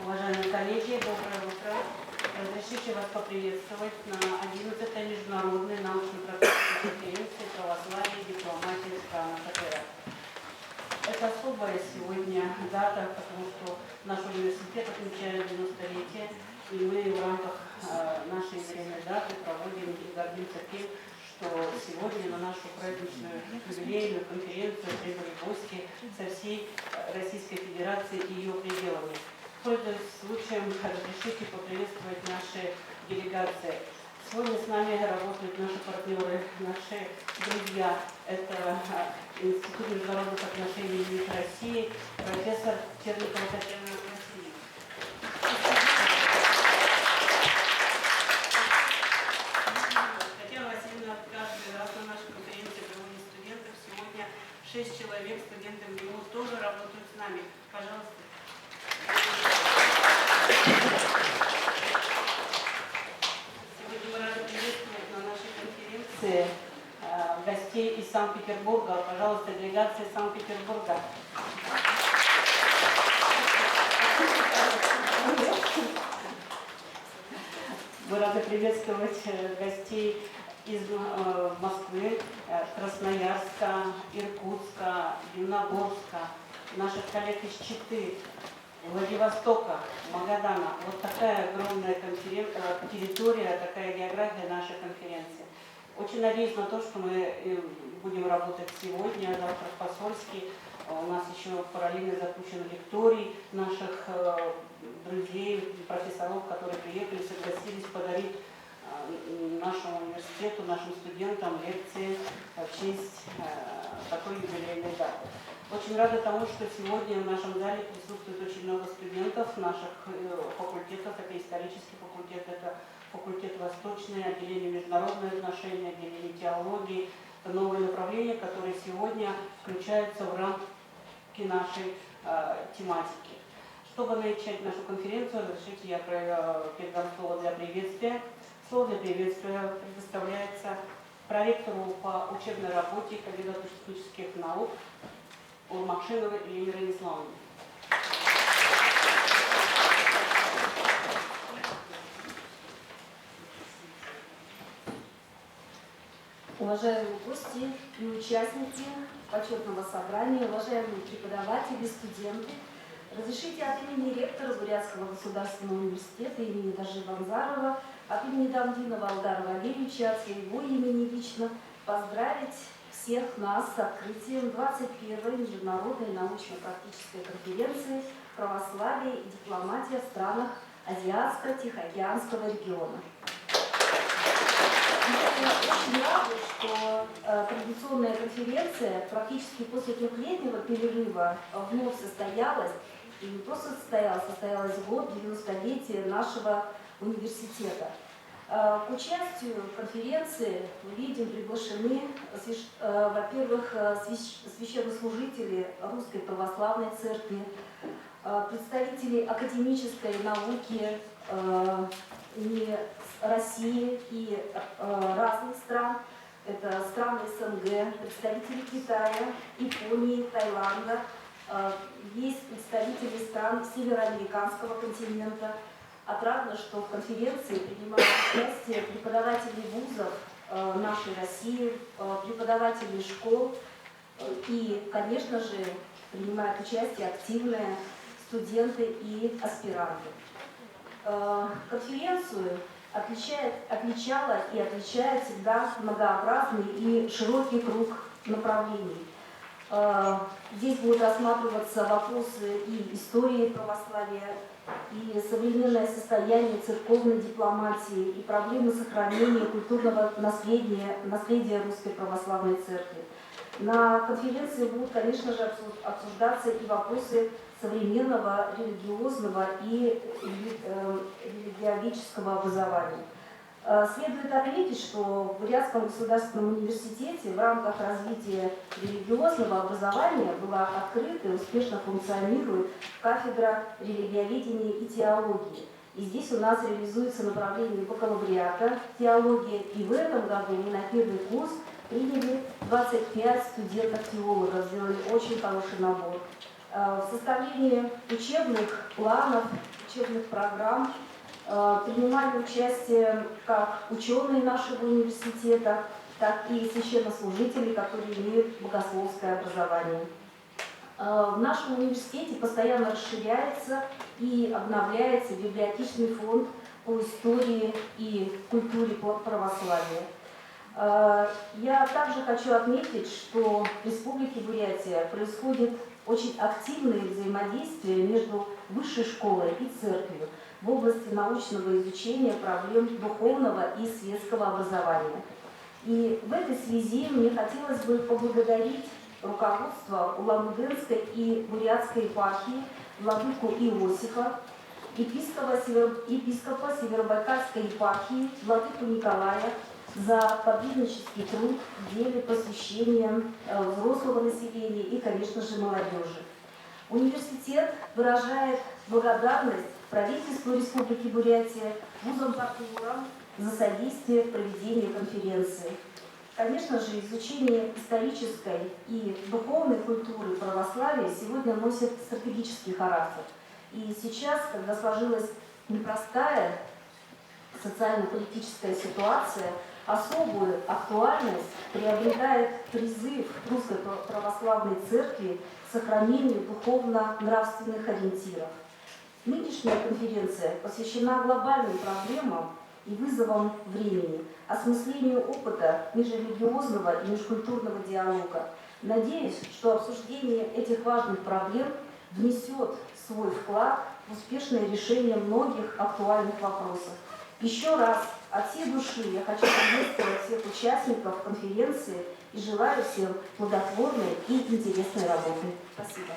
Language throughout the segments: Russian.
Уважаемые коллеги, доброе утро. Разрешите вас поприветствовать на 11-й международной научно-практической конференции «Православие и дипломатия в странах АТР». Это особая сегодня дата, потому что наш университет отмечает 90-летие, и мы в рамках нашей юбилейной даты проводим и гордимся тем, что сегодня на нашу праздничную юбилейную конференцию прибыли гости со всей Российской Федерации и ее пределами. Пользуясь случаем, разрешите поприветствовать наши делегации. Сегодня с нами работают наши партнеры, наши друзья. Это Институт международных отношений МИД России, профессор Черникова Татьяна России. Татьяна Васильевна каждый раз на нашей конференции проводит студентов. Сегодня 6 человек, студенты МГИМО, тоже работают с нами. Пожалуйста. Сегодня мы рады приветствовать на нашей конференции гостей из Санкт-Петербурга. Пожалуйста, делегация из Санкт-Петербурга. Мы рады приветствовать гостей из Москвы, Красноярска, Иркутска, Дивногорска, наших коллег из Читы, Владивостока, Магадана. Вот такая огромная территория, такая география нашей конференции. Очень надеюсь на то, что мы будем работать сегодня, завтра в Посольске. У нас еще параллельно запущен лекторий наших друзей, профессоров, которые приехали, согласились подарить нашему университету, нашим студентам лекции в честь такой юбилейной даты. Очень рада тому, что сегодня в нашем зале присутствует очень много студентов наших факультетов. Это исторический факультет, это факультет Восточный, отделение международные отношения, отделение теологии. Это новые направления, которые сегодня включаются в рамки нашей тематики. Чтобы начать нашу конференцию, разрешите, я передам слово для приветствия. Слово для приветствия предоставляется проректору по учебной работе, кандидату технических наук Урмакшиновой Елене Раниславовне. Уважаемые гости и участники почетного собрания, уважаемые преподаватели, студенты, разрешите от имени ректора Бурятского государственного университета имени Дажи Банзарова, от имени Дамдинова Алдара Валерьевича, от своего имени лично поздравить всех нас с открытием 21-й международной научно-практической конференции «Православие и дипломатия в странах Азиатско-Тихоокеанского региона». Мы очень рады, что традиционная конференция практически после трехлетнего перерыва вновь состоялась. И не просто состоялась в год 90-летия нашего университета. К участию в конференции мы видим приглашены, во-первых, священнослужители Русской Православной Церкви, представители академической науки России и разных стран, это страны СНГ, представители Китая, Японии, Таиланда, есть представители стран североамериканского континента. Отрадно, что в конференции принимают участие преподаватели вузов нашей России, преподаватели школ и, конечно же, принимают участие активные студенты и аспиранты. Конференцию отличала и отличает всегда многообразный и широкий круг направлений. Здесь будут рассматриваться вопросы и истории православия, и современное состояние церковной дипломатии, и проблемы сохранения культурного наследия Русской Православной Церкви. На конференции будут, конечно же, обсуждаться и вопросы современного религиозного и религиоведческого образования. Следует отметить, что в Бурятском государственном университете в рамках развития религиозного образования была открыта и успешно функционирует кафедра религиоведения и теологии. И здесь у нас реализуется направление бакалавриата теология. И в этом году мы на первый курс приняли 25 студентов-теологов, сделали очень хороший набор. В составлении учебных планов, учебных программ принимали участие как ученые нашего университета, так и священнослужители, которые имеют богословское образование. В нашем университете постоянно расширяется и обновляется библиотечный фонд по истории и культуре православия. Я также хочу отметить, что в Республике Бурятия происходит очень активное взаимодействие между высшей школой и церковью в области научного изучения проблем духовного и светского образования. И в этой связи мне хотелось бы поблагодарить руководство Улан-Удэнской и Бурятской епархии, владыку Иосифа, епископа Северобайкальской епархии, владыку Николая, за подвижнический труд в деле просвещения взрослого населения и, конечно же, молодежи. Университет выражает благодарность правительству Республики Бурятия, вузам-партнерам за содействие в проведении конференции. Конечно же, изучение исторической и духовной культуры православия сегодня носит стратегический характер. И сейчас, когда сложилась непростая социально-политическая ситуация, особую актуальность приобретает призыв Русской Православной Церкви к сохранению духовно-нравственных ориентиров. Нынешняя конференция посвящена глобальным проблемам и вызовам времени, осмыслению опыта межрелигиозного и межкультурного диалога. Надеюсь, что обсуждение этих важных проблем внесет свой вклад в успешное решение многих актуальных вопросов. Еще раз от всей души я хочу приветствовать всех участников конференции и желаю всем плодотворной и интересной работы. Спасибо.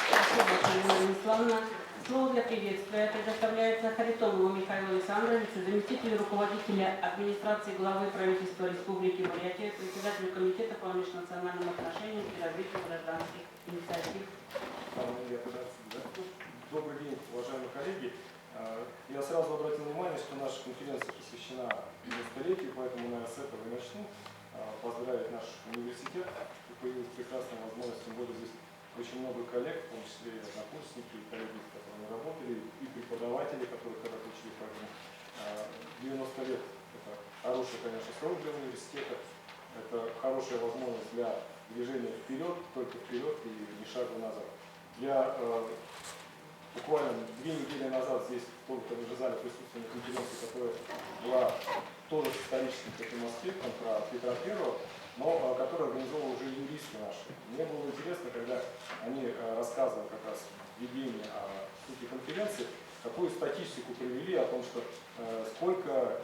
Спасибо, Марина Иславовна. Слово для приветствия предоставляется Харитонову Михаилу Александровичу, заместителю руководителя администрации главы правительства Республики Бурятия, председателю комитета по межнациональным отношениям и развитию гражданских инициатив. Добрый день, уважаемые коллеги. Я сразу обратил внимание, что наша конференция посвящена 90-летию, поэтому, наверное, с этого и начну. Поздравить наш университет. Появилась прекрасная возможность, тем более здесь очень много коллег, в том числе и однокурсники, и коллеги, с которыми работали, и преподаватели, которые когда-то учили. Поэтому 90 лет – это хороший, конечно, срок для университета. Это хорошая возможность для движения вперед, только вперед и ни шагу назад. Я буквально 2 недели назад здесь только в зале присутствовала на конференции, которая была тоже с историческим таким аспектом про Петра Первого, но которую организовывали уже юристы наши. Мне было интересно, когда они рассказывали как раз введение о сути конференции, какую статистику привели о том, что сколько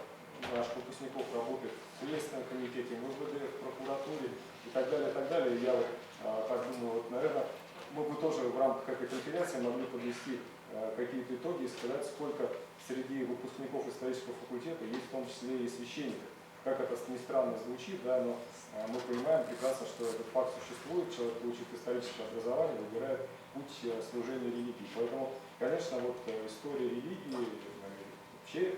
наших выпускников работает в Следственном комитете, в МВД, в прокуратуре и так далее, и так далее. И я вот так думаю, вот, наверное, мы бы тоже в рамках этой конференции могли подвести какие-то итоги и сказать, сколько среди выпускников исторического факультета есть в том числе и священников. Как это ни странно звучит, да, но мы понимаем прекрасно, что этот факт существует, человек получит историческое образование, выбирает путь служения религии. Поэтому, конечно, вот история религии, вообще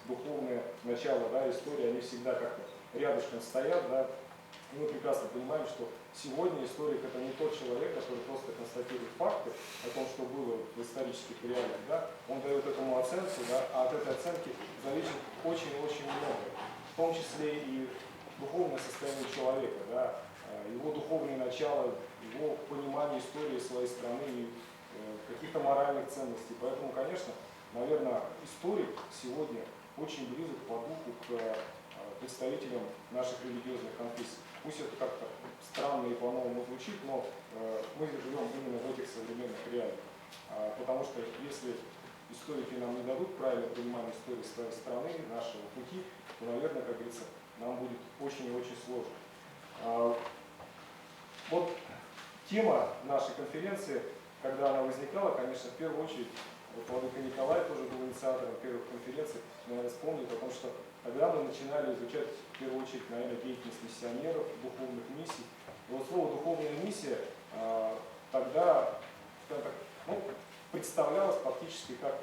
духовное начало, да, истории, они всегда как-то рядышком стоят, да. И мы прекрасно понимаем, что сегодня историк это не тот человек, который просто констатирует факты о том, что было в исторических реалиях, да, он дает этому оценку, да, а от этой оценки зависит очень-очень многое. В том числе и духовное состояние человека, да, его духовные начала, его понимание истории своей страны и каких-то моральных ценностей. Поэтому, конечно, наверное, историк сегодня очень близок по духу к представителям наших религиозных конфессий. Пусть это как-то странно и по-новому звучит, но мы живем именно в этих современных реалиях. Потому что если историки нам не дадут правильное понимание истории своей страны, нашего пути, то, наверное, как говорится, нам будет очень и очень сложно. Вот тема нашей конференции, когда она возникала, конечно, в первую очередь, вот владыка Николай тоже был инициатором первых конференций, наверное, вспомнит о том, что когда мы начинали изучать, в первую очередь, наверное, деятельность миссионеров, духовных миссий. И вот слово «духовная миссия» тогда представлялось фактически как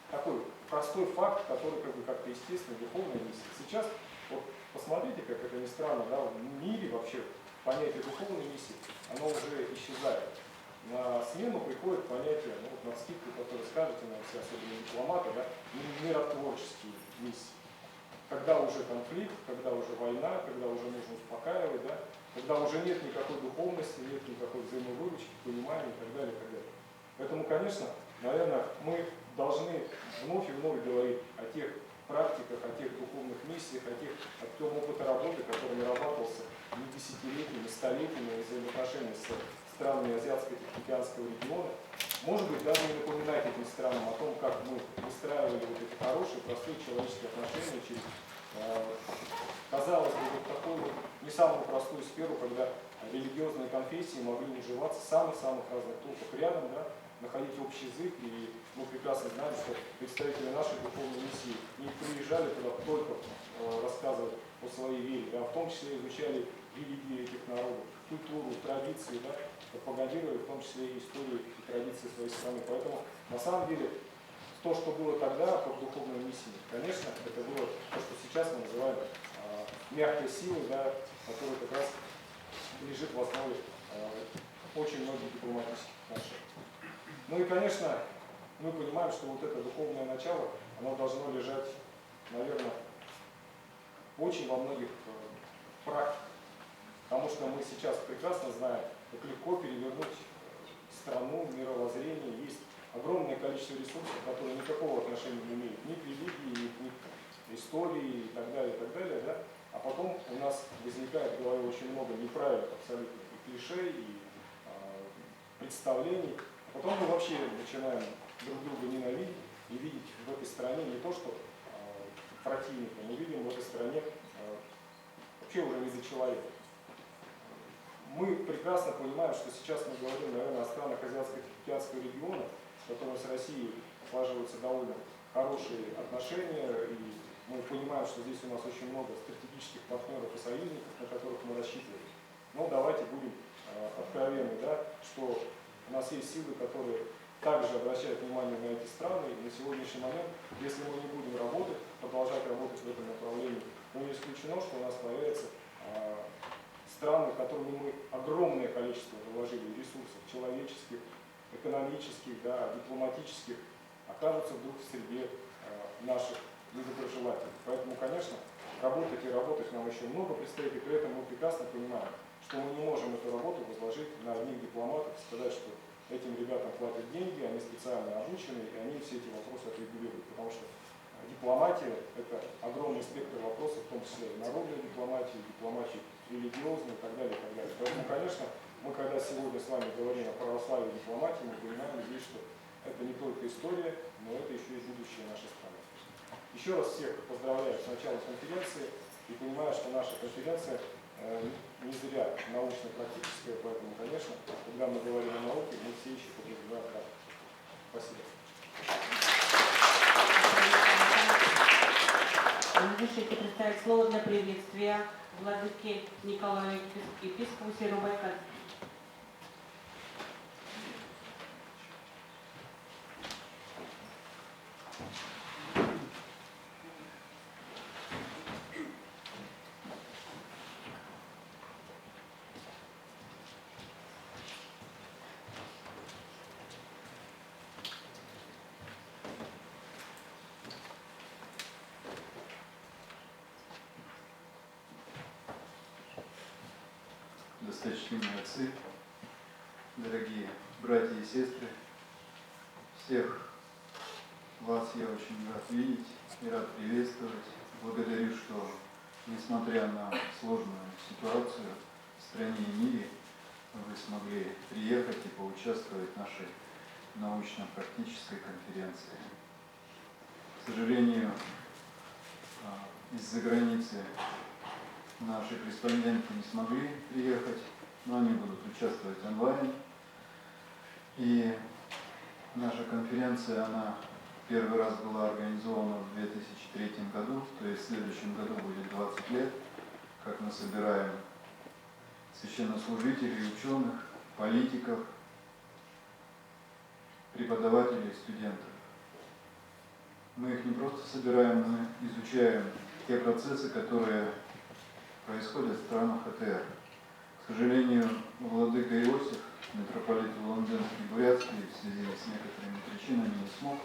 такой простой факт, который как-то естественный, духовная миссия. Сейчас, вот посмотрите, как это ни странно, да, в мире вообще, понятие духовной миссии, оно уже исчезает. На смену приходит понятие, ну вот на скидку, которое скажете нам все, особенно дипломаты, да, миротворческие миссии. Когда уже конфликт, когда уже война, когда уже нужно успокаивать, да, когда уже нет никакой духовности, нет никакой взаимовыручки, понимания и так далее, и так далее. Поэтому, конечно, наверное, мы должны вновь и вновь говорить о тех практиках, о тех духовных миссиях, о том опыте работы, который нарабатывался не десятилетиями, не столетиями взаимоотношений с странами Азиатско-Тихоокеанского региона. Может быть, даже не напоминать этим странам о том, как мы выстраивали вот эти хорошие, простые человеческие отношения через, казалось бы, вот такую вот не самую простую сферу, когда религиозные конфессии могли уживаться в самых-самых разных толках рядом, да, находить общий язык, и мы прекрасно знаем, что представители нашей духовной миссии не приезжали туда только рассказывать о своей вере, да, в том числе изучали религии этих народов, культуру, традиции, да, пропагандировали в том числе и историю и традиции своей страны. Поэтому на самом деле то, что было тогда под духовной миссией, конечно, это было то, что сейчас мы называем мягкой силой, да, которая как раз лежит в основе очень многих дипломатических отношений. Ну и, конечно, мы понимаем, что вот это духовное начало, оно должно лежать, наверное, очень во многих практиках. Потому что мы сейчас прекрасно знаем, как легко перевернуть страну, мировоззрение. Есть огромное количество ресурсов, которые никакого отношения не имеют ни к религии, ни к истории и так далее, да? А потом у нас возникает в голове очень много неправильных абсолютно и клише, и представлений. А потом мы вообще начинаем друг друга ненавидеть и видеть в этой стране не то, что противника, мы видим в этой стране вообще уже не за человека. Мы прекрасно понимаем, что сейчас мы говорим, наверное, о странах Азиатско-Тихоокеанского региона, с которыми с Россией складываются довольно хорошие отношения, и мы понимаем, что здесь у нас очень много стратегических партнеров и союзников, на которых мы рассчитываем. Но давайте будем откровенны, да, что у нас есть силы, которые также обращают внимание на эти страны, и на сегодняшний момент, если мы не будем работать, продолжать работать в этом направлении, то не исключено, что у нас появятся страны, которыми мы огромное количество вложили ресурсов человеческих, экономических, да, дипломатических, окажутся вдруг в среде наших недоброжелателей. Поэтому, конечно, работать и работать нам еще много предстоит, и при этом мы прекрасно понимаем, что мы не можем эту работу возложить на одних дипломатов и сказать, что этим ребятам платят деньги, они специально обучены, и они все эти вопросы отрегулируют. Потому что дипломатия – это огромный спектр вопросов, в том числе и народную дипломатию, дипломатию религиозную и так далее, и так далее. Поэтому, конечно, мы когда сегодня с вами говорим о православии и дипломатии, мы понимаем здесь, что это не только история, но это еще и будущее нашей страны. Еще раз всех поздравляю с началом конференции и понимаю, что наша конференция не зря научно-практическая, поэтому, конечно, когда мы говорим о науке, мы все еще подразумеваем практику. Спасибо. Разрешите представить слово для приветствия владыке Николаю епископу Северобайкальскому. Досточтимые отцы, дорогие братья и сестры, всех вас я очень рад видеть и рад приветствовать. Благодарю, что, несмотря на сложную ситуацию в стране и мире, вы смогли приехать и поучаствовать в нашей научно-практической конференции. К сожалению, из-за границы наши корреспонденты не смогли приехать, но они будут участвовать онлайн. И наша конференция, она первый раз была организована в 2003 году, то есть в следующем году будет 20 лет, как мы собираем священнослужителей, ученых, политиков, преподавателей, студентов. Мы их не просто собираем, мы изучаем те процессы, которые происходят в странах АТР. К К сожалению, владыка Иосиф, митрополит Воланденский Бурятский, в связи с некоторыми причинами не смог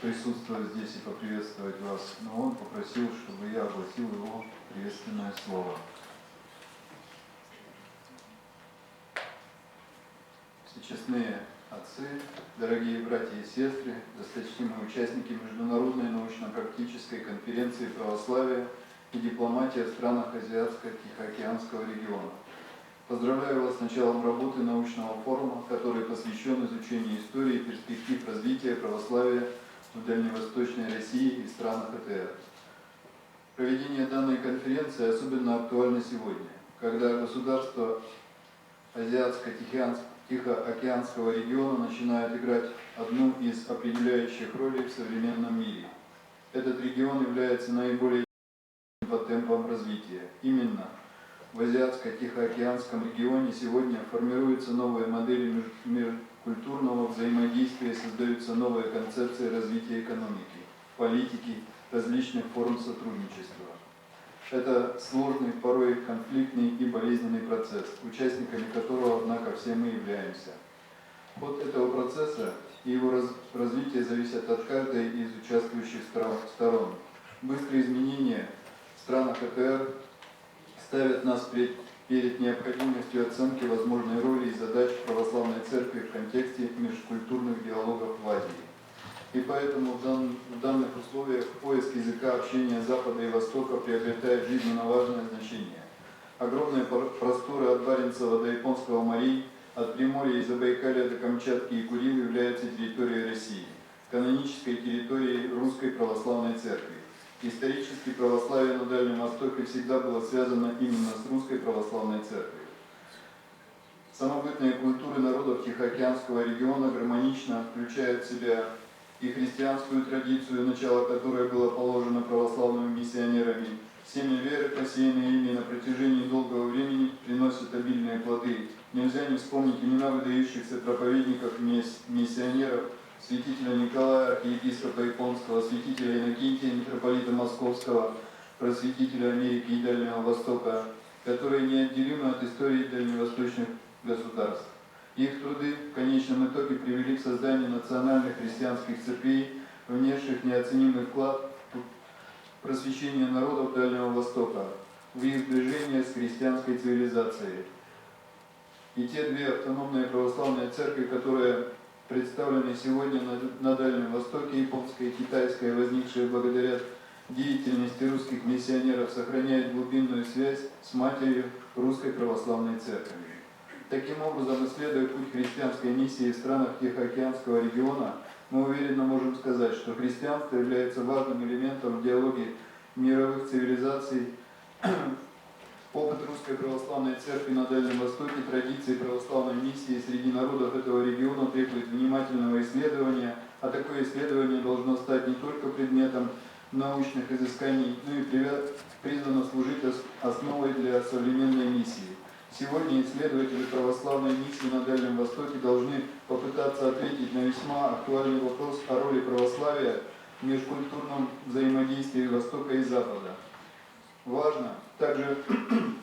присутствовать здесь и поприветствовать вас, но он попросил, чтобы я огласил его приветственное слово. Всечестные отцы, дорогие братья и сестры, досточтимые участники Международной научно-практической конференции православия и дипломатия в странах Азиатско-Тихоокеанского региона. Поздравляю вас с началом работы научного форума, который посвящен изучению истории и перспектив развития православия в Дальневосточной России и странах АТР. Проведение данной конференции особенно актуально сегодня, когда государства Азиатско-Тихоокеанского региона начинают играть одну из определяющих ролей в современном мире. Этот регион является наиболее по темпам развития. Именно в Азиатско-Тихоокеанском регионе сегодня формируются новые модели межкультурного взаимодействия, создаются новые концепции развития экономики, политики, различных форм сотрудничества. Это сложный, порой конфликтный и болезненный процесс, участниками которого, однако, все мы являемся. От этого процесса и его развития зависят от каждой из участвующих сторон. Быстрые изменения в странах АТР ставят нас перед необходимостью оценки возможной роли и задач православной церкви в контексте межкультурных диалогов в Азии. И поэтому в данных условиях поиск языка общения Запада и Востока приобретает жизненно важное значение. Огромные просторы от Баренцева до Японского морей, от Приморья и Забайкалья до Камчатки и Курил являются территорией России, канонической территорией Русской Православной Церкви. Исторически православие на Дальнем Востоке всегда было связано именно с Русской Православной Церковью. Самобытные культуры народов Тихоокеанского региона гармонично включают в себя и христианскую традицию, начало которой было положено православными миссионерами. Семя веры, посеянные ими на протяжении долгого времени, приносят обильные плоды. Нельзя не вспомнить имена выдающихся проповедников и миссионеров, святителя Николая, архиепископа Японского, святителя Иннокентия, митрополита Московского, просветителя Америки и Дальнего Востока, которые неотделимы от истории дальневосточных государств. Их труды в конечном итоге привели к созданию национальных христианских церквей, внесших неоценимый вклад в просвещение народов Дальнего Востока, в их сближение с христианской цивилизацией. И те две автономные православные церкви, которые представлены сегодня на Дальнем Востоке, японская и китайская, возникшие благодаря деятельности русских миссионеров, сохраняют глубинную связь с матерью Русской Православной Церкви. Таким образом, исследуя путь христианской миссии в странах Тихоокеанского региона, мы уверенно можем сказать, что христианство является важным элементом в диалоге мировых цивилизаций. Опыт Русской Православной Церкви на Дальнем Востоке, традиции православной миссии среди народов этого региона требует внимательного исследования, а такое исследование должно стать не только предметом научных изысканий, но и призвано служить основой для современной миссии. Сегодня исследователи православной миссии на Дальнем Востоке должны попытаться ответить на весьма актуальный вопрос о роли православия в межкультурном взаимодействии Востока и Запада. Важно также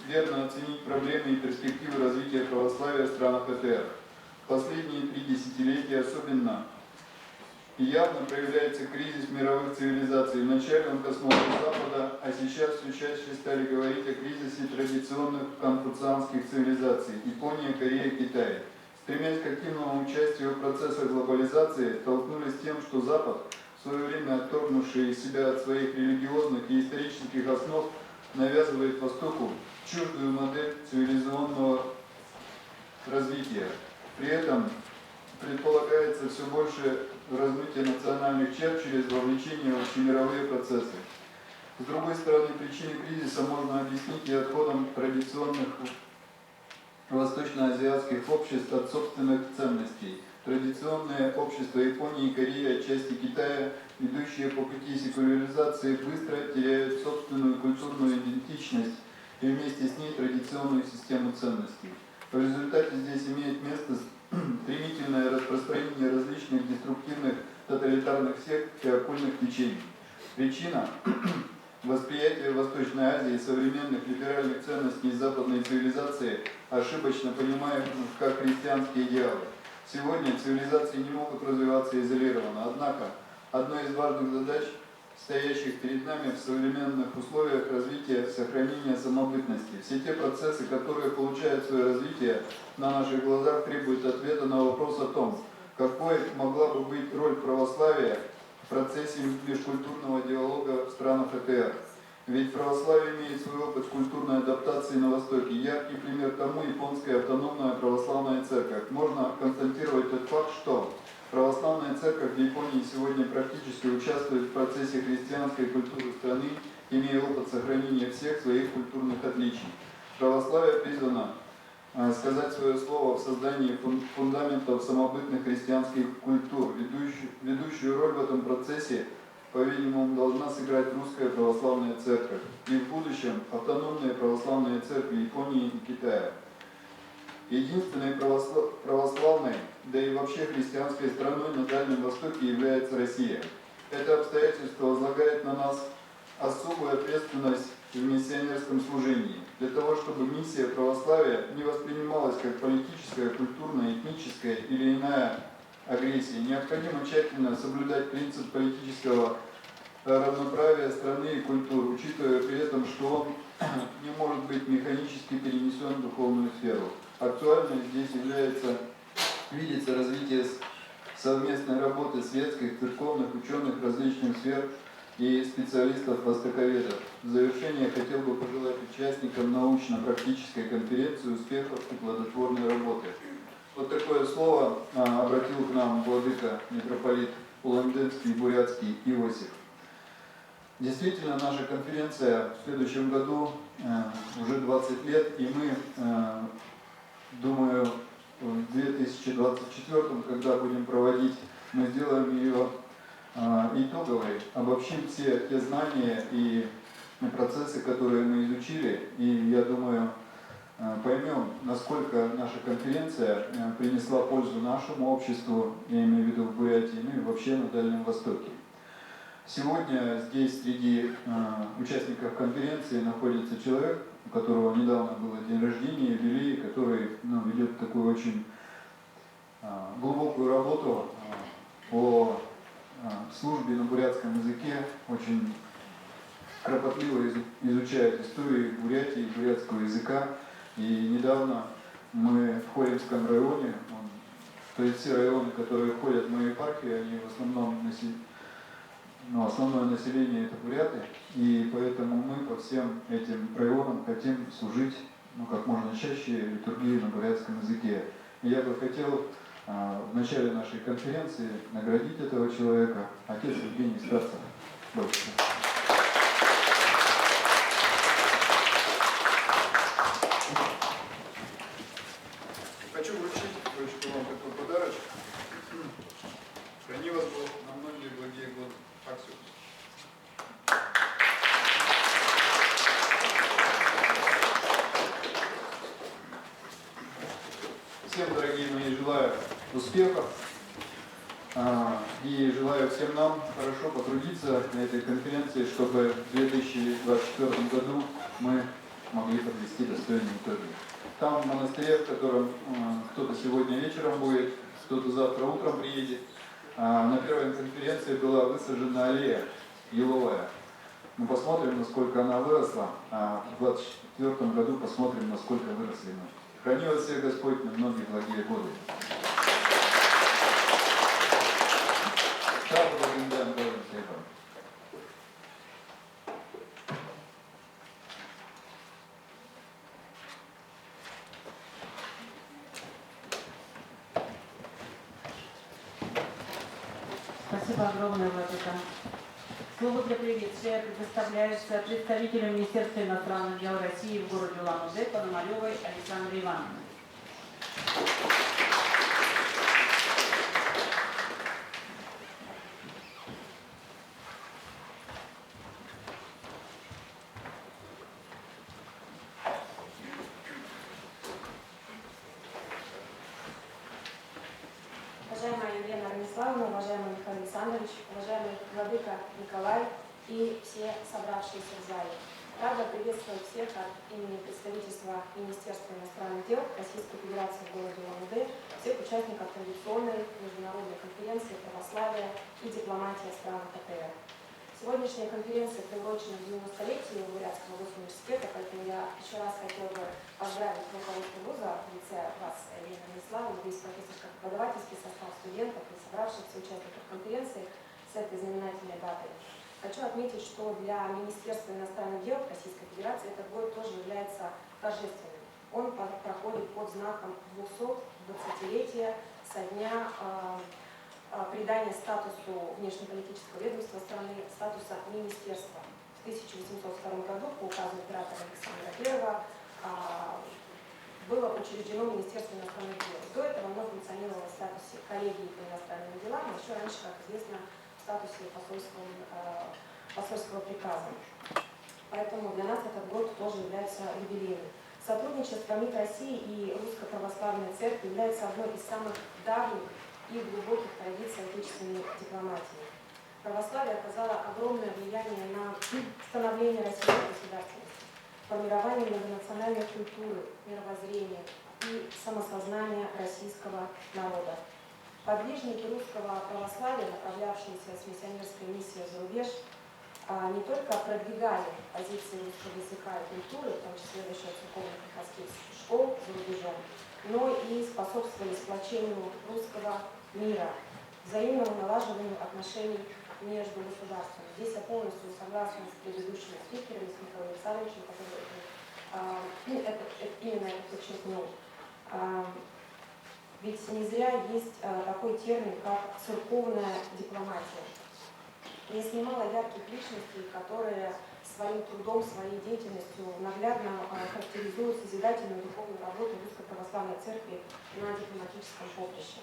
верно оценить проблемы и перспективы развития православия в странах АТР. В последние 3 десятилетия особенно явно проявляется кризис мировых цивилизаций. Вначале он коснулся Запада, а сейчас все чаще стали говорить о кризисе традиционных конфуцианских цивилизаций – Япония, Корея, Китай. Стремясь к активному участию в процессах глобализации, столкнулись с тем, что Запад, в свое время отторгнувший себя от своих религиозных и исторических основ, навязывает Востоку чуждую модель цивилизационного развития. При этом предполагается все больше размытие национальных черт через вовлечение в общемировые процессы. С другой стороны, причины кризиса можно объяснить и отходом традиционных восточноазиатских обществ от собственных ценностей. Традиционные общества Японии, Кореи, отчасти Китая, идущие по пути секуляризации, быстро теряют собственную культурную идентичность и вместе с ней традиционную систему ценностей. В результате здесь имеет место стремительное распространение различных деструктивных тоталитарных сект и оккультных течений. Причина Восприятие в Восточной Азии современных либеральных ценностей западной цивилизации ошибочно понимаемых как христианские идеалы. Сегодня цивилизации не могут развиваться изолированно, однако одной из важных задач, стоящих перед нами в современных условиях развития, сохранения самобытности. Все те процессы, которые получают свое развитие на наших глазах, требуют ответа на вопрос о том, какой могла бы быть роль православия в процессе межкультурного диалога в странах АТР. Ведь православие имеет свой опыт культурной адаптации на Востоке. Яркий пример тому японская автономная православная церковь. Можно констатировать тот факт, что православная церковь в Японии сегодня практически участвует в процессе христианской культуры страны, имея опыт сохранения всех своих культурных отличий. Православие призвано сказать свое слово в создании фундаментов самобытных христианских культур. Ведущую роль в этом процессе, по-видимому, должна сыграть русская православная церковь и в будущем автономные православные церкви Японии и Китая. Единственной православной, да и вообще христианской страной на Дальнем Востоке является Россия. Это обстоятельство возлагает на нас особую ответственность в миссионерском служении. Для того, чтобы миссия православия не воспринималась как политическая, культурная, этническая или иная агрессия, необходимо тщательно соблюдать принцип политического равноправия страны и культуры, учитывая при этом, что он не может быть механически перенесен в духовную сферу. Актуально здесь видится развитие совместной работы светских, церковных, ученых различных сфер и специалистов-востоковедов. В завершение хотел бы пожелать участникам научно-практической конференции успехов и плодотворной работы. Вот такое слово обратил к нам владыка митрополит Улан-Удэнский и Бурятский Иосиф. Действительно, наша конференция в следующем году уже 20 лет, и мы, думаю, в 2024, когда будем проводить, мы сделаем ее итоговой, обобщим все те знания и процессы, которые мы изучили, и я думаю, поймем, насколько наша конференция принесла пользу нашему обществу, я имею в виду в Бурятии, ну и вообще на Дальнем Востоке. Сегодня здесь среди участников конференции находится человек, у которого недавно было день рождения, юбилей, который ведет такую очень глубокую работу по службе на бурятском языке, очень кропотливо изучает историю Бурятии, бурятского языка. И недавно мы в Хоринском районе, то есть все районы, которые входят в мою епархию, они в основном основное население это буряты, и поэтому мы по всем этим районам хотим служить как можно чаще литургии на бурятском языке. И я бы хотел в начале нашей конференции наградить этого человека, отец Евгений Старцев. Хочу вручить вам такой подарочек. Храни вас Бог на многие благие годы. Аксиус. Всем, дорогие мои, желаю успехов и желаю всем нам хорошо потрудиться на этой конференции, чтобы в 2024 году мы могли подвести достойные итоги. Там в монастыре, в котором кто-то сегодня вечером будет, кто-то завтра утром приедет, на первой конференции была высажена аллея еловая. Мы посмотрим, насколько она выросла, а в 2024 году посмотрим, насколько выросли мы. Храни вас всех Господь на многие благие годы. Спасибо огромное, владыка. Слово для приветствия предоставляется представителю Министерства иностранных дел России в городе Улан-Удэ Пономаревой Александре Ивановне. Уважаемая Елена Раниславовна, уважаемый Михаил Александрович, уважаемый владыка Николай, и все собравшиеся в зале. Рада приветствовать всех от имени представительства Министерства иностранных дел Российской Федерации в городе Улан-Удэ, всех участников традиционной международной конференции «Православие и дипломатия в странах АТР». Сегодняшняя конференция приурочена к 90-летию Бурятского госуниверситета, поэтому я еще раз хотела бы поздравить руководство вуза в лице вас, Елена Станиславовна, весь профессорско-преподавательский состав студентов и собравшихся участников конференции с этой знаменательной датой. Хочу отметить, что для Министерства иностранных дел Российской Федерации этот год тоже является торжественным. Он проходит под знаком 220-летия со дня придания статусу внешнеполитического ведомства страны, статуса министерства. В 1802 году по указу императора Александра I было учреждено Министерство иностранных дел. До этого оно функционировало в статусе коллегии по иностранным делам, а еще раньше, как известно, в статусе посольского приказа. Поэтому для нас этот год тоже является юбилейным. Сотрудничество МИД России и Русской Православной Церкви является одной из самых давних и глубоких традиций отечественной дипломатии. Православие оказало огромное влияние на становление российской государственности, формирование многонациональной культуры, мировоззрения и самосознания российского народа. Подвижники русского православия, направлявшиеся с миссионерской миссией за рубеж, не только продвигали позиции русского языка и культуры, в том числе за счет церковно-приходских школ за рубежом, но и способствовали сплочению русского мира, взаимному налаживанию отношений между государствами. Здесь я полностью согласна с предыдущими спикерами, с Михаилом Александровичем, который именно это подчеркнул. Ведь не зря есть такой термин, как церковная дипломатия. Есть немало ярких личностей, которые своим трудом, своей деятельностью наглядно характеризуют созидательную духовную работу Русской Православной Церкви на дипломатическом поприще.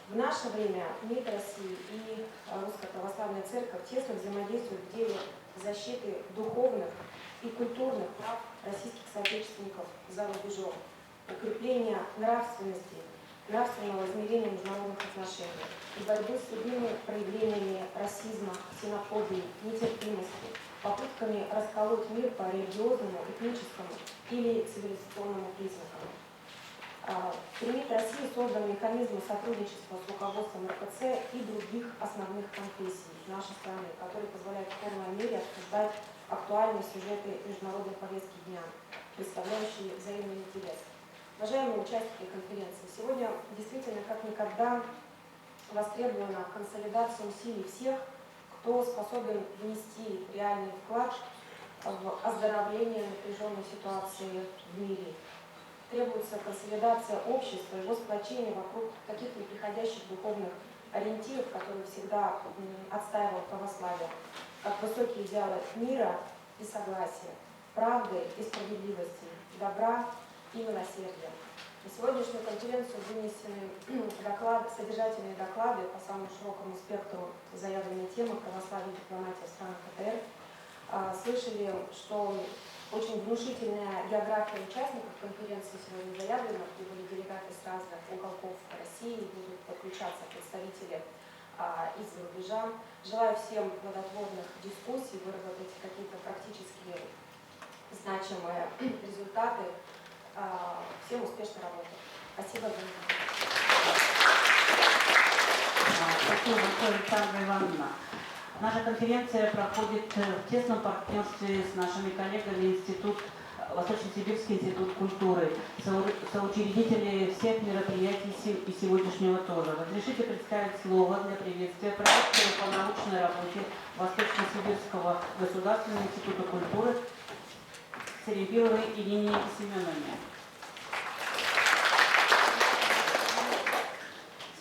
В наше время МИД России и Русская Православная Церковь тесно взаимодействуют в деле защиты духовных и культурных прав российских соотечественников за рубежом, укрепления нравственности, нравственного измерения международных отношений и борьбы с любыми проявлениями расизма, ксенофобии, нетерпимости, попытками расколоть мир по религиозному, этническому или цивилизационному признакам. При МИД России создан механизм сотрудничества с руководством РПЦ и других основных конфессий нашей страны, который позволяет в полной мере обсуждать актуальные сюжеты международной повестки дня, представляющие взаимный интерес. Уважаемые участники конференции, сегодня действительно как никогда востребована консолидация усилий всех, кто способен внести реальный вклад в оздоровление напряженной ситуации в мире. Требуется консолидация общества, его сплочение вокруг таких неприходящих духовных ориентиров, которые всегда отстаивал православие, как высокие идеалы мира и согласия, правды и справедливости, добра и милосердия. На сегодняшнюю конференцию вынесены содержательные доклады по самому широкому спектру заявленной темы православие и дипломатия в странах АТР. Слышали, что очень внушительная география участников конференции сегодня заявлена, прибыли делегаты с разных уголков России, будут подключаться представители из-за рубежа. Желаю всем плодотворных дискуссий, выработать какие-то практически значимые результаты. Всем успешной работы. Спасибо за внимание. Спасибо большое, Александра Ивановна. Наша конференция проходит в тесном партнерстве с нашими коллегами Восточно-Сибирский институт культуры, соучредители всех мероприятий и сегодняшнего тоже. Разрешите представить слово для приветствия проректору по научной работе Восточно-Сибирского государственного института культуры Серебиловой Ирине Семеновне.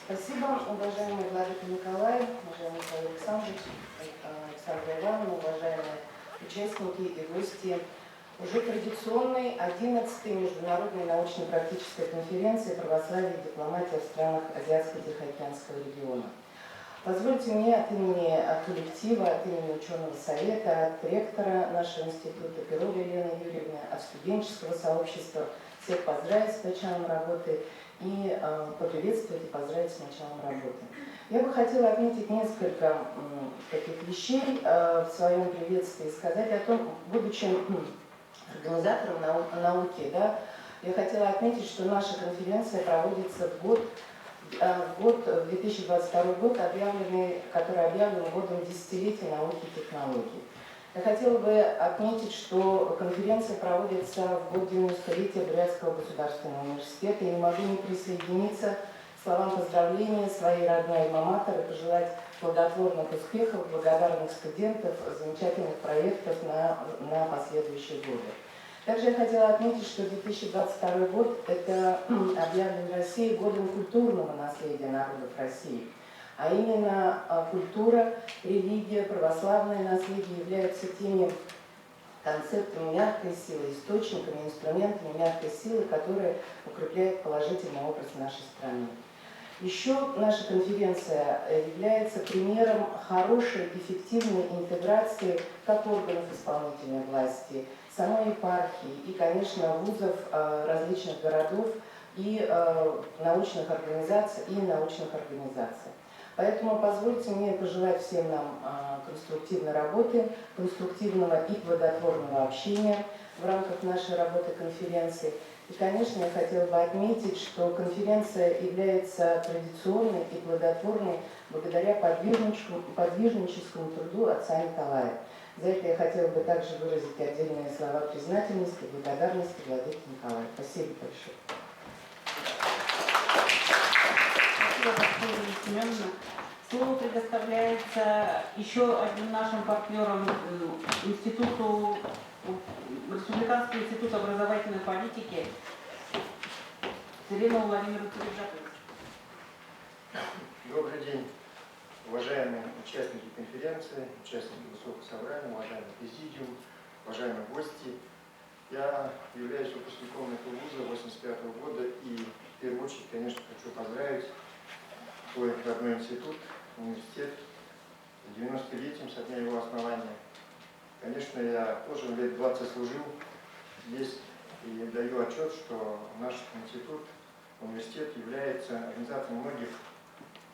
Спасибо, уважаемый Владимир Николаевич, уважаемый Михаил Александрович, Александра Ивановна, уважаемые участники и гости уже традиционной 11-й международной научно-практической конференции «Православие и дипломатия в странах Азиатско-Тихоокеанского региона». Позвольте мне от имени коллектива, от имени ученого совета, от ректора нашего института Перовой Елены Юрьевны, от студенческого сообщества всех поздравить с началом работы и поприветствовать и поздравить с началом работы. Я бы хотела отметить несколько таких вещей в своем приветствии, сказать о том, будучи организатором науки, да, я хотела отметить, что наша конференция проводится в 2022 год, который объявлен годом десятилетия науки и технологий. Я хотела бы отметить, что конференция проводится в год 90-летия Бурятского государственного университета, и не могу не присоединиться к словам поздравления своей родной альма-матер и пожелать плодотворных успехов, благодарных студентов, замечательных проектов на последующие годы. Также я хотела отметить, что 2022 год – это объявлен Россией годом культурного наследия народов России. А именно культура, религия, православное наследие являются теми концептами мягкой силы, источниками, инструментами мягкой силы, которые укрепляют положительный образ нашей страны. Еще наша конференция является примером хорошей, эффективной интеграции как органов исполнительной власти, самой епархии и, конечно, вузов различных городов и научных организаций. Поэтому позвольте мне пожелать всем нам конструктивной работы, конструктивного и плодотворного общения в рамках нашей работы конференции. И, конечно, я хотела бы отметить, что конференция является традиционной и плодотворной благодаря подвижническому труду отца Николая. За это я хотела бы также выразить отдельные слова признательности и благодарности владыке Николаю. Спасибо большое. Спасибо, Семеновна. Слово предоставляется еще одним нашим партнерам институту, Республиканский институт образовательной политики Целину Владимиру Царевжаковичу. Добрый день, уважаемые участники конференции, участники высокого собрания, уважаемый президиум, уважаемые гости. Я являюсь выпускником этого вуза 1985 года и в первую очередь, конечно, хочу поздравить свой родной институт, университет с 90-летием со дня его основания. Конечно, я тоже лет 20 служил здесь и даю отчет, что наш институт, университет является организатором многих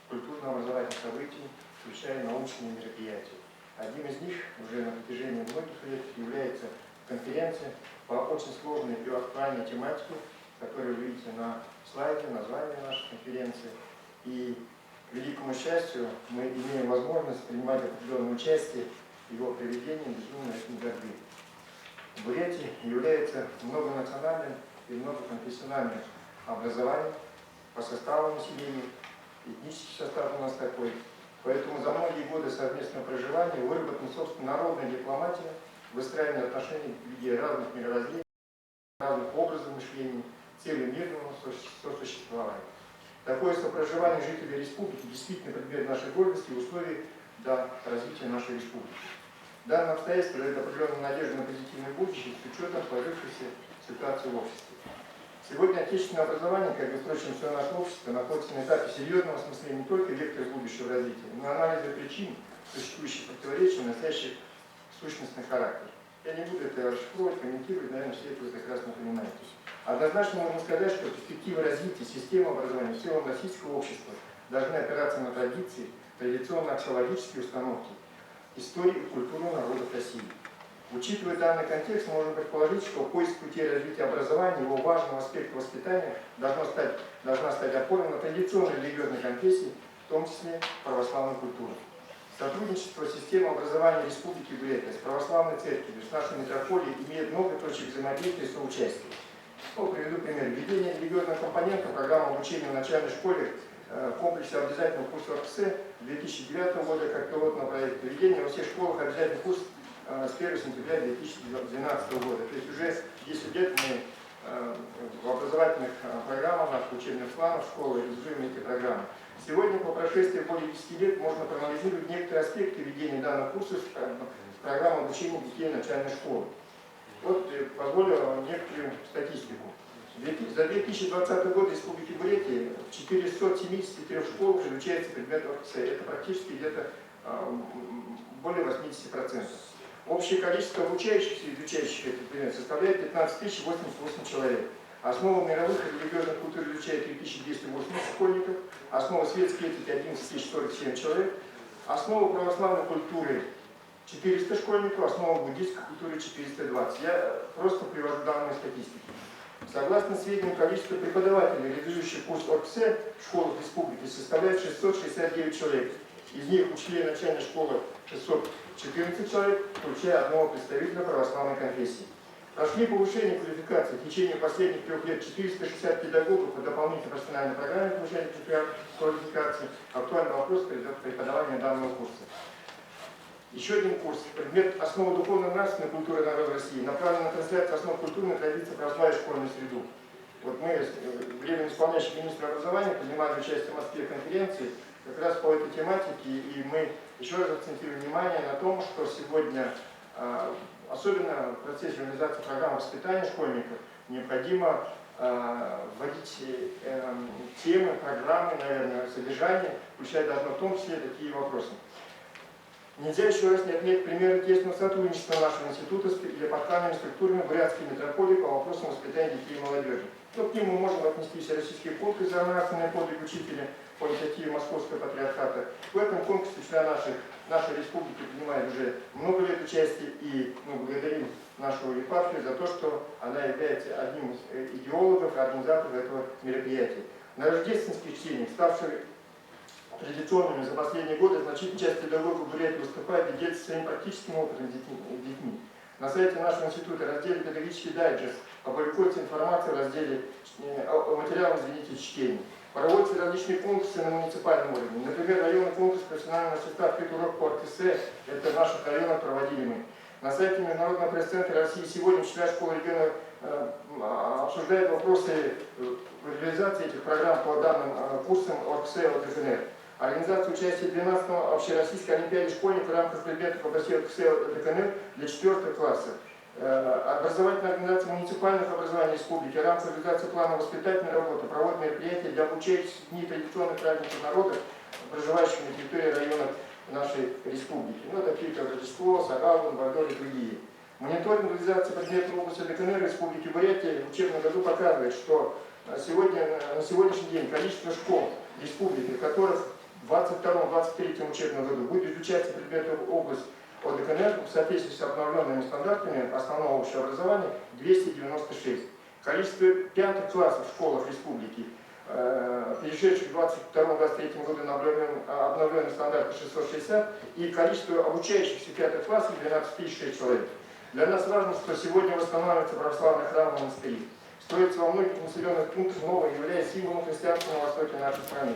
культурно-образовательных событий, включая научные мероприятия. Одним из них уже на протяжении многих лет является конференция по очень сложной и актуальной тематике, которую вы видите на слайде, название нашей конференции. И, к великому счастью, мы имеем возможность принимать определенное участие в его проведении без шума и борьбы. Бурятия является многонациональным и многоконфессиональным образованием по составу населения. Этнический состав у нас такой. Поэтому за многие годы совместного проживания выработана, собственно, народная дипломатия, выстраивание отношений в виде разных мировоззрений, разных образов мышления, целью мирного сосуществования. Такое сопроживание жителей республики действительно предмет нашей гордости и условий для развития нашей республики. Данное обстоятельство дает определенную надежду на позитивное будущее с учетом сложившейся ситуации в обществе. Сегодня отечественное образование, как и, впрочем, все наше общество, находится на этапе серьезного осмысления не только вектора будущего развития, но и анализа причин существующих противоречий, носящих сущностный характер. Я не буду это расшифровывать, комментировать, наверное, все это вы прекрасно понимаете. Однозначно можно сказать, что перспективы развития системы образования всего российского общества должны опираться на традиции, традиционно-аксиологические установки, истории и культуру народов России. Учитывая данный контекст, можно предположить, что поиск пути развития образования, его важного аспекта воспитания должна стать опорой на традиционной религиозной конфессии, в том числе православной культуры. Сотрудничество системы образования Республики Бурятия с православной церковью, с нашей метрополией имеет много точек взаимодействия и соучастия. Приведу пример. Введение религиозного компонента программы обучения в начальной школе в комплексе обязательного курса РКС 2009 года как пилотного проекта. Введение во всех школах обязательный курс с 1 сентября 2012 года. То есть уже 10 лет мы в образовательных программах, наших учебных планах школы реализуем эти программы. Сегодня, по прошествии более 10 лет, можно проанализировать некоторые аспекты ведения данных курсов в программу обучения детей начальной школы. Вот позволю некоторую статистику. За 2020 год в Республике Бурятия в 473 школах изучается предмет ОРКС. Это практически где-то более 80%. Общее количество обучающихся и изучающих этот предмет составляет 15 088 человек. Основу мировых и религиозных культур изучает 3280 школьников, основу светской этики 11047 человек, основу православной культуры 400 школьников, основу буддийской культуры 420. Я просто привожу данные статистики. Согласно сведениям, количество преподавателей, реализующих курс ОРГСЭ в школах республики, составляет 669 человек. Из них учителей начальной школы 614 человек, включая одного представителя православной конфессии. Прошли повышение квалификации в течение последних 3 лет 460 педагогов по дополнительной профессиональной программе повышения квалификации. Актуальный вопрос преподавания данного курса. Еще один курс, предмет «Основы духовно-нравственной культуры народа России», направлен на трансляцию основ культурной традиции православия в школьную среду. Вот мы, временно исполняющий министр образования, принимали участие в Москве конференции как раз по этой тематике, и мы еще раз акцентируем внимание на том, что сегодня, особенно в процессе реализации программы воспитания школьников, необходимо вводить темы, программы, наверное, содержание, включая должно в том числе такие вопросы. Нельзя еще раз не отметить примеры тесного сотрудничества нашего института с департаментами структурами Бурятской метрополии по вопросам воспитания детей и молодежи. Ну, к ним мы можем отнести всероссийский конкурс за нравственный подвиг учителя по инициативе Московского патриархата. В этом конкурсе члена нашей республики принимает уже много лет участия, и мы благодарим нашу епархию за то, что она является одним из идеологов и организаторов этого мероприятия. На рождественских чтениях, ставших традиционными за последние годы, значительная часть педагогов Бурятии выступает и делится своим практическим опытом с детьми. На сайте нашего института в разделе «Педагогический дайджест» опубликуется информация в разделе «Материалы, чтения». Проводятся различные конкурсы на муниципальном уровне. Например, районный конкурс профессионального мастерства «Открытый урок по РТС». Это в наших районах проводили мы. На сайте Международного пресс-центра России сегодня учителя школы региона обсуждают вопросы реализации этих программ по данным курсам ОРГСЭ от ДКНР. Организация участия в 12-м общероссийской олимпиаде школьников в рамках предметов области ОРГСЭ от ДКНР для 4 класса. Образовательная организация муниципальных образований республики в рамках реализации плана воспитательной работы проводит мероприятия для обучающих дней традиционных праздников народов, проживающих на территории районов нашей республики. Ну, такие как Рождество, Сагалун, Бардор и другие. Мониторинг реализации предметов области ДКНР Республики Бурятия в учебном году показывает, что на сегодняшний день количество школ республики, в которых в 2022-2023 учебном году будет изучаться предметы области от ДКНР в соответствии с обновленными стандартами основного общего образования 296. Количество 5 классов в школах республики, перешедших в 2022-2023 году на обновленные стандарты 660, и количество обучающихся 5 классов 12 006 человек. Для нас важно, что сегодня восстанавливаются православные храмы и монастыри. Строится во многих населенных пунктах новое, являясь символом христианства на востоке нашей страны.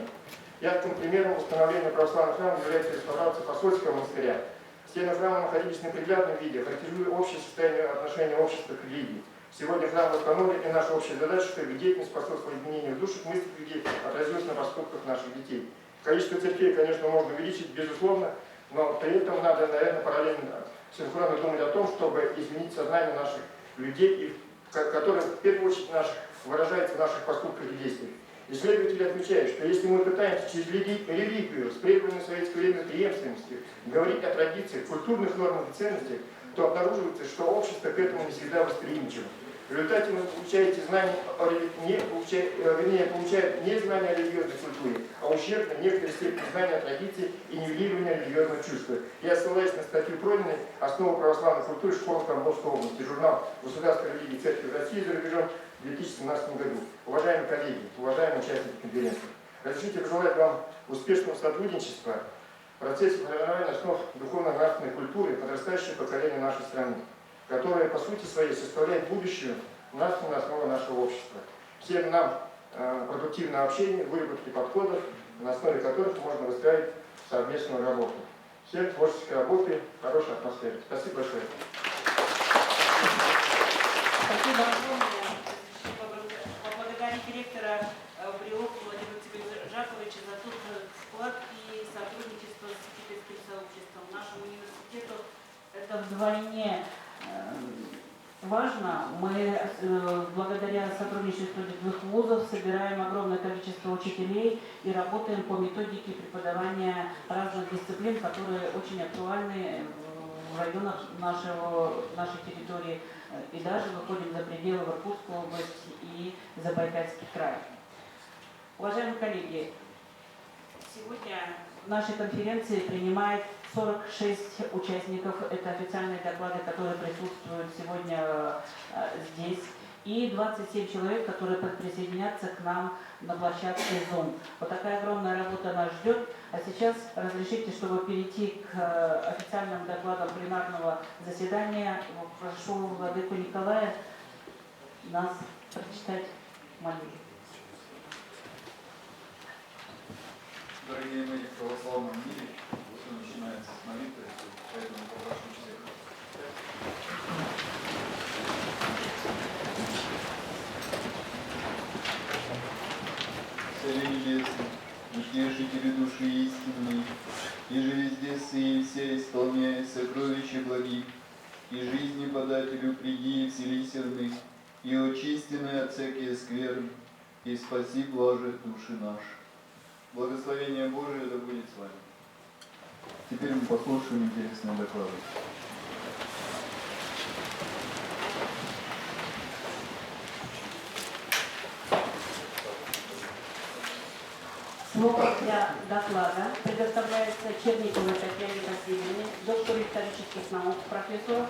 Ярким примером восстановления православных храмов является реставрация посольского монастыря. Стены храма находились в неприглядном виде, характеризуя общее состояние отношения общества к религии. Сегодня храм восстановлен, и наша общая задача, чтобы деятельность способствовала изменению в душах, мыслях людей, отразилась на поступках наших детей. Количество церквей, конечно, можно увеличить, безусловно, но при этом надо, наверное, параллельно, синхронно думать о том, чтобы изменить сознание наших людей, которое в первую очередь выражается в наших поступках и действиях. Исследователи отмечают, что если мы пытаемся через религию с прерванной в советское время преемственностью говорить о традициях, культурных нормах и ценностях, то обнаруживается, что общество к этому не всегда восприимчиво. В результате вы получаете получают не знания о религиозной культуре, а ущерб на некоторой степени знания о традиции и нивелирования религиозного чувства. Я ссылаюсь на статью Прониной «Основа православной культуры в школах Тамбовской области», журнал «Государственной религии Церкви России за рубежом» в 2017 году. Уважаемые коллеги, уважаемые участники конференции, разрешите пожелать вам успешного сотрудничества в процессе формирования основ духовно-нравственной культуры подрастающего поколения нашей страны, которое по сути своей составляет будущую нравственную основу нашего общества. Всем нам продуктивное общение, выработки подходов, на основе которых можно выстраивать совместную работу. Всем творческой работы, хорошей атмосферы. Спасибо большое. Спасибо огромное. Поблагодарить директора Бриловку Владимира Жаковича за тот вклад и сотрудничество с учительским сообществом. Нашему университету это вдвойне важно. Мы благодаря сотрудничеству двух вузов собираем огромное количество учителей и работаем по методике преподавания разных дисциплин, которые очень актуальны в районах нашей территории и даже выходим за пределы в Иркутскую область и Забайкальский край. Уважаемые коллеги, сегодня в нашей конференции принимает 46 участников. Это официальные доклады, которые присутствуют сегодня здесь. И 27 человек, которые присоединятся к нам на площадке Zoom. Вот такая огромная работа нас ждет. А сейчас разрешите, чтобы перейти к официальным докладам пленарного заседания. Прошу владыку Николая нас прочитать молитву. Дорогие мои в православном мире, все начинается с молитвы, поэтому попрошу всех. Царе небесный, утешители души истинной, и же везде сы и все исполняя сокровища благих, и жизни подателю приди и вселися в них, и очистенные от всякие скверны, и спаси блаже души наши. Благословение Божие да будет с вами. Теперь мы послушаем интересные доклады. Слово для доклада предоставляется Черниковой Татьяне Васильевне, доктору исторических наук, профессору,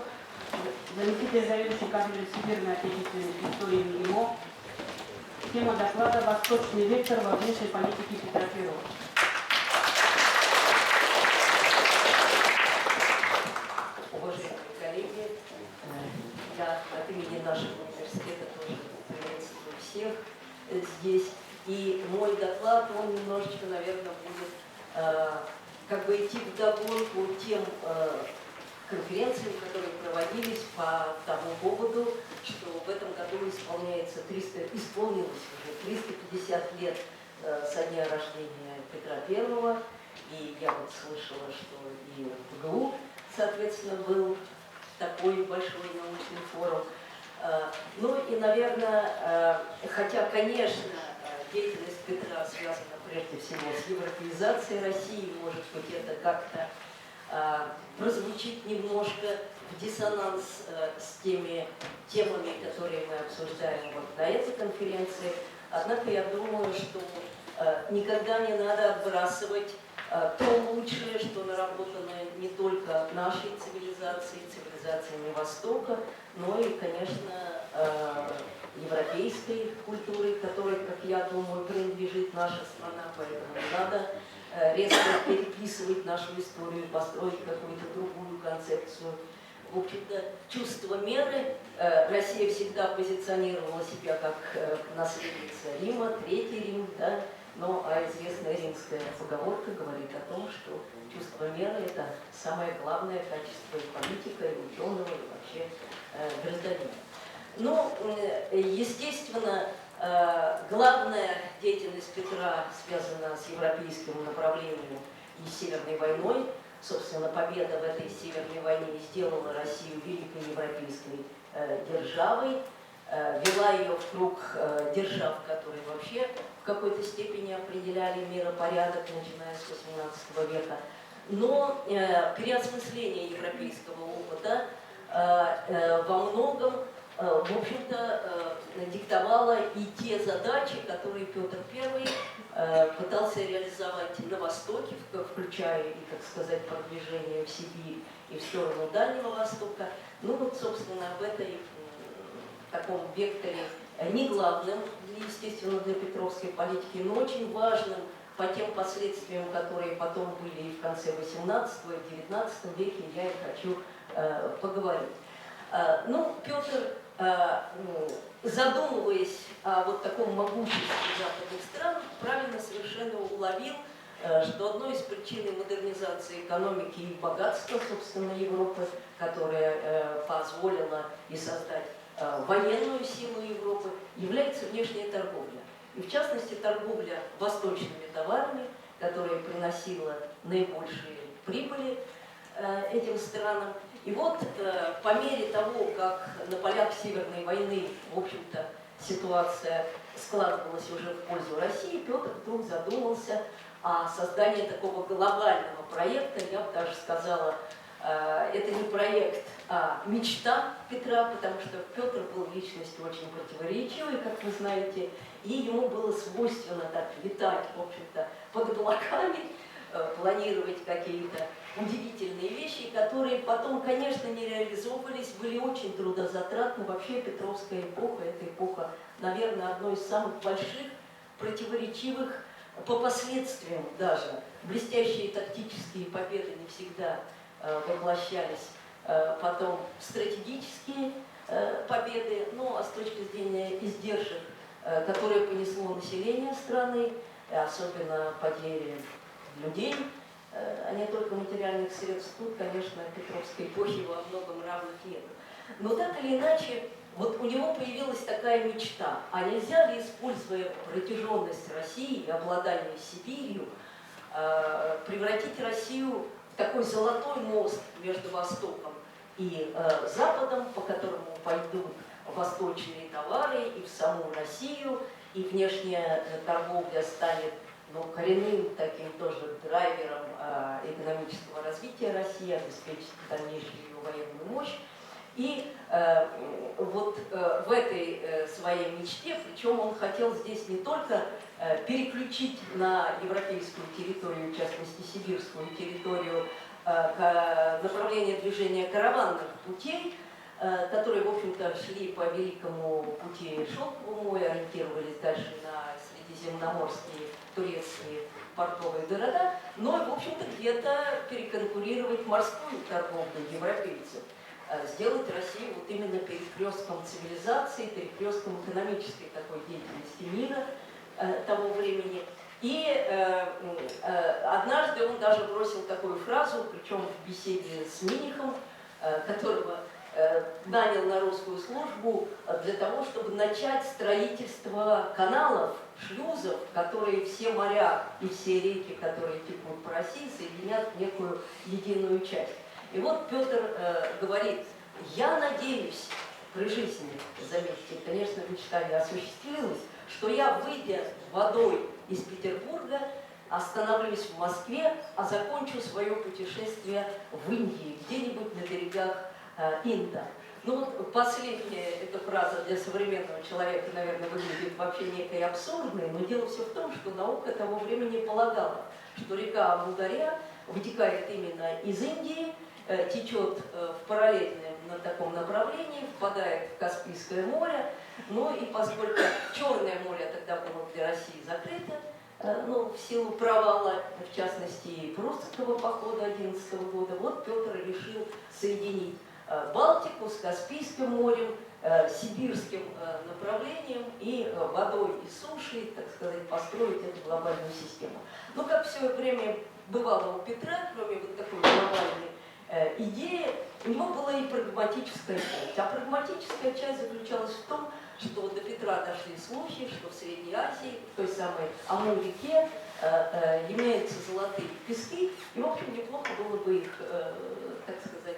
заместитель заведующей кафедрой всемирной отечественной истории МГИМО. Тема доклада «Восточный вектор во внешней политике Петра I». Уважаемые коллеги, я от имени нашего университета тоже приветствую всех здесь. И мой доклад, он немножечко, наверное, будет идти вдогонку тем конференциям, которые проводились по тому поводу, что в этом году исполнилось уже 350 лет со дня рождения Петра I. И я вот слышала, что и в ПГУ, соответственно, был такой большой научный форум. Ну и, наверное, хотя, конечно, деятельность Петра связана прежде всего с европеизацией России, может быть, это как-то прозвучит немножко в диссонанс с теми темами, которые мы обсуждаем вот на этой конференции. Однако я думаю, что никогда не надо отбрасывать то лучшее, что наработано не только нашей цивилизациями Востока, но и, конечно, европейской культурой, которой, как я думаю, принадлежит наша страна, поэтому не надо резко переписывать нашу историю, построить какую-то другую концепцию. В общем-то, чувство меры Россия всегда позиционировала себя как наследница Рима, Третий Рим, да? Но известная римская поговорка говорит о том, что чувство меры – это самое главное качество и политика, и ученого, и вообще гражданина. Ну, естественно, главная деятельность Петра связана с европейским направлением и Северной войной. Собственно, победа в этой Северной войне сделала Россию великой европейской державой, вела ее в круг держав, которые вообще в какой-то степени определяли миропорядок, начиная с XVIII века. Но переосмысление европейского опыта во многом, в общем-то, диктовало и те задачи, которые Петр I пытался реализовать на Востоке, включая и, так сказать, продвижение в Сибирь и в сторону Дальнего Востока. Ну вот, собственно, в этой таком векторе не главным, естественно, для петровской политики, но очень важным по тем последствиям, которые потом были и в конце XVIII и XIX веке, я и хочу поговорить. Ну, Петр, задумываясь о вот таком могуществе западных стран, правильно совершенно уловил, что одной из причин модернизации экономики и богатства, собственно, Европы, которая позволила и создать военную силу Европы, является внешняя торговля. И в частности торговля восточными товарами, которая приносила наибольшие прибыли этим странам. И вот по мере того, как на полях Северной войны, в общем-то, ситуация складывалась уже в пользу России, Петр вдруг задумался о создании такого глобального проекта, я бы даже сказала, Это не проект, а мечта Петра, потому что Петр был личностью очень противоречивой, как вы знаете, и ему было свойственно так летать, в общем-то, под облаками, планировать какие-то удивительные вещи, которые потом, конечно, не реализовывались, были очень трудозатратны. Вообще Петровская эпоха – это эпоха, наверное, одной из самых больших, противоречивых по последствиям даже. Блестящие тактические победы не всегда воплощались потом в стратегические победы, ну а с точки зрения издержек, которые понесло население страны, особенно потери людей, а не только материальных средств, тут, конечно, Петровской эпохи во многом равных нет. Но так или иначе, вот у него появилась такая мечта, а нельзя ли, используя протяженность России и обладание Сибирью, превратить Россию в такой золотой мост между Востоком и Западом, по которому пойдут восточные товары и в саму Россию, и внешняя торговля станет коренным таким тоже драйвером экономического развития России, обеспечит дальнейшую ее военную мощь. И вот в этой своей мечте, причем он хотел здесь не только переключить на европейскую территорию, в частности сибирскую территорию, направление движения караванных путей, которые, в общем-то, шли по великому пути Шелковому и ориентировались дальше на средиземноморские турецкие портовые города, но, в общем-то, где-то переконкурировать морскую торговлю европейцев, сделать Россию вот именно перекрестком цивилизации, перекрестком экономической такой деятельности мира того времени. И однажды он даже бросил такую фразу, причем в беседе с Минихом, которого нанял на русскую службу для того, чтобы начать строительство каналов, шлюзов, которые все моря и все реки, которые текут по России, соединят в некую единую часть. И вот Петр говорит: я надеюсь при жизни, заметьте, конечно, мечта не осуществилась, что я, выйдя водой из Петербурга, остановлюсь в Москве, а закончу свое путешествие в Индии, где-нибудь на берегах Инда. Ну вот последняя эта фраза для современного человека, наверное, выглядит вообще некой абсурдной, но дело все в том, что наука того времени полагала, что река Амударья вытекает именно из Индии, течет в параллельном на таком направлении, впадает в Каспийское море, ну и поскольку Черное море тогда было для России закрыто, ну, в силу провала, в частности, и Прусского похода 11 года, вот Петр решил соединить Балтику с Каспийским морем, сибирским направлением и водой и сушей, так сказать, построить эту глобальную систему. Но как все время бывало у Петра, кроме вот такой глобальной идеи, у него была и прагматическая часть. А прагматическая часть заключалась в том, что до Петра дошли слухи, что в Средней Азии, в той самой Амур-реке, имеются золотые пески, и, в общем, неплохо было бы их, так сказать,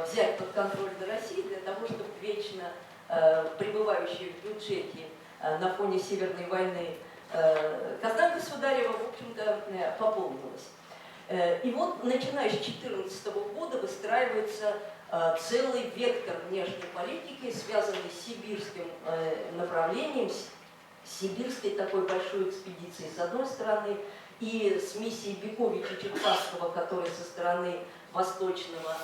взять под контроль до России для того, чтобы вечно пребывающие в бюджете на фоне Северной войны казна государева, в общем-то, пополнилась. И вот, начиная с 2014 года, выстраивается целый вектор внешней политики, связанный с сибирским направлением, с сибирской такой большой экспедицией с одной стороны, и с миссией Бековича-Черкасского, который со стороны восточного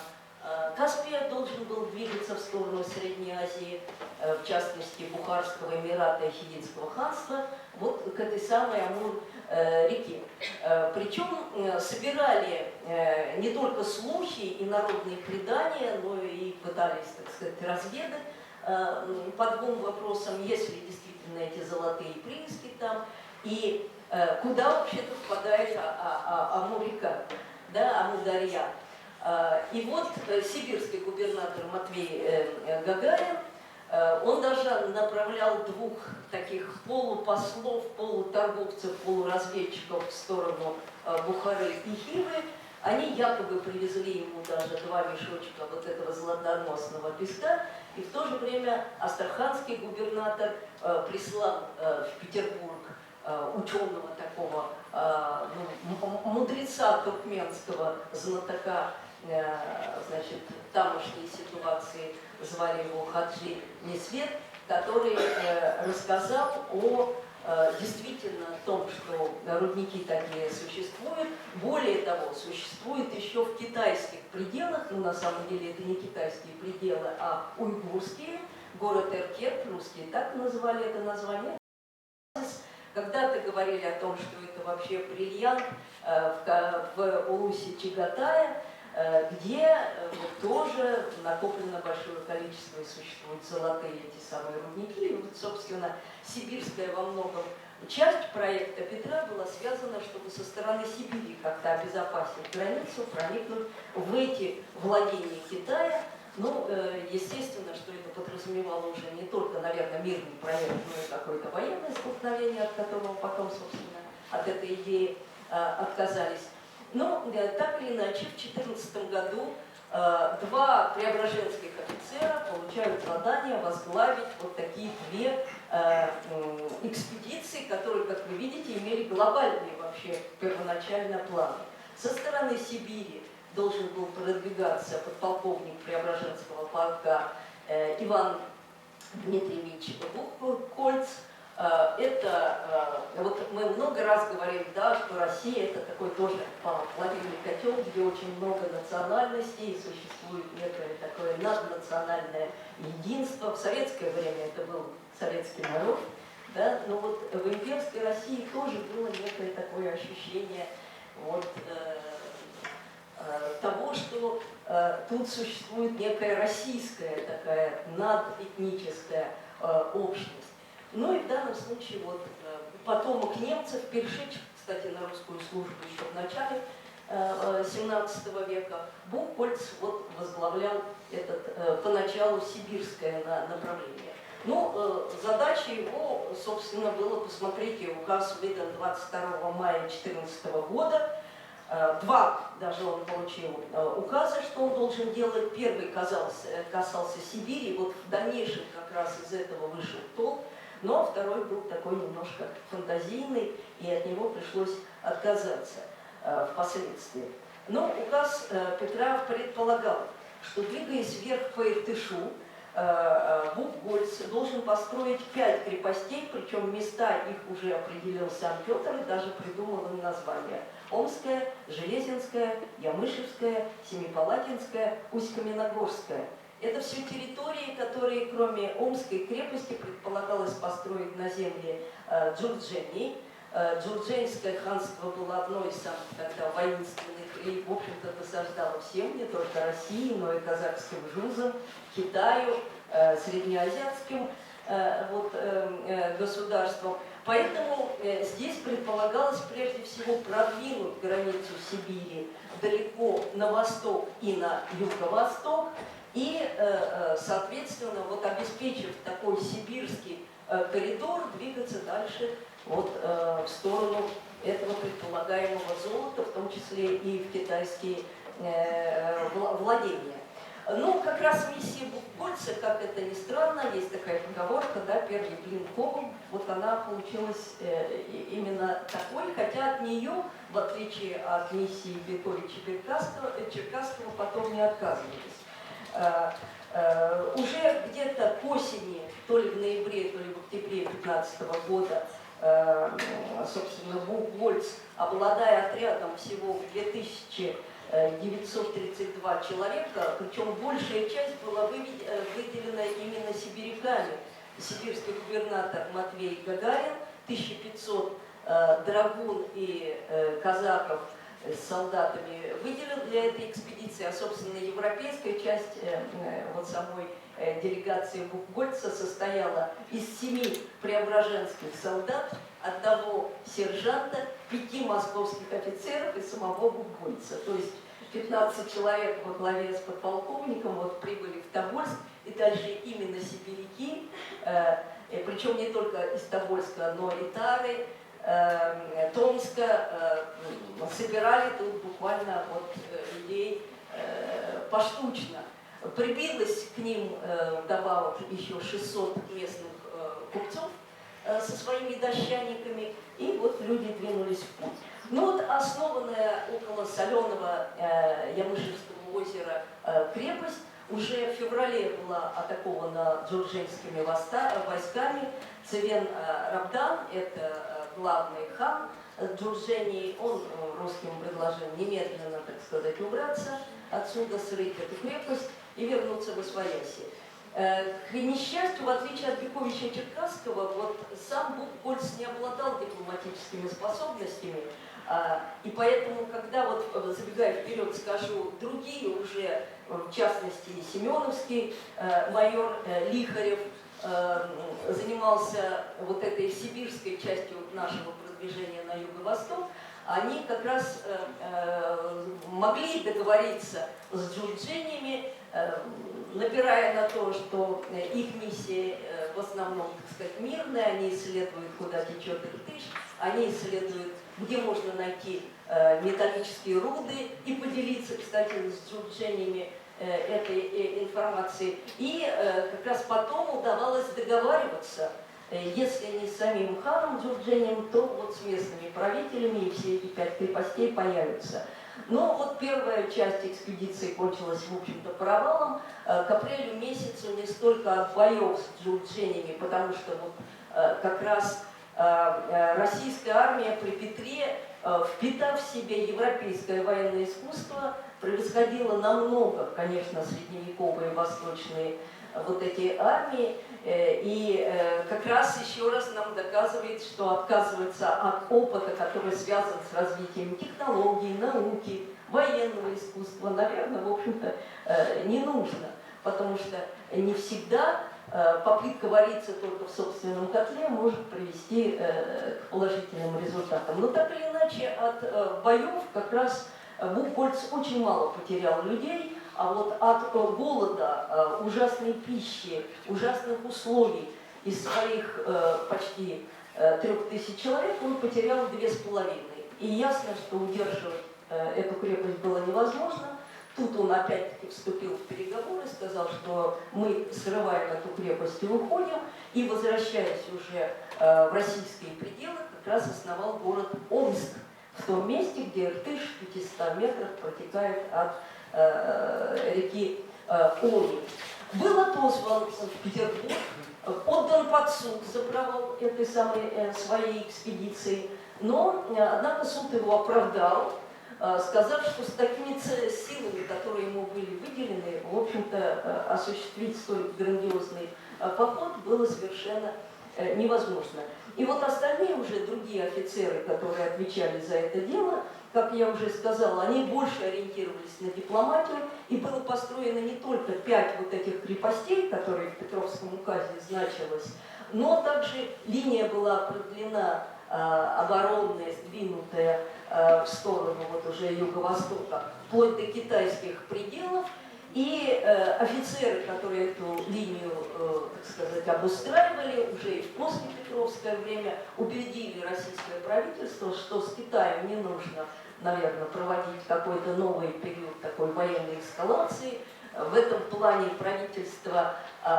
Каспия должен был двигаться в сторону Средней Азии, в частности Бухарского эмирата и Хидинского ханства, вот к этой самой Амур-реке. Причем собирали не только слухи и народные предания, но и пытались, так сказать, разведать по двум вопросам, есть ли действительно эти золотые прииски там, и куда вообще-то впадает Амур-река, да, Амударья. И вот сибирский губернатор Матвей Гагарин, он даже направлял двух таких полупослов, полуторговцев, полуразведчиков в сторону Бухары и Хивы. Они якобы привезли ему даже 2 мешочка вот этого золотоносного песка, и в то же время астраханский губернатор прислал в Петербург ученого такого, мудреца туркменского, знатока, значит, тамошней ситуации, звали его Хаджи Несвет, который рассказал о действительно о том, что рудники такие существуют. Более того, существует еще в китайских пределах, но на самом деле это не китайские пределы, а уйгурские, город Эркет, русские так называли это название. Когда-то говорили о том, что это вообще бриллиант в Улусе Чагатая, где тоже накоплено большое количество и существуют золотые эти самые рудники. И вот, собственно, сибирская во многом часть проекта Петра была связана, чтобы со стороны Сибири как-то обезопасить границу, проникнуть в эти владения Китая. Ну, естественно, что это подразумевало уже не только, наверное, мирный проект, но и какое-то военное столкновение, от которого потом, собственно, от этой идеи отказались. Но так или иначе, в 2014 году два преображенских офицера получают задание возглавить вот такие две экспедиции, которые, как вы видите, имели глобальные вообще первоначально планы. Со стороны Сибири должен был продвигаться подполковник Преображенского полка Иван Дмитриевич Бухкольц. Это, вот мы много раз говорим, да, что Россия это такой тоже плавильный котел, где очень много национальностей, существует некое такое наднациональное единство. В советское время это был советский народ, да, но вот в имперской России тоже было некое такое ощущение вот, того, что тут существует некая российская такая надэтническая общность. Ну и в данном случае вот потомок немцев, Першич, кстати, на русскую службу еще в начале 17 века, Бухгольц вот возглавлял этот поначалу сибирское направление. Ну, задача его, собственно, было, посмотрите, указ выдан 22 мая 2014 года. Два даже он получил указа, что он должен делать. Первый касался Сибири, вот в дальнейшем как раз из этого вышел толк. Но второй был такой немножко фантазийный, и от него пришлось отказаться впоследствии. Но указ Петра предполагал, что, двигаясь вверх по Иртышу, Бухгольц должен построить 5 крепостей, причем места их уже определил сам Петр и даже придумал им названия. Омская, Железинская, Ямышевская, Семипалатинская, Усть-Каменогорская. Это все территории, которые, кроме Омской крепости, предполагалось построить на земле Джурджении. Джурдженское ханство было одной из самых тогда воинственных и, в общем-то, досаждало всем, не только России, но и казахским жузам, Китаю, среднеазиатским государствам. Поэтому здесь предполагалось прежде всего продвинуть границу Сибири далеко на восток и на юго-восток, и, соответственно, вот обеспечив такой сибирский коридор, двигаться дальше вот, в сторону этого предполагаемого золота, в том числе и в китайские владения. Ну, как раз миссия Бухгольца, как это ни странно, есть такая поговорка, да, первый блин комом, вот она получилась именно такой, хотя от нее, в отличие от миссии Бековича-Черкасского, потом не отказывались. Уже где-то к осени, то ли в ноябре, то ли в октябре 2015 года, собственно, Бухгольц, обладая отрядом всего 2932 человека, причем большая часть была выделена именно сибиряками. Сибирский губернатор Матвей Гагарин, 1500 драгун и казаков с солдатами выделил для этой экспедиции, а, собственно, европейская часть вот самой делегации Бухгольца состояла из 7 преображенских солдат, 1 сержанта, 5 московских офицеров и самого Бухгольца. То есть 15 человек во главе с подполковником вот прибыли в Тобольск, и дальше именно сибиряки, причем не только из Тобольска, но и Тары, Томска, собирали тут буквально вот людей поштучно. Прибилось к ним вдобавок еще 600 местных купцов, со своими дощаниками, и вот люди двинулись в путь. Ну вот основанная около соленого Ямышевского озера крепость уже в феврале была атакована джурдженскими войсками. Цевен Рабдан, это главный хан Джурджении, он русским предложил немедленно, так сказать, убраться отсюда, срыть эту крепость и вернуться в Освояси. К несчастью, в отличие от Бековича Черкасского, вот сам Бухгольц не обладал дипломатическими способностями, и поэтому, когда, вот забегая вперед, скажу, другие уже, в частности, Семеновский майор Лихарев занимался вот этой сибирской частью нашего продвижения на юго-восток, они как раз могли договориться с джурджениями, напирая на то, что их миссия в основном, так сказать, мирная, они исследуют, куда течет Иртыш, они исследуют, где можно найти металлические руды и поделиться, кстати, с джурджениями этой информацией. И как раз потом удавалось договариваться, если не с самим ханом Джурджением, то вот с местными правителями, и все эти 5 крепостей появятся. Но вот первая часть экспедиции кончилась, в общем-то, провалом. К апрелю месяцу не столько от боев с джурджениями, потому что вот как раз российская армия при Петре, впитав в себе европейское военное искусство, превосходила намного, конечно, средневековые восточные вот эти армии. И как раз еще раз нам доказывает, что отказываться от опыта, который связан с развитием технологий, науки, военного искусства, наверное, в общем-то, не нужно. Потому что не всегда попытка вариться только в собственном котле может привести к положительным результатам. Но так или иначе, от боев как раз Бухгольц очень мало потерял людей, а вот от голода, ужасной пищи, ужасных условий из своих почти 3000 человек он потерял 2500. И ясно, что удерживать эту крепость было невозможно. Тут он опять-таки вступил в переговоры, сказал, что мы срываем эту крепость и уходим, и, возвращаясь уже в российские пределы, как раз основал город Омск, в том месте, где Иртыш в 500 метрах протекает от реки Оми. Был отозван в Петербург, отдан под суд за провал этой самой своей экспедиции, но, однако, суд его оправдал, сказав, что с такими силами, которые ему были выделены, в общем-то, осуществить столь грандиозный поход было совершенно невозможно. И вот остальные уже другие офицеры, которые отвечали за это дело, как я уже сказала, они больше ориентировались на дипломатию, и было построено не только 5 вот этих крепостей, которые в Петровском указе значилось, но также линия была продлена, оборонная, сдвинутая в сторону вот уже юго-востока, вплоть до китайских пределов. И офицеры, которые эту линию, так сказать, обустраивали уже и в послепетровское время, убедили российское правительство, что с Китаем не нужно, наверное, проводить какой-то новый период такой военной эскалации. В этом плане правительство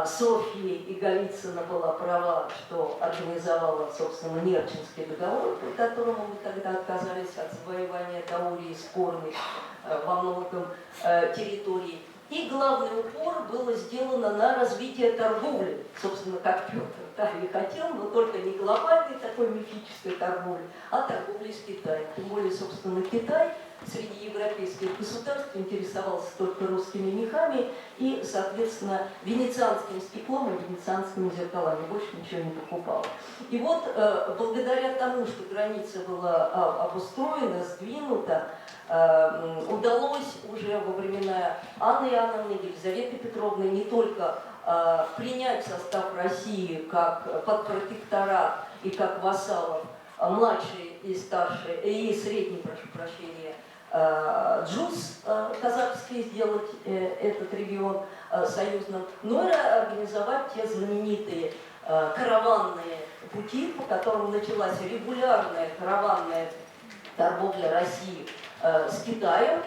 Софьи и Голицына была права, что организовала, собственно, Нерчинский договор, при котором мы тогда отказались от завоевания Таурии, спорной во многом территории. И главный упор было сделано на развитие торговли, собственно, как Петр Тавий хотел, но только не глобальной такой мифической торговли, а торговли с Китаем. Тем более, собственно, Китай среди европейских государств интересовался только русскими мехами и, соответственно, венецианским стеклом и венецианскими зеркалами, больше ничего не покупал. И вот, благодаря тому, что граница была обустроена, сдвинута, удалось уже во времена Анны Иоанновны, Елизаветы Петровны не только принять в состав России как под протекторат и как вассалов младший и старший, и средний, прошу прощения, джуз казахский, сделать этот регион союзным, но и организовать те знаменитые караванные пути, по которым началась регулярная караванная торговля России с Китаем,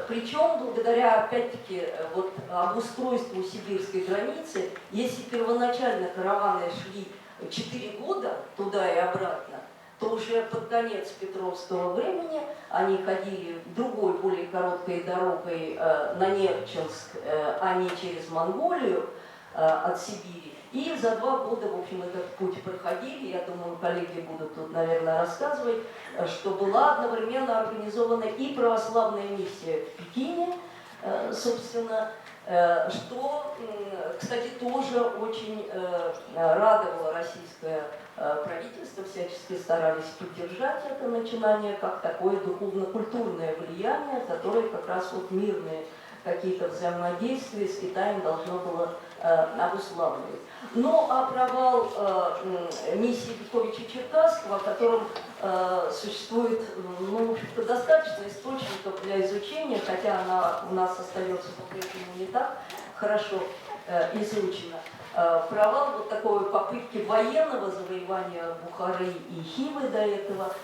причем благодаря, опять-таки, вот обустройству сибирской границы, если первоначально караваны шли 4 года туда и обратно, то уже под конец Петровского времени они ходили другой, более короткой дорогой на Нерчинск, а не через Монголию от Сибири. И за 2 года, в общем, этот путь проходили. Я думаю, коллеги будут тут, наверное, рассказывать, что была одновременно организована и православная миссия в Пекине, собственно, что, кстати, тоже очень радовало российское правительство, всячески старались поддержать это начинание как такое духовно-культурное влияние, которое как раз вот мирные какие-то взаимодействия с Китаем должно было обуславливать. Ну, а провал миссии Бековича-Черкасского, о котором существует, ну, в общем-то, достаточно источников для изучения, хотя она у нас остается по-прежнему не так хорошо изучена. Провал вот такой попытки военного завоевания Бухары и Хивы до этого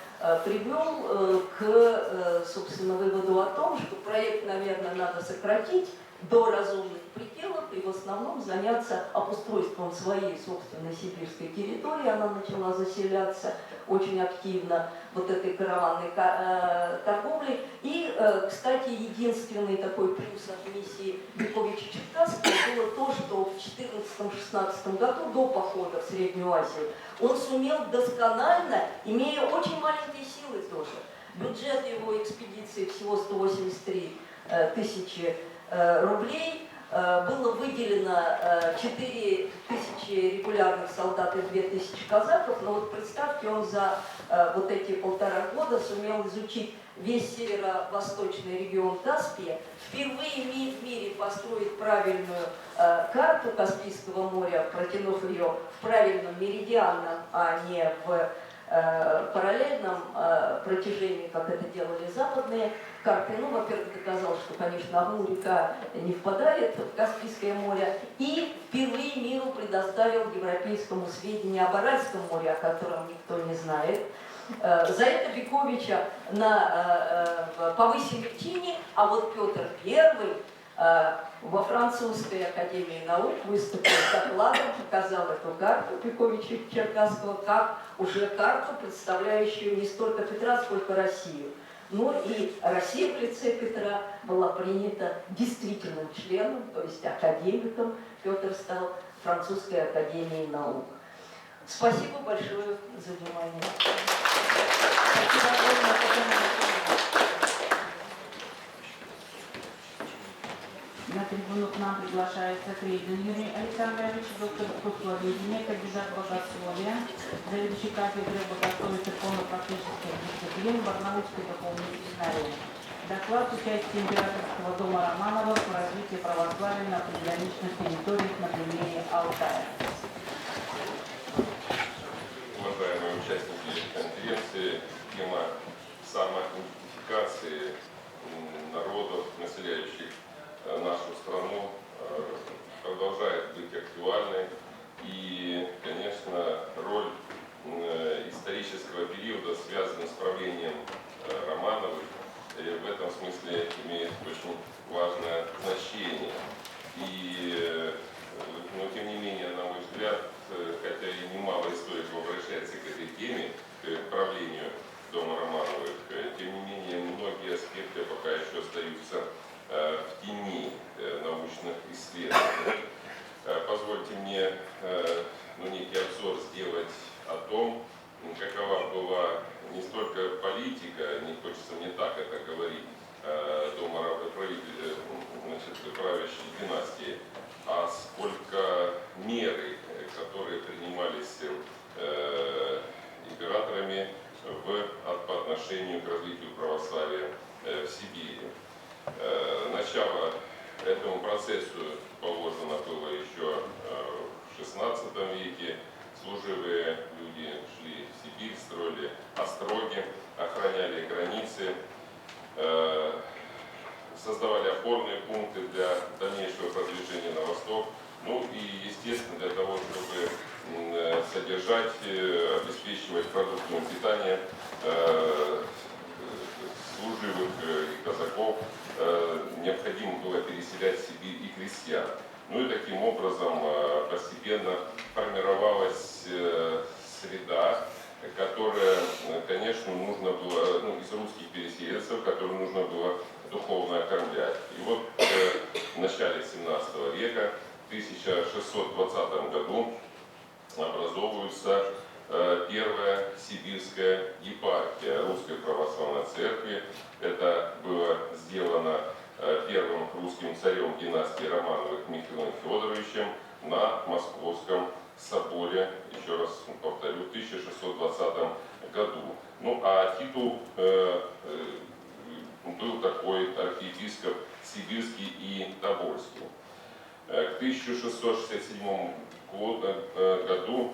привел к, собственно, выводу о том, что проект, наверное, надо сократить до разумных пределов и в основном заняться обустройством своей собственной сибирской территории. Она начала заселяться очень активно вот этой караванной торговлей. И, кстати, единственный такой плюс от миссии Бековича-Черкасского было то, что в 2014-2016 году, до похода в Среднюю Азию, он сумел досконально, имея очень маленькие силы тоже, бюджет его экспедиции всего 183 тысячи рублей, было выделено 4 тысячи регулярных солдат и 2 тысячи казаков, но вот представьте, он за вот эти 1,5 года сумел изучить весь северо-восточный регион Каспия, впервые в мире построить правильную карту Каспийского моря, протянув ее в правильном меридианном, а не в параллельном протяжении, как это делали западные карты. Ну, во-первых, доказал, что, конечно, Амур-река не впадает в Каспийское море, и впервые миру предоставил европейскому сведения об Аральском море, о котором никто не знает. За это Бековича повысили в чине, а вот Петр I во Французской академии наук выступил с докладом, показал эту карту Бековича-Черкасского как уже карту, представляющую не столько Петра, сколько Россию. Ну и Россия в лице Петра была принята действительным членом, то есть академиком. Петр стал Французской академией наук. Спасибо большое за внимание. На трибуну к нам приглашается Крейден Юрий Александрович, доктор искусствоведения, кандидат богословия, заведующий кафедрой богословия церковно-практических дисциплин Барнаульской духовной семинарии. Доклад участия Императорского дома Романовых по развитию православия на приграничных территориях на примере Алтая. Уважаемые участники конференции, тема самоидентификации народов, населяющих нашу страну, продолжает быть актуальной. И, конечно, роль исторического периода связана с правлением Романовых, в этом смысле имеет очень важное значение. И, но тем не менее, на мой взгляд, хотя и немало историков обращается к этой теме, к правлению дома Романовых, тем не менее, многие аспекты пока еще остаются в тени научных исследований. Позвольте мне некий обзор сделать о том, какова была не столько политика, не хочется мне так это говорить, дома правящей династии, а сколько меры, которые принимались императорами по отношению к развитию православия в Сибири. Начало этому процессу положено было еще в XVI веке. Служивые люди шли в Сибирь, строили остроги, охраняли границы, создавали опорные пункты для дальнейшего продвижения на восток. Ну и, естественно, для того, чтобы содержать, обеспечивать продуктами питания служивых и казаков, необходимо было переселять в Сибирь и крестьян. Ну и таким образом постепенно формировалась среда, которая, конечно, нужно было, из русских переселенцев, которую нужно было духовно окормлять. И вот в начале 17 века, в 1620 году, образовывается первая сибирская епархия Русской Православной Церкви. Это было сделано первым русским царем династии Романовых Михаилом Федоровичем на Московском соборе, еще раз повторю, в 1620 году. Ну а титул был такой: архиепископ Сибирский и Тобольский. К 1667 году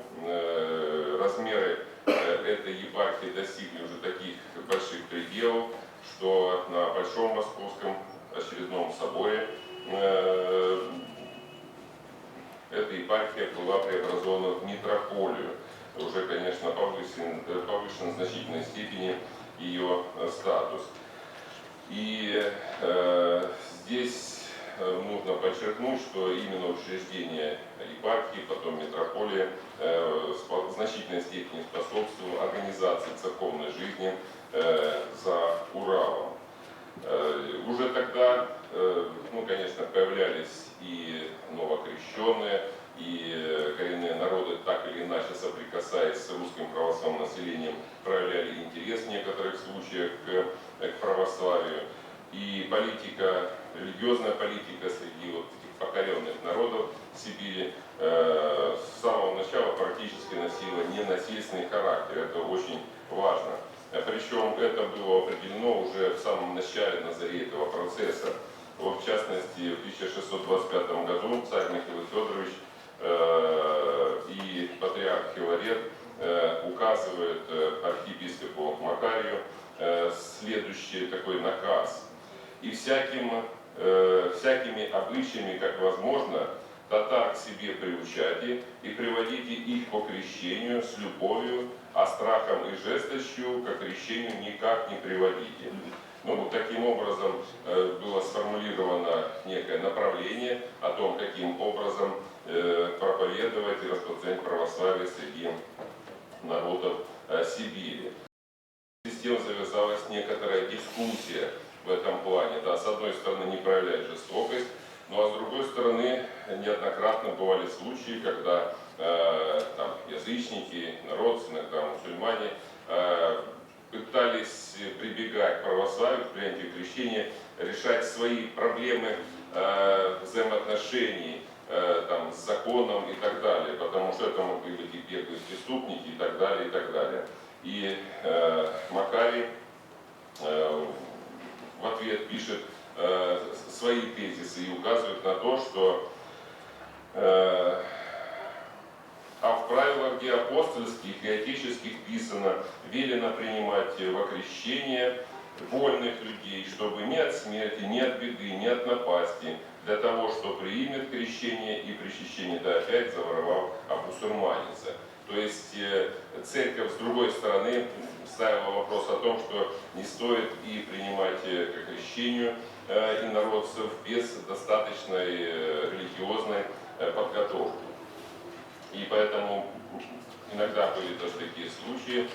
размеры этой епархии достигли уже таких больших пределов, что на Большом Московском очередном соборе эта епархия была преобразована в митрополию. Уже, конечно, повышен в значительной степени ее статус. И здесь нужно подчеркнуть, что именно учреждение епархии, потом митрополия, в значительной степени способствовало организации церковной жизни за Уралом. Уже тогда, конечно, появлялись и новокрещенные, и коренные народы, так или иначе соприкасаясь с русским православным населением, проявляли интерес в некоторых случаях к православию. И политика, религиозная политика среди вот этих покоренных народов Сибири с самого начала практически носила ненасильственный характер. Это очень важно. Причем это было определено уже в самом начале, на заре этого процесса. Вот, в частности, в 1625 году царь Михаил Федорович и патриарх Филарет указывает архиепископу Макарию следующий такой наказ: и всякими обычаями, как возможно, татар к себе приучайте и приводите их по крещению с любовью, а страхом и жесточью к крещению никак не приводите. Вот таким образом было сформулировано некое направление о том, каким образом проповедовать и распространять православие среди народов Сибири. С тем завязалась некоторая дискуссия в этом плане. Да, с одной стороны, не проявлять жестокость, ну а с другой стороны, неоднократно бывали случаи, когда язычники, народцы, иногда мусульмане, пытались прибегать к православию, к принятию крещения, решать свои проблемы взаимоотношений с законом и так далее, потому что это могли быть и беглые преступники и так далее, и так далее. И Макарий в ответ пишет свои тезисы и указывает на то, что а в правилах, где апостольских и отеческих писано, велено принимать во крещение вольных людей, чтобы ни от смерти, ни от беды, ни от напасти, для того, что примет крещение и причащение, да опять заворовал обусурманиться. То есть церковь, с другой стороны, ставила вопрос о том, что не стоит и принимать к крещению инородцев без достаточной религиозной подготовки. И поэтому иногда были даже такие случаи,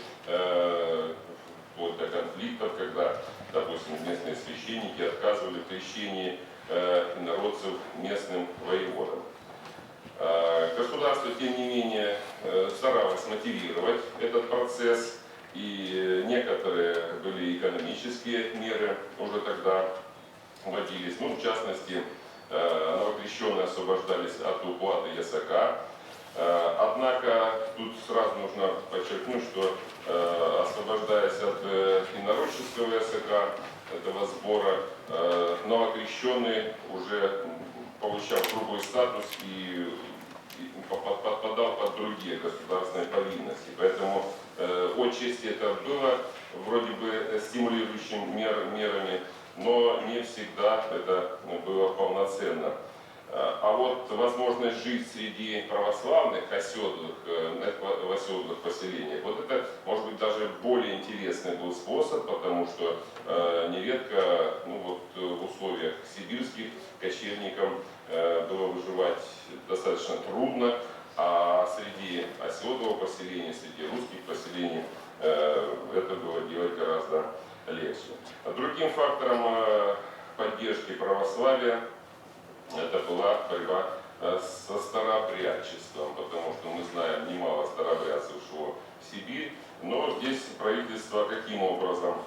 вплоть до конфликтов, когда, допустим, местные священники отказывали в крещении инородцев местным воеводам. Государство, тем не менее, старалось мотивировать этот процесс, и некоторые были экономические меры уже тогда вводились. В частности, новокрещенные освобождались от уплаты ЕСК. Однако тут сразу нужно подчеркнуть, что освобождаясь от инородческого ЕСК, этого сбора, новокрещенный уже получал другой статус и подпадал под другие государственные повинности. Поэтому отчасти это было вроде бы стимулирующими мерами, но не всегда это было полноценно. А вот возможность жить среди православных оседлых поселениях, вот это, может быть, даже более интересный был способ, потому что нередко в условиях сибирских кочевникам было выживать достаточно трудно, а среди оседлого поселения, среди русских поселений это было делать гораздо легче. Другим фактором поддержки православия это была борьба со старообрядчеством, потому что мы знаем, немало старообрядцев шло в Сибирь, но здесь правительство каким образом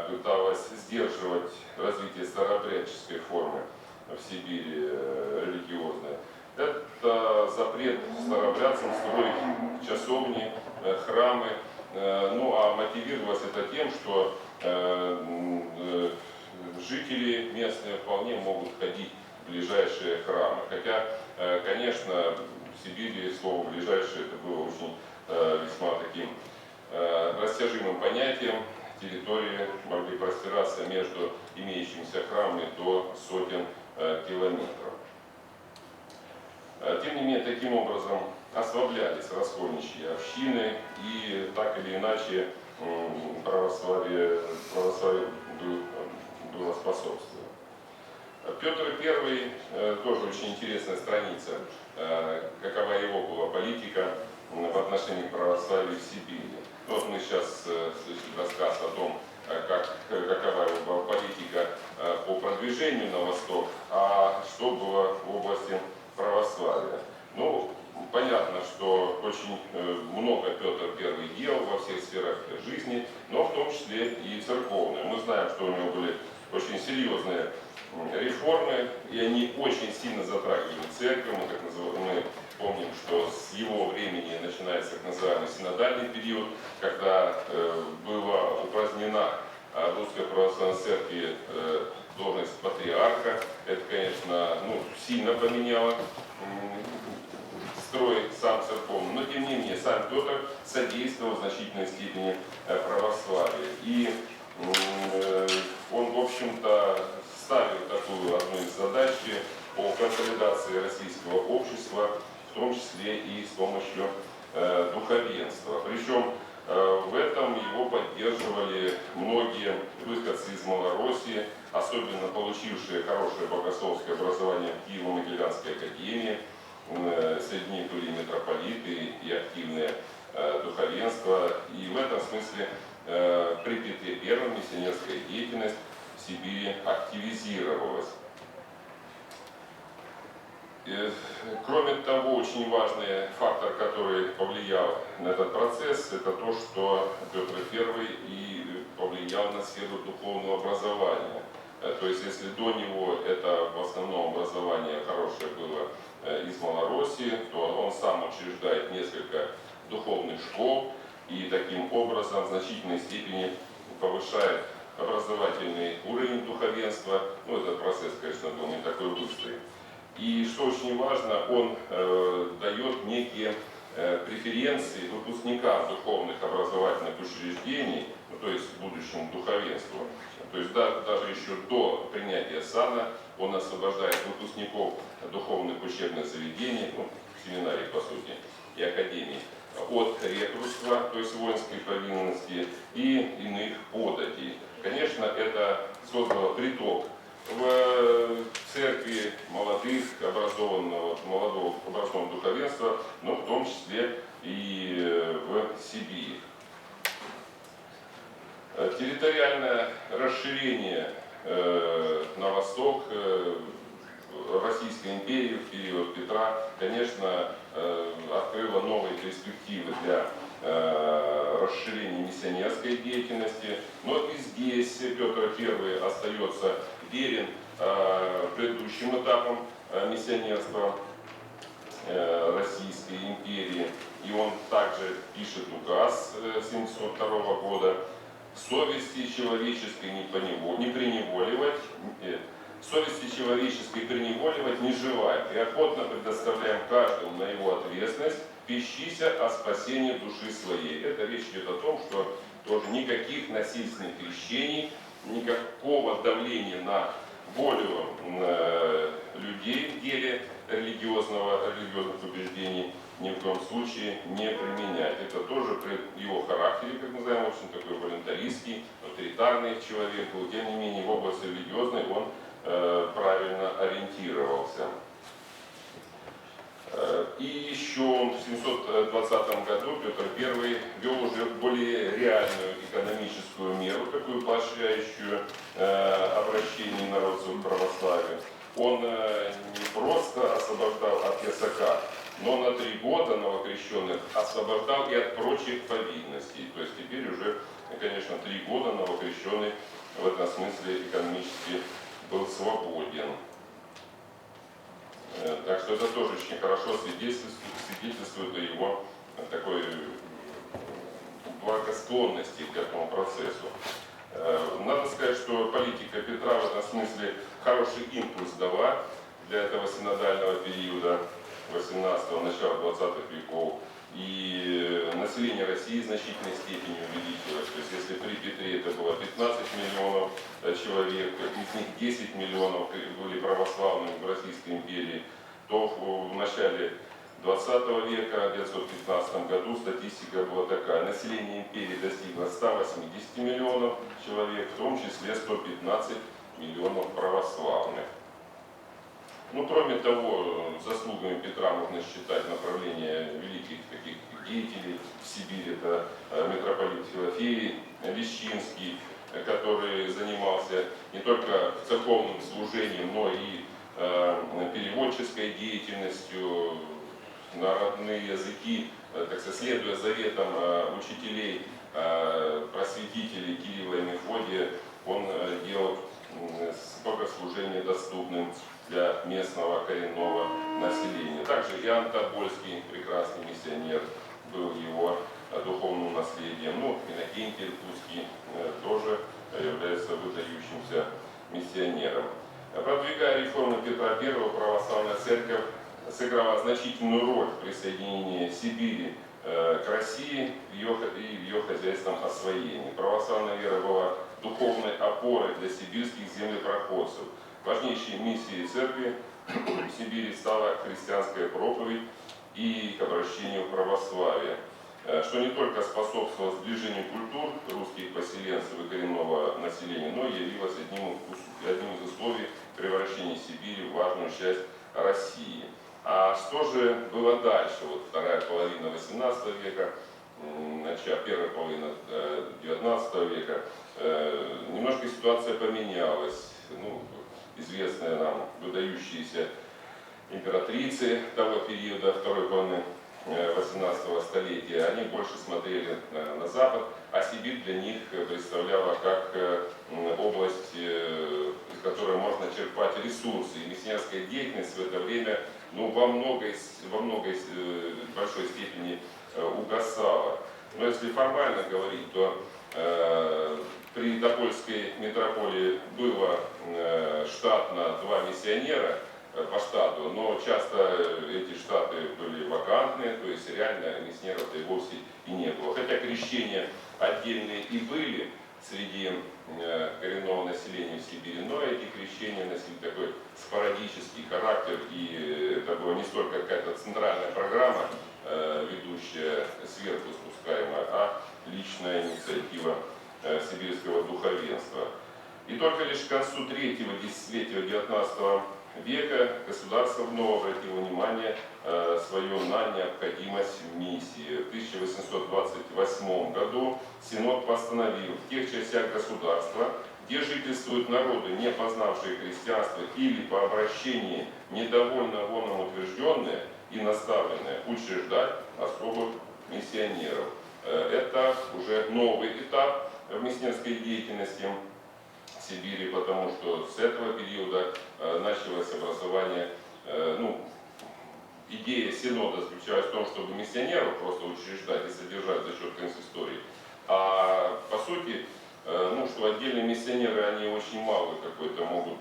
пыталось сдерживать развитие старообрядческой формы в Сибири религиозной. Это запрет старообрядцам строить часовни, храмы, а мотивировалось это тем, что жители местные вполне могут ходить в ближайшие храмы. Хотя, конечно, в Сибири слово «ближайшее» это было очень весьма таким растяжимым понятием. Территории могли простираться между имеющимися храмами до сотен километров. Тем не менее, таким образом ослаблялись раскольничьи общины, и так или иначе православие было способствовано. Петр I, тоже очень интересная страница, какова его была политика в отношении православия в Сибири. Вот мы сейчас слышим рассказ о том, какова его была политика по продвижению на восток, а что было в области православия. Понятно, что очень много Петр I делал во всех сферах жизни, но в том числе и церковные. Мы знаем, что у него были очень серьезные реформы, и они очень сильно затрагивали церковь. Мы помним, что с его времени начинается так называемый синодальный период, когда была упразднена Русской Православной Церкви должность патриарха. Это, конечно, сильно поменяло строй сам церковный, но тем не менее сам Петр содействовал в значительной степени православию. И он, в общем-то, ставил такую одну из задач по консолидации российского общества, в том числе и с помощью духовенства. Причем в этом его поддерживали многие выходцы из Малороссии, особенно получившие хорошее богословское образование в Киево-Могилянской академии. Среди них были митрополиты и активное духовенство. И в этом смысле при Петре I миссионерская деятельность в Сибири активизировалась. Кроме того, очень важный фактор, который повлиял на этот процесс, это то, что Петр I и повлиял на сферу духовного образования. То есть, если до него это в основном образование хорошее было из Малороссии, то он сам учреждает несколько духовных школ и таким образом в значительной степени повышает образовательный уровень духовенства. Этот процесс, конечно, был не такой быстрый. И что очень важно, он дает некие преференции выпускникам духовных образовательных учреждений, то есть будущему духовенству. То есть даже еще до принятия сана он освобождает выпускников духовных учебных заведений, семинарий по сути, и академий, от рекрутства, то есть воинской повинности, и иных податей. Конечно, это создало приток в церкви молодых, молодого образованного духовенства, но в том числе и в Сибири. Территориальное расширение на восток Российской империи в период Петра, конечно, открыло новые перспективы для расширения миссионерской деятельности, но и здесь Петр I остается верен предыдущим этапам миссионерства Российской империи, и он также пишет указ 1972 года: совести человеческой не преневоливать, совести человеческой преневоливать не желаем, и охотно предоставляем каждому на его ответственность, пищися о спасении души своей. Это речь идет о том, что тоже никаких насильственных крещений, никакого давления на волю людей в деле религиозных убеждений ни в коем случае не применять. Это тоже при его характере, как мы знаем, очень такой волюнтаристский, авторитарный человек был. Тем не менее, в области религиозной он правильно ориентировался. И еще он в 720 году, Петр I, ввел уже более реальную экономическую меру, такую поощряющую обращение народцев к православию. Он не просто освобождал от ясака, но на 3 года новокрещенных освобождал и от прочих повинностей. То есть теперь уже, конечно, 3 года новокрещенный в этом смысле экономически был свободен. Так что это тоже очень хорошо свидетельствует о его такой благосклонности к этому процессу. Надо сказать, что политика Петра в этом смысле хороший импульс дала для этого синодального периода 18-го, начала 20-х веков. И население России в значительной степени увеличилось. То есть если при Петре это было 15 миллионов человек, из них 10 миллионов были православными в Российской империи, то в начале 20 века, в 1915 году, статистика была такая. Население империи достигло 180 миллионов человек, в том числе 115 миллионов православных. Ну, кроме того, заслугами Петра можно считать направление великих таких деятелей в Сибири. Это митрополит Филофей Лещинский, который занимался не только церковным служением, но и переводческой деятельностью на родные языки, так сказать, следуя заветам учителей, просветителей Кирилла и Мефодия, он делал богослужение доступным для местного коренного населения. Также Иоанн Тобольский, прекрасный миссионер, был его духовным наследием. Ну, Иннокентий Иркутский тоже является выдающимся миссионером. Продвигая реформы Петра I, православная церковь сыграла значительную роль в присоединении Сибири к России и в ее хозяйственном освоении. Православная вера была духовной опорой для сибирских землепроходцев. Важнейшей миссией церкви в Сибири стала христианская проповедь и к обращению в православие, что не только способствовало сближению культур русских поселенцев и коренного населения, но и явилось одним из условий превращения Сибири в важную часть России. А что же было дальше? Вот вторая половина XVIII века, первая половина XIX века. Немножко ситуация поменялась. Ну, известные нам выдающиеся императрицы того периода, второй половины 18 столетия, они больше смотрели на Запад, а Сибирь для них представляла как область, из которой можно черпать ресурсы. И миссионерская деятельность в это время во многой большой степени угасала. Но если формально говорить, то при Тобольской митрополии было штатно 2 миссионера по штату, но часто эти штаты были вакантные, то есть реально миссионеров-то и вовсе и не было. Хотя крещения отдельные и были среди коренного населения в Сибири, но эти крещения носили такой спорадический характер, и это была не столько какая-то центральная программа, ведущая сверху спускаемая, а личная инициатива сибирского духовенства. И только лишь к концу 3-го десятилетия 19 века государство вновь обратило внимание свое на необходимость миссии. В 1828 году Синод постановил: в тех частях государства, где жительствуют народы, не познавшие христианство или по обращении недовольно воном утвержденные и наставленные, учреждать особых миссионеров. Это уже новый этап в миссионерской деятельности Сибири, потому что с этого периода началось образование, идея Синода заключалась в том, чтобы миссионеров просто учреждать и содержать за счет консистории. А по сути, что отдельные миссионеры, они очень мало какой-то могут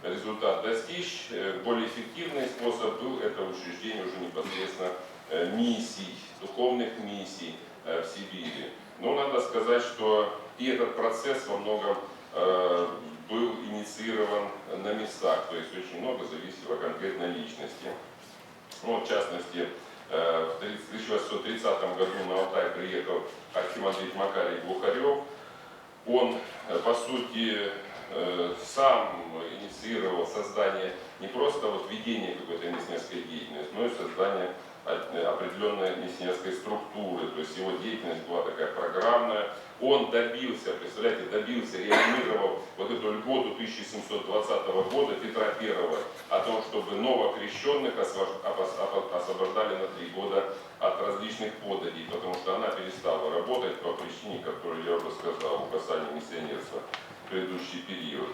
результат достичь. Более эффективный способ был это учреждение уже непосредственно миссий, духовных миссий в Сибири. Но надо сказать, что и этот процесс во многом был инициирован на местах, то есть очень много зависело от конкретной личности. Ну, в частности, в 1830 году на Алтай приехал архимандрит Макарий Глухарев. Он, по сути, сам инициировал создание не просто вот ведение какой-то миссионерской деятельности, но и создание определенной миссионерской структуры. То есть его деятельность была такая программная. Он добился, представляете, реанимировал вот эту льготу 1720 года Петра I о том, чтобы новокрещенных освобождали на 3 года от различных податей, потому что она перестала работать по причине, которую я уже сказал, угасания миссионерства в предыдущий период.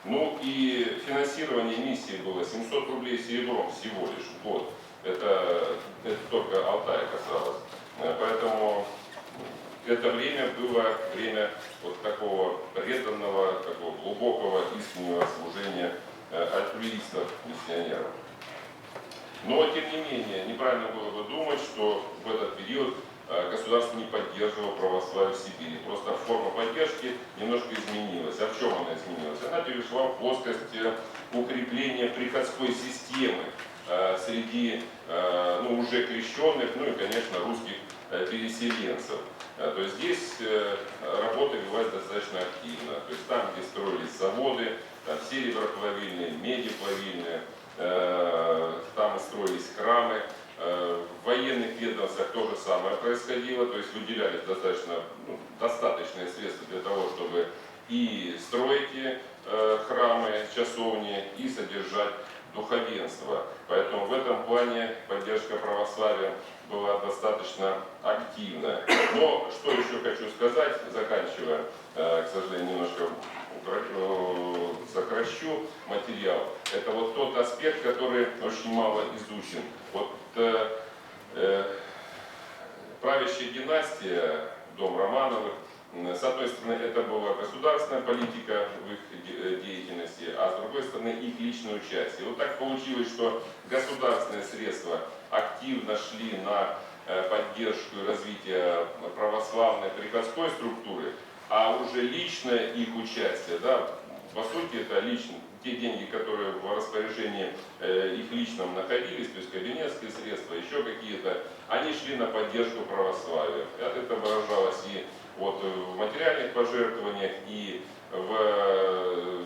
Ну и финансирование миссии было 700 рублей серебром всего лишь в год. Это только Алтая касалось. Поэтому это время было время вот такого преданного, такого глубокого искреннего служения альтруистов, миссионеров. Но, тем не менее, неправильно было бы думать, что в этот период государство не поддерживало православие в Сибири. Просто форма поддержки немножко изменилась. А в чем она изменилась? Она перешла в плоскость укрепления приходской системы среди уже крещенных, ну и, конечно, русских переселенцев. То есть здесь работа велась достаточно активно. То есть там, где строились заводы, там сереброплавильные, медиплавильные, там и строились храмы. В военных ведомствах то же самое происходило, то есть выделялись достаточные средства для того, чтобы и строить храмы, часовни, и содержать духовенство. Поэтому в этом плане поддержка православия была достаточно активная. Но что еще хочу сказать, заканчивая, к сожалению, немножко сокращу материал, это вот тот аспект, который очень мало изучен. Вот правящая династия, дом Романовых, с одной стороны, это была государственная политика в их деятельности, а с другой стороны, их личное участие. Вот так получилось, что государственные средства активно шли на поддержку и развитие православной приходской структуры, а уже личное их участие, да, по сути, это те деньги, которые в распоряжении их личном находились, то есть кабинетские средства, еще какие-то, они шли на поддержку православия. Это выражалось и вот в материальных пожертвованиях, и в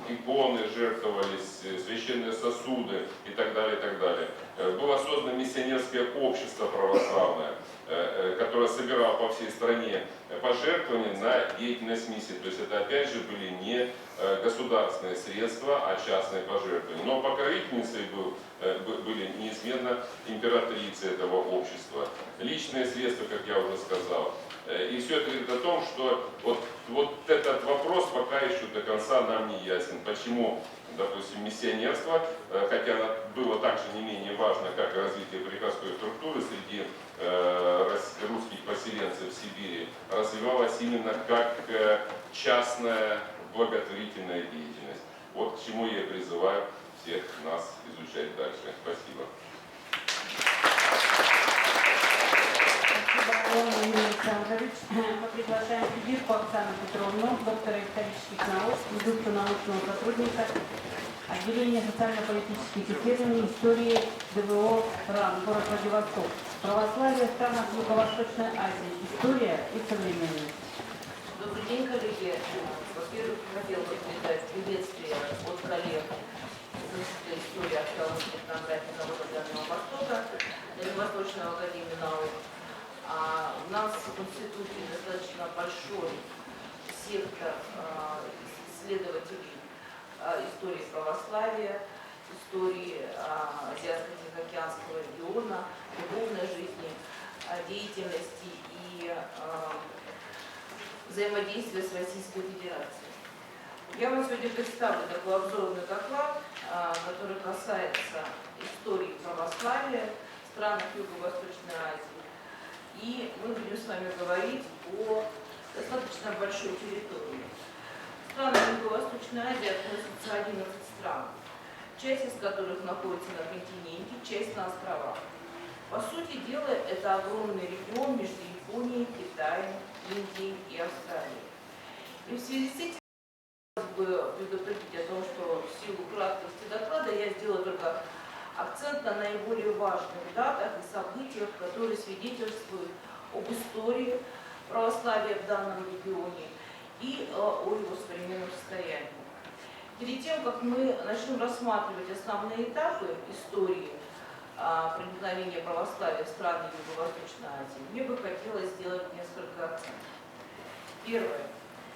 иконы жертвовались, священные сосуды и так далее, и так далее. Было создано миссионерское общество православное, которое собирало по всей стране пожертвования на деятельность миссии. То есть это опять же были не государственные средства, а частные пожертвования. Но покровительницей были неизменно императрицы этого общества. Личные средства, как я уже сказал. И все это говорит о том, что вот этот вопрос пока еще до конца нам не ясен. Почему, допустим, миссионерство, хотя оно было также не менее важно, как и развитие приходской структуры среди русских поселенцев в Сибири, развивалось именно как частная благотворительная деятельность. Вот к чему я призываю всех нас изучать дальше. Спасибо. Юрий Александрович, мы приглашаем Федирку Оксану Петровну, доктора исторических наук, ведущего научного сотрудника отделения социально-политических исследований истории ДВО РАН, город Владивосток. Православие в странах Юго-Восточной Азии. История и современность. Добрый день, коллеги. Во-первых, хотел бы передать приветствие от коллег из Института истории археологии и этнографии народов Дальнего Востока, Дальневосточного академии наук. У нас в институте достаточно большой сектор исследователей истории православия, истории Азиатско-Тихоокеанского региона, духовной жизни, деятельности и взаимодействия с Российской Федерацией. Я вам сегодня представлю такой обзорный доклад, который касается истории православия в странах Юго-Восточной Азии. И мы будем с вами говорить о достаточно большой территории. Страны Юго-Восточной Азии относятся 11 стран, часть из которых находится на континенте, часть на островах. По сути дела, это огромный регион между Японией, Китаем, Индией и Австралией. И в связи с этим бы предупредить о том, что в силу краткости доклада я сделаю только акцент на наиболее важных датах и событиях, которые свидетельствуют об истории православия в данном регионе и о его современном состоянии. Перед тем, как мы начнем рассматривать основные этапы истории проникновения православия в страны Юго-Восточной Азии, мне бы хотелось сделать несколько акцентов. Первое.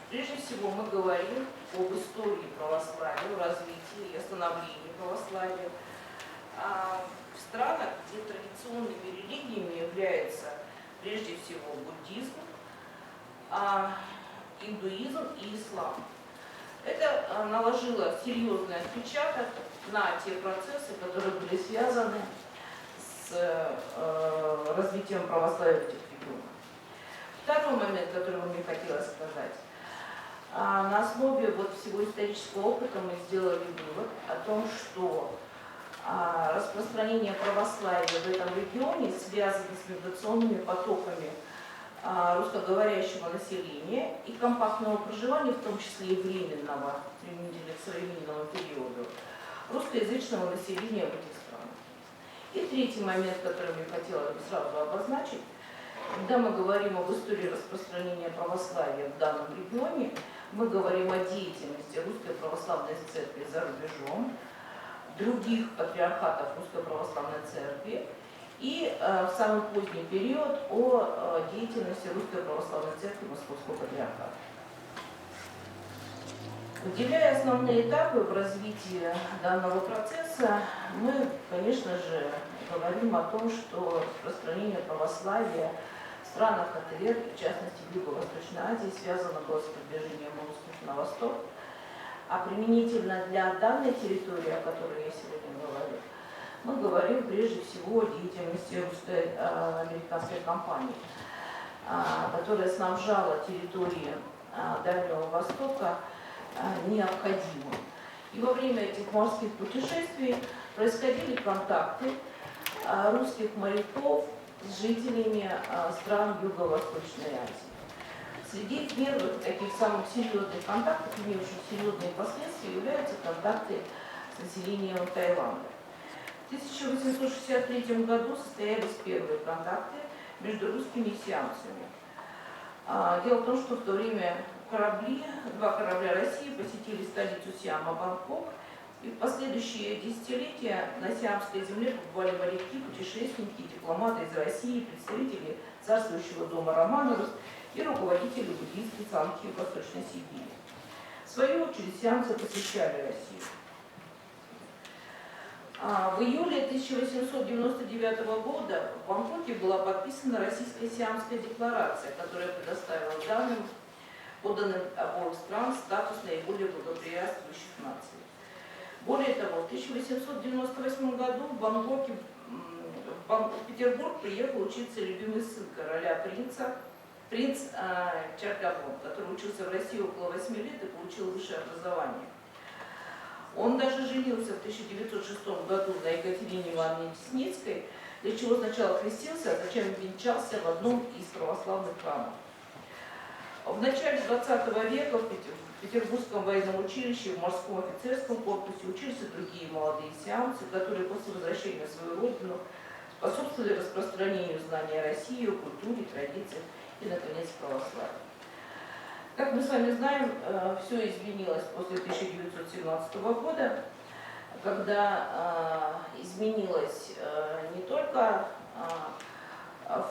Прежде всего мы говорим об истории православия, о развитии и становлении православия в странах, где традиционными религиями являются прежде всего буддизм, индуизм и ислам. Это наложило серьезный отпечаток на те процессы, которые были связаны с развитием православия в этих регионах. Второй момент, который мне хотелось сказать. На основе всего исторического опыта мы сделали вывод о том, что распространение православия в этом регионе связано с миграционными потоками русскоговорящего населения и компактного проживания, в том числе и временного, применительно к современному периоду, русскоязычного населения в этих странах. И третий момент, который мне хотелось бы сразу обозначить, когда мы говорим об истории распространения православия в данном регионе, мы говорим о деятельности Русской Православной Церкви за рубежом, других патриархатов Русской Православной Церкви и в самый поздний период о деятельности Русской Православной Церкви Московского Патриархата. Выделяя основные этапы в развитии данного процесса, мы, конечно же, говорим о том, что распространение православия в странах АТР, в частности в Юго-Восточной Азии, связано было с продвижением русских на восток, а применительно для данной территории, о которой я сегодня говорю, мы говорим прежде всего о деятельности русской американской компании, которая снабжала территории Дальнего Востока необходимым. И во время этих морских путешествий происходили контакты русских моряков с жителями стран Юго-Восточной Азии. Среди первых таких самых серьезных контактов, имеющих серьезные последствия, являются контакты с населением Таиланда. В 1863 году состоялись первые контакты между русскими и сиамцами. Дело в том, что в то время два корабля России посетили столицу Сиама, Бангкок, и в последующие десятилетия на сиамской земле побывали моряки, путешественники, дипломаты из России, представители царствующего дома Романовых и руководители буддийских санки в Восточной Сибири. В свою очередь сиамцы посещали Россию. В июле 1899 года в Бангкоке была подписана Российско-Сиамская декларация, которая предоставила подданным обоих стран статус наиболее благоприятствующих наций. Более того, в 1898 году в Петербург приехал учиться любимый сын короля принц Чаркабон, который учился в России около 8 лет и получил высшее образование. Он даже женился в 1906 году на Екатерине Ивановне Десницкой, для чего сначала крестился, а затем венчался в одном из православных храмов. В начале 20 века в Петербургском военном училище, в морском офицерском корпусе учились и другие молодые сиамцы, которые после возвращения в свою родину способствовали распространению знаний о России, о культуре, традициях и, наконец, православии. Как мы с вами знаем, все изменилось после 1917 года, когда изменилась не только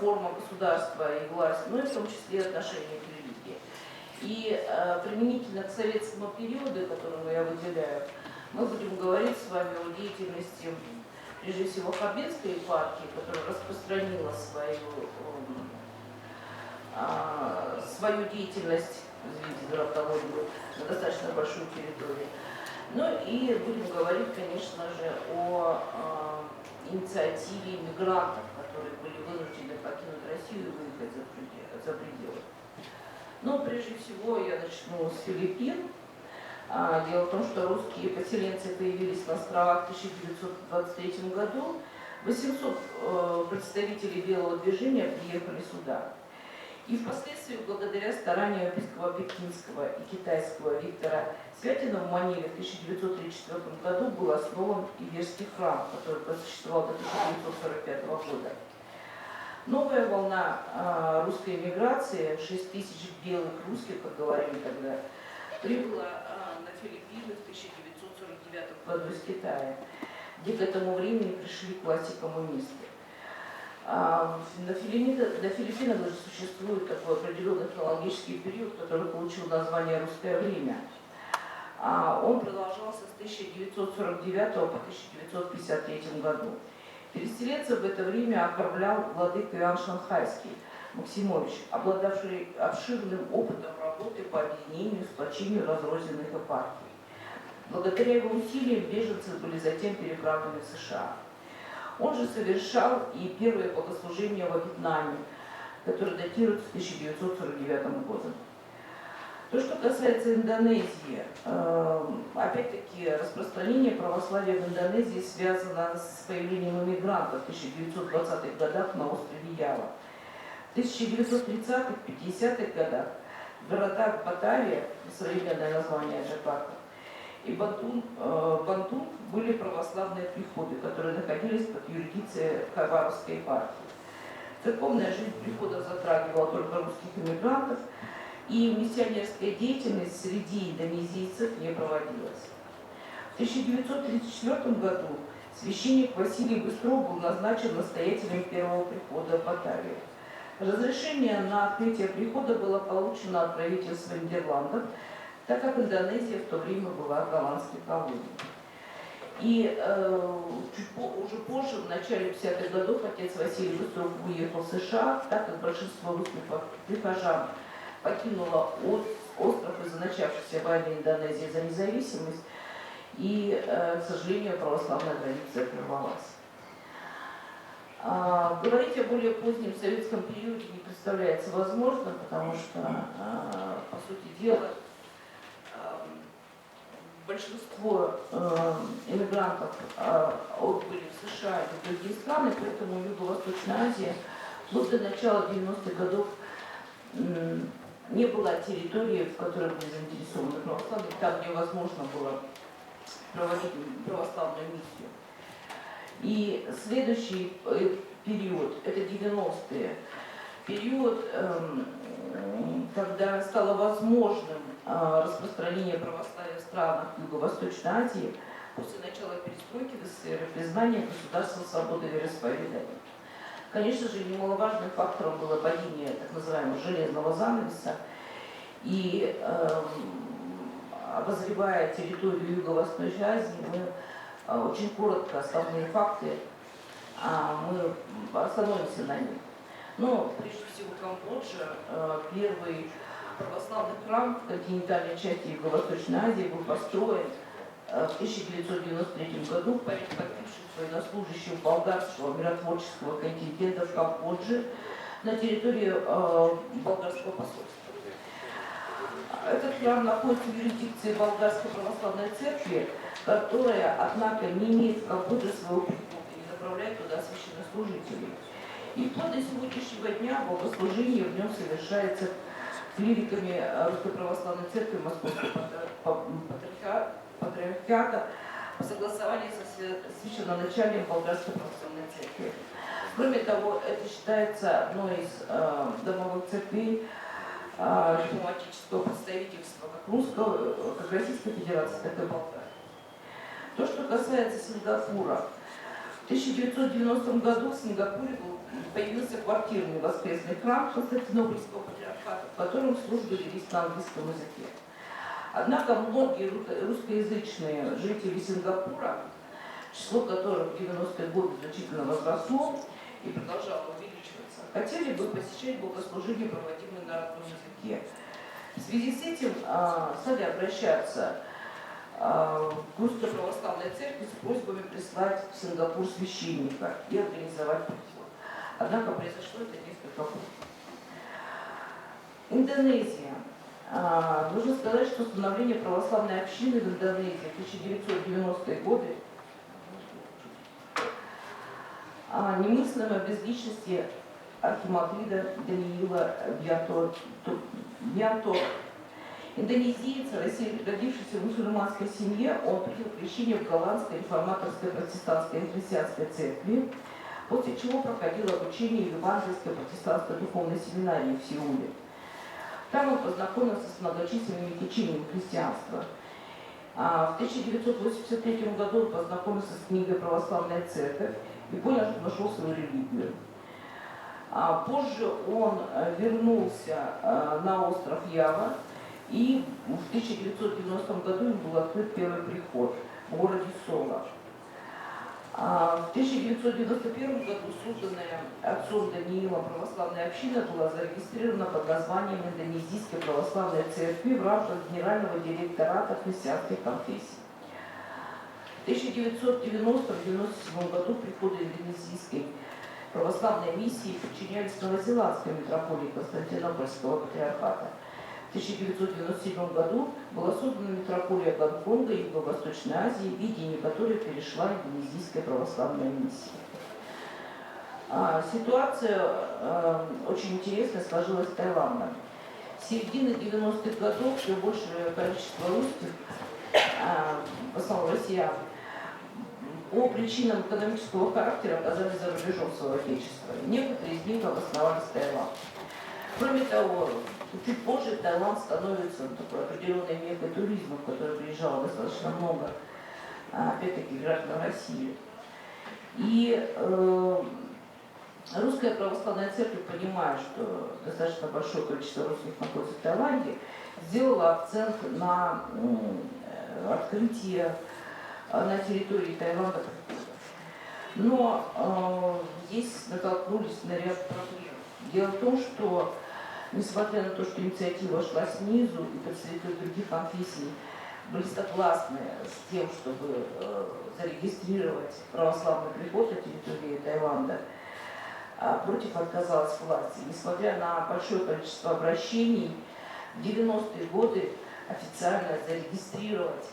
форма государства и власть, но и в том числе отношение к религии. И применительно к советскому периоду, который я выделяю, мы будем говорить с вами о деятельности, прежде всего, Хабенской партии, которая распространила свою деятельность, извините за тавтологию, на достаточно большую территорию. Ну и будем говорить, конечно же, о инициативе мигрантов, которые были вынуждены покинуть Россию и выехать за пределы. Но прежде всего я начну с Филиппин. Дело в том, что русские поселенцы появились на островах в 1923 году. 800 представителей белого движения приехали сюда. И впоследствии, благодаря старанию епископа Пекинского и китайского Виктора Святина в Маниле в 1934 году был основан Иверский храм, который просуществовал до 1945 года. Новая волна русской эмиграции, 6 тысяч белых русских, как говорили тогда, прибыла на Филиппины в 1949 году из Китая, где к этому времени пришли к власти коммунисты. На Филиппинах даже существует такой определенный хронологический период, который получил название «Русское время». Он продолжался с 1949 по 1953 году. Переселенцев в это время отправлял владыка Иоанн Шанхайский Максимович, обладавший обширным опытом работы по объединению, сплочению разрозненных епархий. Благодаря его усилиям беженцы были затем переправлены в США. Он же совершал и первое богослужение во Вьетнаме, которое датируется 1949 годом. То, что касается Индонезии, опять-таки распространение православия в Индонезии связано с появлением иммигрантов в 1920-х годах на острове Ява. В 1930-х, 50-х годах в городах Батавия, современное название Джакарта, и Бантунг были православные приходы, которые находились под юрисдикцией Хабаровской епархии. Церковная жизнь прихода затрагивала только русских иммигрантов, и миссионерская деятельность среди индонезийцев не проводилась. В 1934 году священник Василий Быстров был назначен настоятелем первого прихода в Батавию. Разрешение на открытие прихода было получено от правительства Нидерландов, так как Индонезия в то время была голландской колонией. И уже позже, в начале 50-х годов, отец Василий Быстров уехал в США, так как большинство русских прихожан покинуло остров из-за начавшейся войны Индонезии за независимость, и, к сожалению, православная традиция прервалась. Говорить о более позднем советском периоде не представляется возможным, потому что, по сути дела, большинство иммигрантов отбыли в США и в другие страны, поэтому Юго-Восточная Азия вплоть до начала 90-х годов не была территорией, в которой были заинтересованы православные, там невозможно было проводить православную миссию. И следующий период, это 90-е, период, когда стало возможным распространение православия в странах Юго-Восточной Азии после начала перестройки в СССР и признания государства свободы вероисповедания. Конечно же, немаловажным фактором было падение так называемого железного занавеса, и обозревая территорию Юго-Восточной Азии, мы очень коротко основные факты, мы остановимся на них. Но прежде всего Камбоджа, первый православный храм в континентальной части Юго-Восточной Азии был построен в 1993 году в память погибших военнослужащих болгарского миротворческого контингента в Камбодже на территории болгарского посольства. Этот храм находится в юрисдикции Болгарской православной церкви, которая, однако, не имеет в Камбодже своего прихода и не направляет туда священнослужителей. И вплоть до сегодняшнего дня богослужение в нем совершается клириками Русской православной церкви Московского патриархата по согласованию со священноначалием Болгарской православной церкви. Кроме того, это считается одной из домовых церквей дипломатического представительства как русского, как Российской Федерации, так и Болгарии. То, что касается Сингапура, в 1990 году в Сингапуре появился квартирный воскресный храм Константинопольского патриархата, в котором службы велись на английском языке. Однако многие русскоязычные жители Сингапура, число которых в 90-е годы значительно возросло и продолжало увеличиваться, хотели бы посещать богослужения, проводимые на родном языке. В связи с этим стали обращаться к Русской православной церкви с просьбами прислать в Сингапур священника и организовать приход. Однако произошло это несколько позже. Индонезия. Нужно сказать, что становление православной общины в Индонезии в 1990-е годы немыслимо без личности архимандрита Даниила Бьянто. Индонезиец, родившийся в мусульманской семье, он принял крещение в голландской реформаторской протестантской и христианской церкви, после чего проходил обучение в евангельской протестантской духовной семинарии в Сеуле. Там он познакомился с многочисленными течениями христианства. В 1983 году он познакомился с книгой «Православная церковь» и понял, что нашел свою религию. Позже он вернулся на остров Ява, и в 1990 году им был открыт первый приход в городе Соло. В 1991 году созданная отцом Даниилом православная община была зарегистрирована под названием Индонезийской православной церкви в рамках Генерального директората христианских конфессий. В 1990-1997 году приходы индонезийской православной миссии подчинялись новозеландской митрополии Константинопольского патриархата. В 1997 году была создана митрополия Гонконга и Юго-Восточной Азии, в видение которой перешла индонезийская православная миссия. Ситуация очень интересная сложилась в Таиланде. С середины 90-х годов все большее количество русских, в основном россиян, по причинам экономического характера оказались за рубежом своего отечества. Некоторые из них обосновались в Таиланде. Кроме того, чуть позже Таиланд становится такой определенной меккой туризма, в который приезжало достаточно много, опять-таки, граждан России. И русская православная церковь, понимая, что достаточно большое количество русских находится в Таиланде, сделала акцент на открытие на территории Таиланда. Но здесь натолкнулись на ряд проблем. Дело в том, что несмотря на то, что инициатива шла снизу, и представители других конфессий были согласны с тем, чтобы зарегистрировать православный приход на территории Таиланда, против отказалась власть. И несмотря на большое количество обращений, в 90-е годы официально зарегистрировать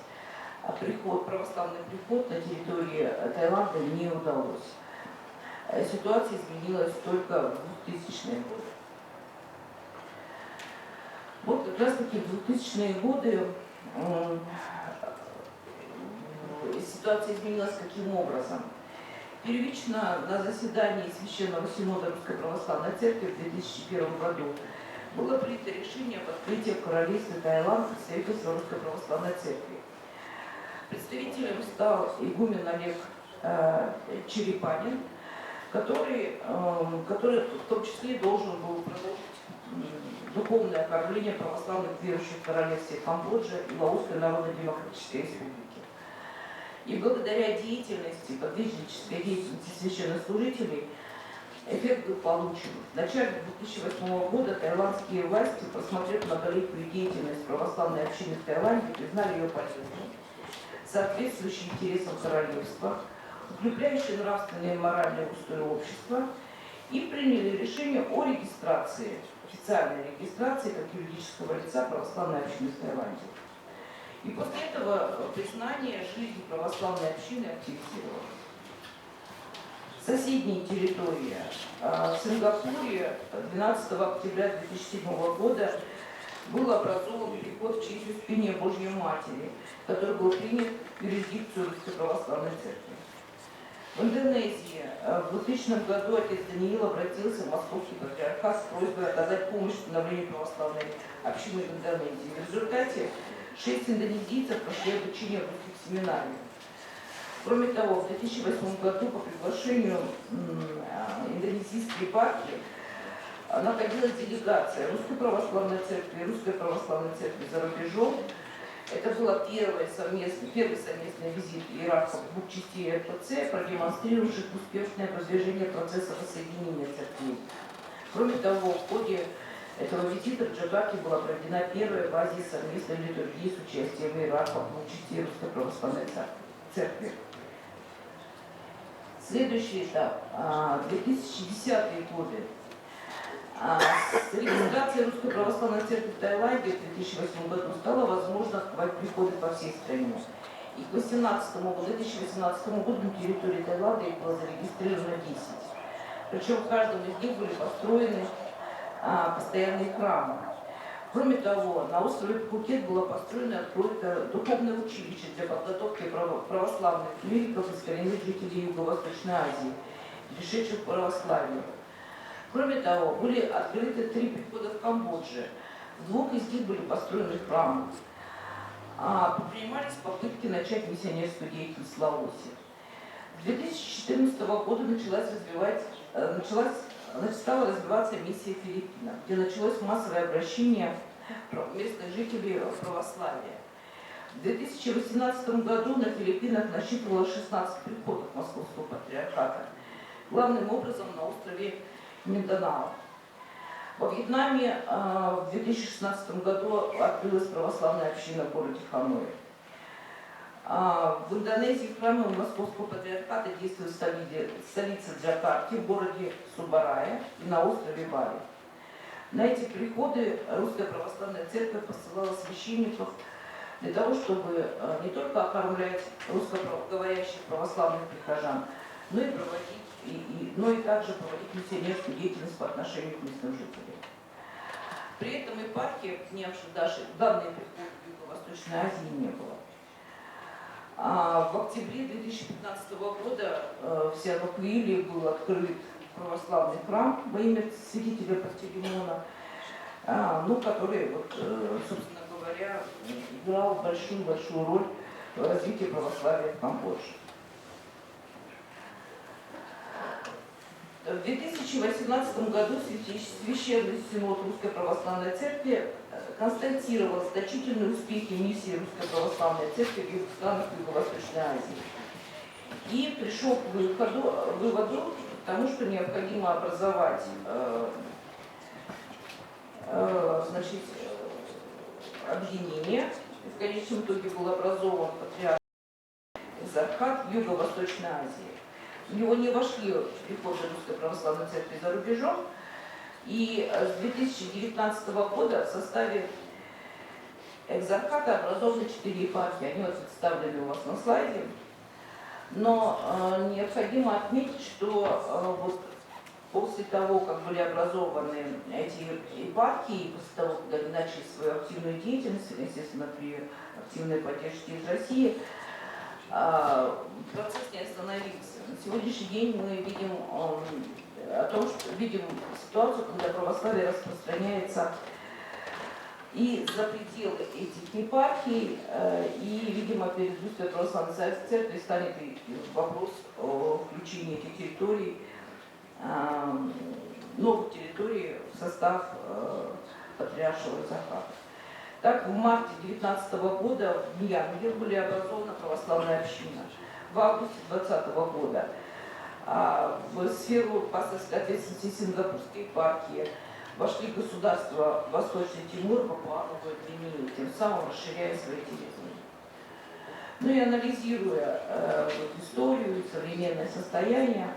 православный приход на территории Таиланда не удалось. Ситуация изменилась только в 2000-е годы. Вот как раз таки в 2000-е годы ситуация изменилась каким образом? Первично на заседании Священного Синода Русской Православной Церкви в 2001 году было принято решение об открытии в королевстве Таиланд представительства Русской Православной Церкви. Представителем стал игумен Олег Черепанин, который в том числе должен был продолжить духовное оформление православных верующих в королевстве Камбоджа и Лаосской Народно-Демократической Республики. И благодаря деятельности, подвижнической деятельности священнослужителей, эффект был получен. В начале 2008 года таиландские власти, посмотрев многолетнюю деятельность православной общины в Таиланде, признали ее полезной, соответствующей интересам королевства, укрепляющей нравственные и моральные устои общества, и приняли решение о регистрации, официальной регистрации как юридического лица православной общины в Таиланде. И после этого признание жизни православной общины активизировалось. Соседние территории. В Сингапуре 12 октября 2007 года был образован переход в честь Успения Божьей Матери, который был принят в юрисдикцию Русской Православной Церкви. В Индонезии в 2000 году отец Даниил обратился в Московский патриархат с просьбой оказать помощь в становлении православной общины в Индонезии. В результате 6 индонезийцев прошли обучение в русских семинариях. Кроме того, в 2008 году по приглашению индонезийской епархии находилась делегация Русской Православной Церкви и Русской Православной Церкви за рубежом. Это был первый совместный визит иерархов двух частей РПЦ, продемонстрировавших успешное продвижение процесса воссоединения церквей. Кроме того, в ходе этого визита в Джакарте была проведена первая в Азии совместная литургия с участием иерархов двух частей Русской Православной Церкви. Следующий этап. 2010-е годы. С регистрацией Русской Православной Церкви в Таиланде в 2008 году стало возможно открывать приходы по всей стране. И к 2018 году на территории Таиланда их было зарегистрировано 10. Причем в каждом из них были построены постоянные храмы. Кроме того, на острове Пхукет было построено и открыто духовное училище для подготовки православных клириков из коренных жителей Юго-Восточной Азии, пришедших к православию. Кроме того, были открыты 3 прихода в Камбодже. В 2 из них были построены храмы. Предпринимались попытки начать миссионерскую деятельность в Лаосе. С 2014 года стала развиваться миссия Филиппинов, где началось массовое обращение местных жителей в православие. В 2018 году на Филиппинах насчитывалось 16 приходов Московского патриархата, главным образом на острове Минданао. Во Вьетнаме в 2016 году открылась православная община в городе Ханой. В Индонезии в храме Московского патриархата действует столица Джакарты, в городе Субарая и на острове Бали. На эти приходы Русская Православная Церковь посылала священников для того, чтобы не только окормлять русскоговорящих православных прихожан, но и также проводить миссионерскую деятельность по отношению к местным жителям. При этом епархии, принявших даже данные приходы в Юго-Восточной Азии, не было. В октябре 2015 года в Сиануквиле был открыт православный храм во имя святителя Пантелеймона, который, собственно говоря, играл большую роль в развитии православия в Камбодже. В 2018 году Священный Синод Русской Православной Церкви констатировал значительные успехи миссии Русской Православной Церкви в странах Юго-Восточной Азии и пришел к выводу, тому, что необходимо образовать объединение. В конечном итоге был образован патриарх Экзархат Юго-Восточной Азии. В него не вошли приходы Русской Православной Церкви за рубежом, и с 2019 года в составе Экзархата образованы 4 епархии. Они представлены у вас на слайде. Но необходимо отметить, что после того, как были образованы эти епархии, после того, когда они начали свою активную деятельность, естественно, при активной поддержке из России, процесс не остановился. На сегодняшний день мы видим ситуацию, когда православие распространяется и за пределы этих епархий, и, видимо, перед Русской Православной Церкви станет вопрос о включении этих территорий, новых территорий в состав патриаршего Экзархата. Так, в марте 2019 года в Мьянме были образована православная община. В августе 2020 года в сферу пасторской ответственности Сингапурской епархии вошли государства Восточный Тимур, Папуа-Новая Гвинея, тем самым расширяя свои территории. Ну и анализируя историю, современное состояние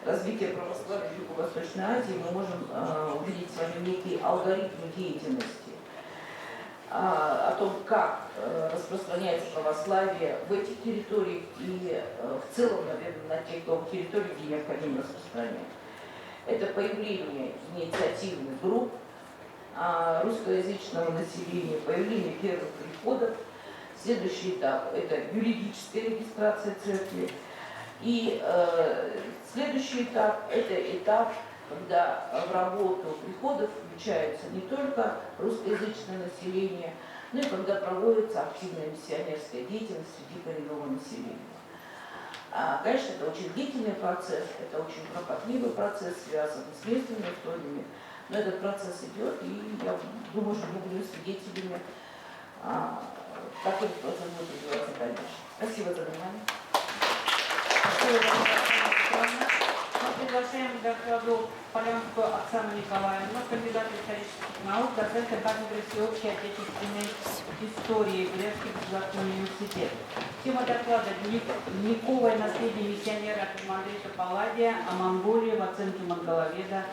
развития православия в Юго-Восточной Азии, мы можем увидеть с вами некий алгоритм деятельности о том, как распространяется православие в этих территориях и в целом, наверное, на тех территориях, где необходимо распространять. Это появление инициативных групп русскоязычного населения, появление первых приходов. Следующий этап – это юридическая регистрация церкви. И следующий этап – это этап, когда в работу приходов включается не только русскоязычное население, но и когда проводится активная миссионерская деятельность среди коренного населения. Конечно, это очень длительный процесс, это очень кропотливый процесс, связанный с местными условиями, но этот процесс идет, и я думаю, что мы будем свидетелями, как этот процесс будет развиваться дальше. Спасибо за внимание. Мы приглашаем к докладу Полянскую Оксану Николаевну, кандидат исторических наук, доцент кафедры всеобщей отечественной истории Брестский государственный университет. Тема доклада «Дневниковое наследие миссионера архимандрита Палладия о Монголии в оценке монголоведа».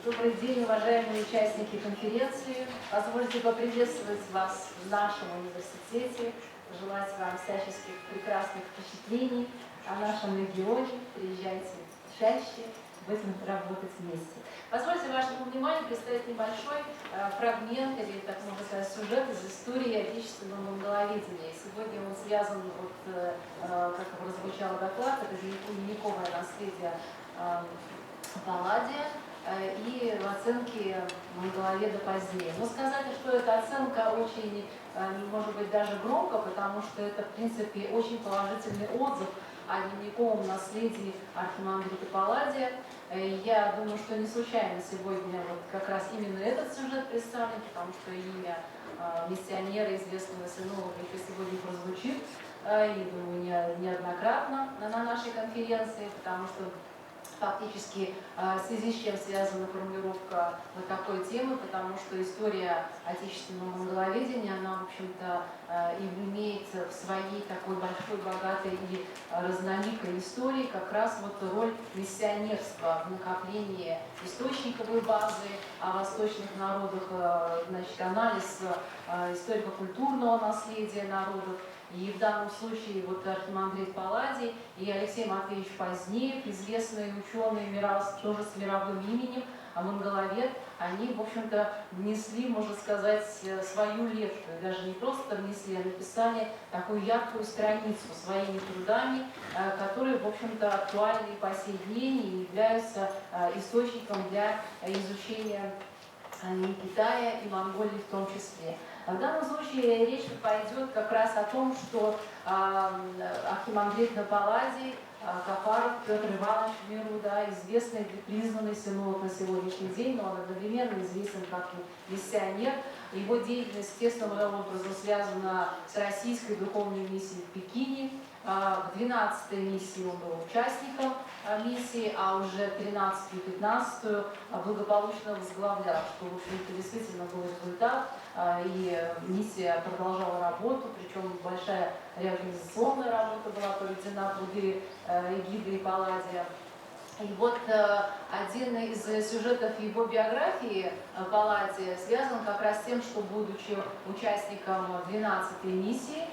Добрый день, уважаемые участники конференции. Позвольте поприветствовать вас в нашем университете, пожелать вам всяческих прекрасных впечатлений о нашем регионе. Приезжайте чаще, будем работать вместе. Позвольте вашему вниманию представить небольшой фрагмент, или, так можно сказать, сюжет из истории отечественного монголоведения. Сегодня он связан, вот, как прозвучал доклад, это ледниковое наследие Палладия и в оценке монголоведа позднее. Но сказать, что эта оценка очень, может быть, даже громко, потому что это, в принципе, очень положительный отзыв о дневниковом наследии архимандрита Палладия. Я думаю, что не случайно сегодня вот как раз именно этот сюжет представлен, потому что имя миссионера, известного сынова, еще сегодня прозвучит, и, думаю, неоднократно на нашей конференции, потому что фактически в связи с чем связана формулировка вот такой темы, потому что история отечественного монголоведения, она, в общем-то, имеет в своей такой большой, богатой и разноликой истории как раз вот роль миссионерства в накоплении источниковой базы о восточных народах, значит, анализ историко-культурного наследия народов. И в данном случае вот архимандрит Палладий и Алексей Матвеевич Позднеев, известные ученые тоже с мировым именем, монголовед, они, в общем-то, внесли, можно сказать, свою лепту. И даже не просто внесли, а написали такую яркую страницу своими трудами, которые, в общем-то, актуальны и по сей день и являются источником для изучения Китая и Монголии в том числе. В данном случае речь пойдет как раз о том, что архимандрит Палладий, Кафаров Петр Иванович в миру, да, известный, признанный синод на сегодняшний день, но он одновременно известен как миссионер. Его деятельность тесным образом связана с российской духовной миссией в Пекине. В 12-й миссии он был участником миссии, а уже 13-ю и 15-ю благополучно возглавлял, что, в общем-то, действительно был результат. И миссия продолжала работу, причем большая реорганизационная работа была проведена под эгидой Палладия. И вот один из сюжетов его биографии Палладия связан как раз с тем, что, будучи участником 12-й миссии,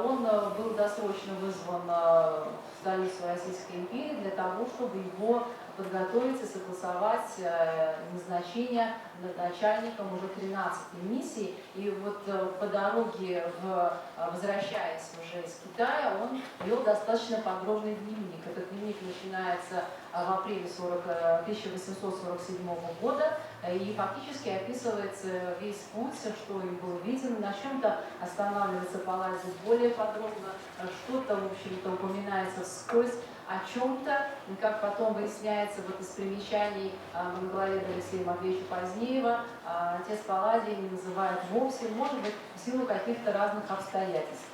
он был досрочно вызван в столицу Российской империи для того, чтобы его подготовить и согласовать назначение начальником уже 13-й миссии. И вот по дороге, возвращаясь уже из Китая, он вел достаточно подробный дневник. Этот дневник начинается в апреле 1847 года и фактически описывается весь путь, что им было видено, на чем-то останавливается Палладий более подробно, что-то, в общем-то, упоминается вскользь о чем-то, как потом выясняется вот из примечаний монголоведа Алексея Матвеевича Позднеева, отец Палладий не называет вовсе, может быть, в силу каких-то разных обстоятельств.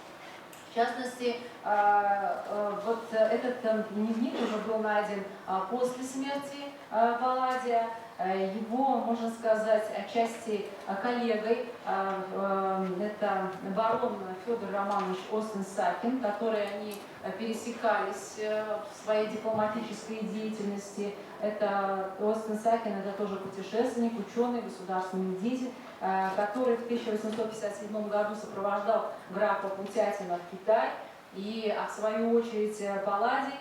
В частности, вот этот дневник уже был найден после смерти Палладия. Его, можно сказать, отчасти коллегой, это барон Федор Романович Остен-Сакин, которые они пересекались в своей дипломатической деятельности. Это Остен-Сакин, это тоже путешественник, ученый, государственный деятель, который в 1857 году сопровождал графа Путятина в Китай, и, в свою очередь, Палладий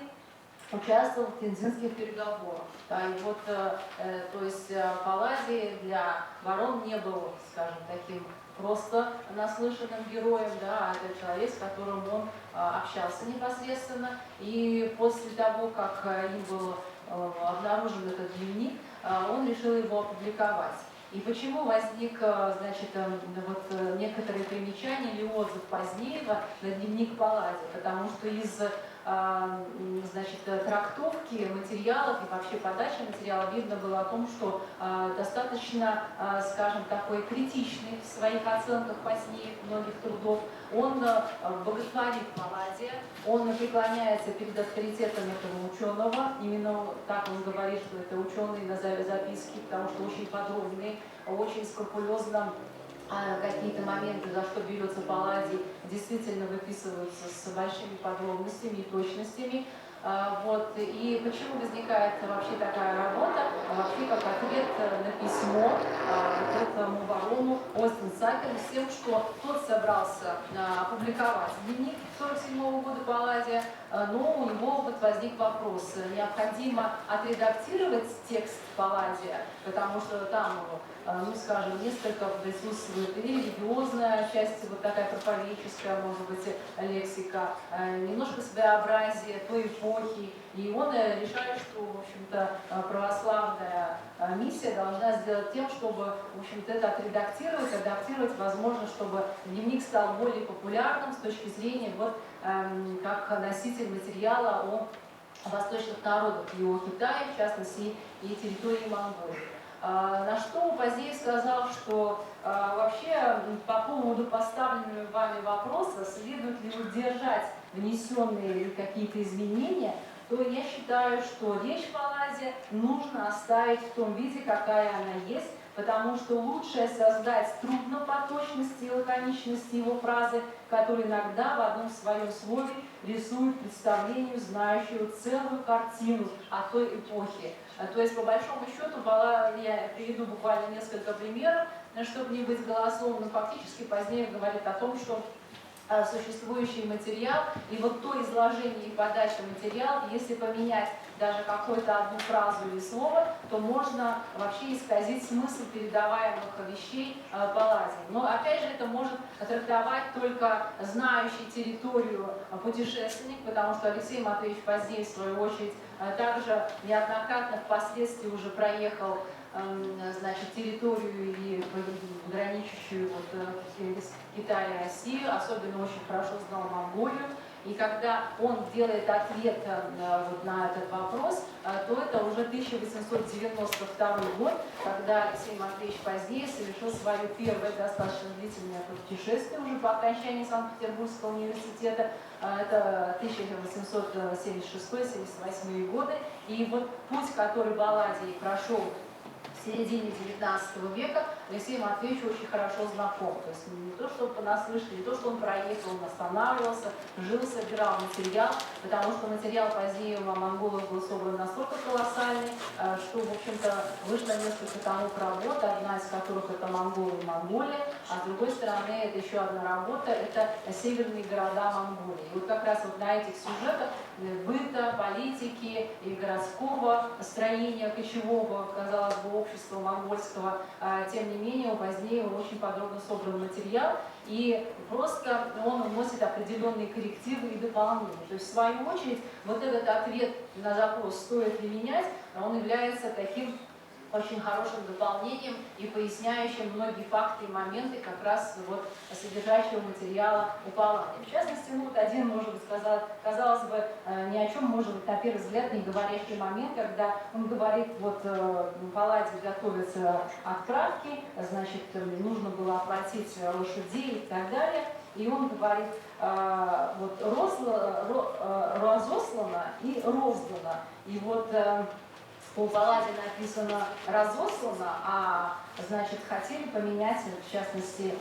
участвовал в Тензинских переговорах. Да, и вот, то есть Палладий для барон не был, скажем, таким просто наслышанным героем, да, это человек, с которым он общался непосредственно. И после того, как им был обнаружен этот дневник, он решил его опубликовать. И почему возник, значит, вот некоторые примечания или отзыв Позднеева на дневник Палладия? Потому что из, значит, трактовки материалов и вообще подачи материала видно было о том, что достаточно, скажем, такой критичный в своих оценках Позднеев многих трудов. Он боготворит Палладия, он преклоняется перед авторитетом этого ученого. Именно так он говорит, что это ученый на записке, потому что очень подробные, очень скрупулезно какие-то моменты, за что берется Палладий, действительно выписываются с большими подробностями и точностями. Вот. И почему возникает вообще такая работа? Вообще как ответ на письмо этому барону Остенсакеру с тем, что тот собрался опубликовать дневник 1947 года Палладия, но у него вот возник вопрос, необходимо отредактировать текст Палладия, потому что там, ну скажем, несколько присутствует и религиозная часть, вот такая проповедческая, может быть, лексика, немножко своеобразие той эпохи, и он решает, что, в общем-то, православная миссия должна сделать тем, чтобы, в общем-то, это отредактировать, адаптировать, возможно, чтобы дневник стал более популярным с точки зрения вот как носитель материала о восточных народах его Китая, в частности, и территории Монголии. На что Поздеев сказал, что вообще по поводу поставленного вами вопроса, следует ли удержать внесенные какие-то изменения, то я считаю, что речь Палладия нужно оставить в том виде, какая она есть, потому что лучше создать трудно по точности и лаконичности его фразы, которые иногда в одном своем слове рисуют представлению знающую целую картину о той эпохе. То есть, по большому счету, я приведу буквально несколько примеров, чтобы не быть голословным, фактически позднее говорит о том, что существующий материал и вот то изложение и подача материала, если поменять даже какую-то одну фразу или слово, то можно вообще исказить смысл передаваемых вещей Палладием. Но опять же это может трактовать только знающий территорию путешественник, потому что Алексей Матвеевич Поздеев, в свою очередь, также неоднократно впоследствии уже проехал значит, территорию и граничащую вот, Китая и Россию, особенно очень хорошо знал Монголию. И когда он делает ответ вот на этот вопрос, то это уже 1892 год, когда Алексей Матвеевич Поздеев совершил свое первое достаточно длительное путешествие уже по окончании Санкт-Петербургского университета. Это 1876-78 годы. И вот путь, который Палладий прошел в середине 19 века, Алексей Матвеевич очень хорошо знаком. То есть не то, что понаслышке, не то, что он проехал, он останавливался, жил, собирал материал, потому что материал Поздеева о монголах был собран настолько колоссальный, что, в общем-то, вышло несколько томов работ, одна из которых это «Монголы и Монголия», а с другой стороны это еще одна работа, это «Северные города Монголии». И вот как раз вот на этих сюжетах быта, политики и городского строения кочевого, казалось бы, общества монгольского, тем не менее, позднее очень подробно собран материал, и просто он вносит определенные коррективы и дополнения. То есть, в свою очередь, вот этот ответ на запрос «стоит ли менять?», он является таким очень хорошим дополнением и поясняющим многие факты и моменты как раз вот содержащего материала у Палладия. В частности, ну, вот один, может быть, казалось бы, ни о чем, может быть, на первый взгляд, не говорящий момент, когда он говорит, вот Палладий готовится к отправке, значит, нужно было оплатить лошадей и так далее, и он говорит, вот разослано и роздано, и вот у Палладия написано «разослано», а значит, хотели поменять, в частности,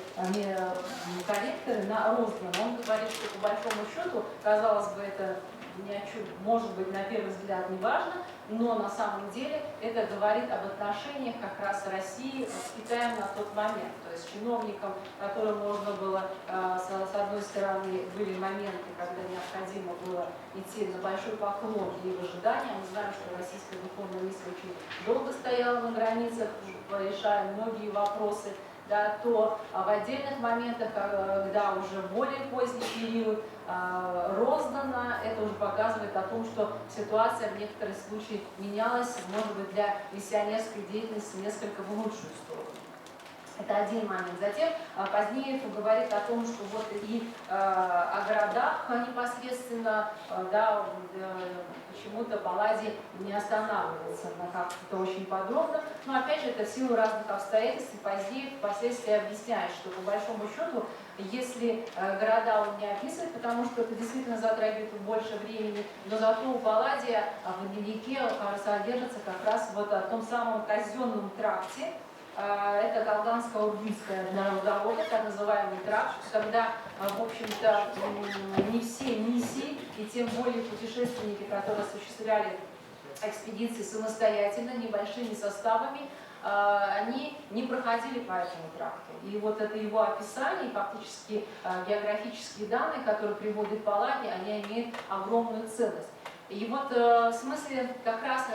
корректоры на «роздано». Он говорит, что по большому счету, казалось бы, это ни о чем, может быть, на первый взгляд не важно, но на самом деле это говорит об отношениях как раз России с Китаем на тот момент. То есть чиновникам, которым можно было, с одной стороны, были моменты, когда необходимо было идти на большой поклон и в ожидании. Мы знаем, что российская духовная миссия очень долго стояла на границах, решая многие вопросы, да, то в отдельных моментах, когда уже более поздний период, роздано, это уже показывает о том, что ситуация в некоторых случаях менялась, может быть, для миссионерской деятельности несколько в лучшую сторону. Это один момент. Затем Поздеев говорит о том, что вот и о городах непосредственно, да, почему-то Палладий не останавливается на как-то очень подробно. Но опять же, это в силу разных обстоятельств. Поздеев впоследствии объясняет, что по большому счету, если города он не описывает, потому что это действительно затрагивает больше времени, но зато у Палладия в дневнике содержится как раз вот о том самом казенном тракте, это Колганско-Урбинская дорога, так называемый тракт, когда, в общем-то, не все миссии, и тем более путешественники, которые осуществляли экспедиции самостоятельно, небольшими составами, они не проходили по этому тракту. И вот это его описание, фактически географические данные, которые приводит Паллади, они имеют огромную ценность. И вот в смысле как раз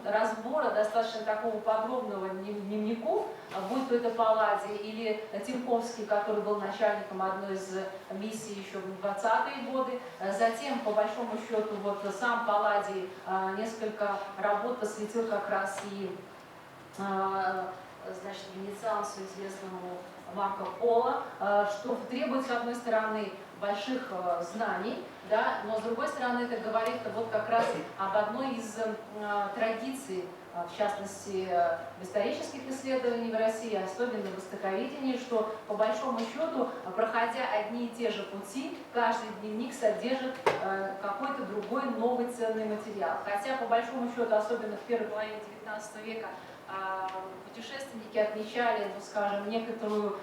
разбора достаточно такого подробного дневников, будь то это Паллади или Тимковский, который был начальником одной из миссий еще в 20-е годы, затем, по большому счету, вот сам Паллади несколько работ посвятил как раз и значит, венецианцу известному Марко Поло, что требует, с одной стороны, больших знаний, да, но с другой стороны это говорит вот как раз об одной из традиций, в частности, в исторических исследованиях в России, особенно в востоковедении, что по большому счету, проходя одни и те же пути, каждый дневник содержит какой-то другой новый ценный материал. Хотя по большому счету, особенно в первой половине XIX века, путешественники отмечали, ну, скажем, некоторую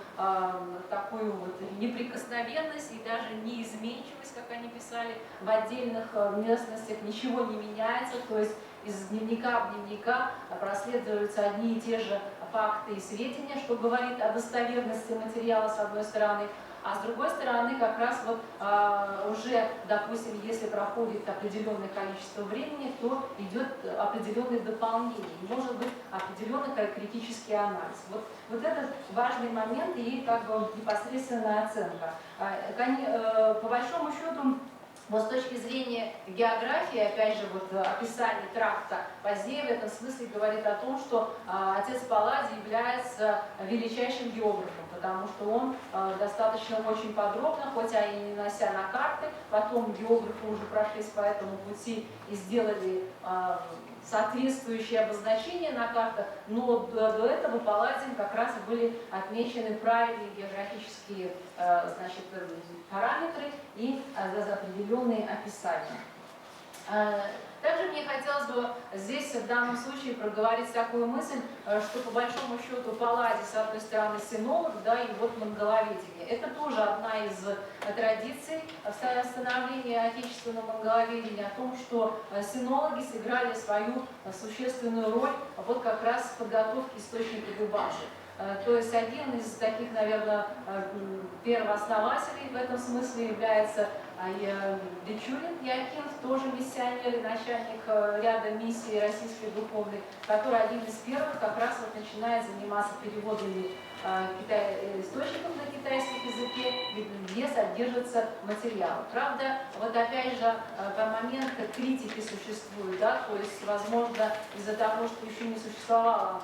такую вот неприкосновенность и даже неизменчивость, как они писали, в отдельных местностях ничего не меняется, то есть из дневника в дневника прослеживаются одни и те же факты и сведения, что говорит о достоверности материала с одной стороны, а с другой стороны как раз вот уже, допустим, если проходит определенное количество времени, то идет определенное дополнение, может быть определенный критический анализ. Вот этот важный момент и как бы непосредственная оценка. По большому счету, вот с точки зрения географии, опять же, вот описание тракта позднее в этом смысле говорит о том, что отец Паллади является величайшим географом, потому что он достаточно очень подробно, хотя и не нанося на карты, потом географы уже прошлись по этому пути и сделали соответствующие обозначения на картах, но до этого Палладием как раз были отмечены правильные географические значит, параметры и определенные описания. Также мне хотелось бы здесь в данном случае проговорить такую мысль, что по большому счету Паллади, с одной стороны, синолог, да, и вот монголоведение. Это тоже одна из традиций становления отечественного монголоведения, о том, что синологи сыграли свою существенную роль вот как раз в подготовке источниковой базы. То есть один из таких, наверное, первооснователей в этом смысле является Бичурин Яким, тоже миссионер и начальник ряда миссий российской духовной, который один из первых как раз вот начинает заниматься переводами источников на китайском языке, где содержится материал. Правда, вот опять же, по моменту критики существует, да, то есть, возможно, из-за того, что еще не существовало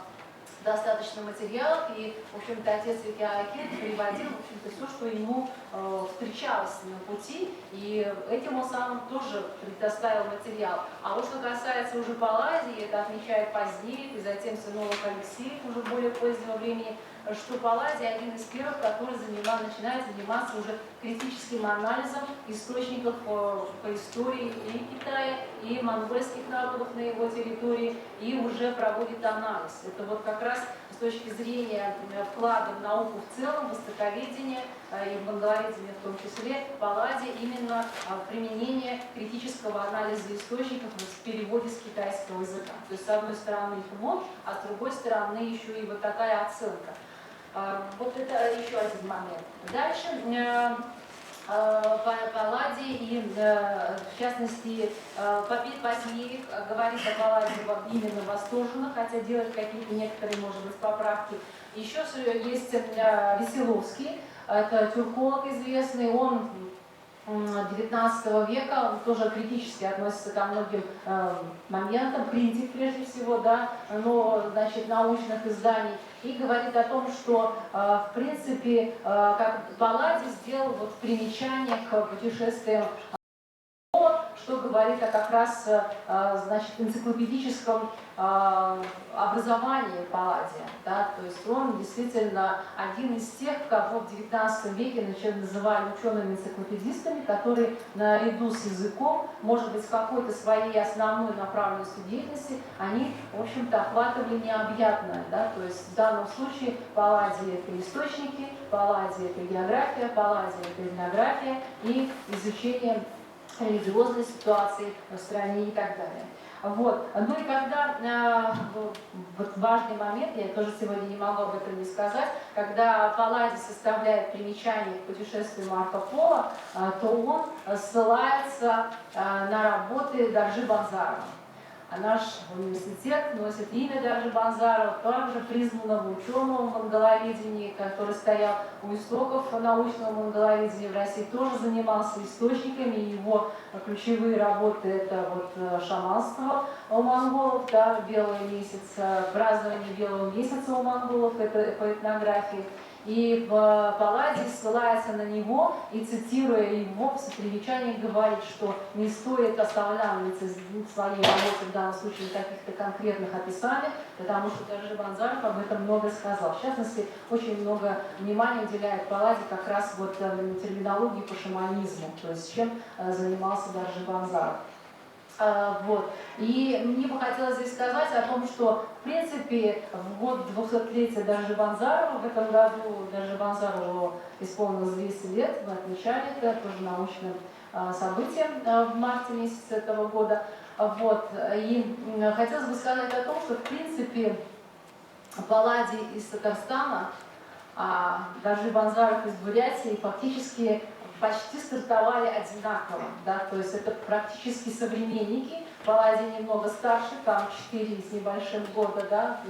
достаточно материалов, и, в общем-то, отец Яким приводил, в общем-то, все, что ему встречалось на пути, и этим он сам тоже предоставил материал. А вот что касается уже Паллади, это отмечает позднее, и затем сынолог Алексеев уже более позднего времени, что Паллади один из первых, который начинает заниматься уже критическим анализом источников по истории и Китая, и монгольских народов на его территории, и уже проводит анализ. Это вот как раз с точки зрения вклада в науку в целом, востоковедение и в монголоведение в том числе, Паллади именно применение критического анализа источников в переводе с китайского языка. То есть с одной стороны ремонт, а с другой стороны еще и вот такая оценка. Вот это еще один момент. Дальше Паллади и, в частности, позднее говорит о Паллади именно восторженно, хотя делать какие-то некоторые, может быть, поправки. Еще есть Веселовский, это тюрколог известный, он 19 века, он тоже критически относится ко многим моментам, критик прежде всего, да, но, значит, научных изданий, и говорит о том, что, в принципе, как Паллади сделал вот примечание к путешествиям, что говорит о как раз значит, энциклопедическом образовании Палладия. Да? То есть он действительно один из тех, кого в XIX веке называли учеными-энциклопедистами, которые наряду с языком, может быть, с какой-то своей основной направленностью деятельности, они, в общем-то, охватывали необъятное. Да? То есть в данном случае Палладий — это источники, Палладий — это география, Палладий — это этнография и изучение религиозной ситуации в стране и так далее. Вот. Ну и когда, вот важный момент, я тоже сегодня не могу об этом не сказать, когда Палладий составляет примечание к путешествию Марко Поло, то он ссылается на работы Доржи Банзарова. А наш университет носит имя Доржи Банзарова, также признанного ученого в монголоведении, который стоял у истоков научного монголоведения в России, тоже занимался источниками. Его ключевые работы — это вот шаманство у монголов, да, белый месяц, празднование белого месяца у монголов, это по этнографии. И Палладий ссылается на него и, цитируя его, в примечании говорит, что не стоит останавливаться в своей работе, в данном случае, на каких-то конкретных описаниях, потому что Доржи Банзаров об этом много сказал. В частности, очень много внимания уделяет Палладий как раз вот терминологии по шаманизму, то есть чем занимался Доржи Банзаров. Вот. И мне бы хотелось здесь сказать о том, что, в принципе, в год 200-летия Доржи Банзарова, в этом году Доржи Банзарову исполнилось 200 лет, мы отмечали это тоже научным событием в марте месяце этого года. Вот. И хотелось бы сказать о том, что, в принципе, Палладий из Татарстана, Доржи Банзаров из Бурятии фактически почти стартовали одинаково, да, то есть это практически современники. Палладий немного старше, там 4 с небольшим года, да,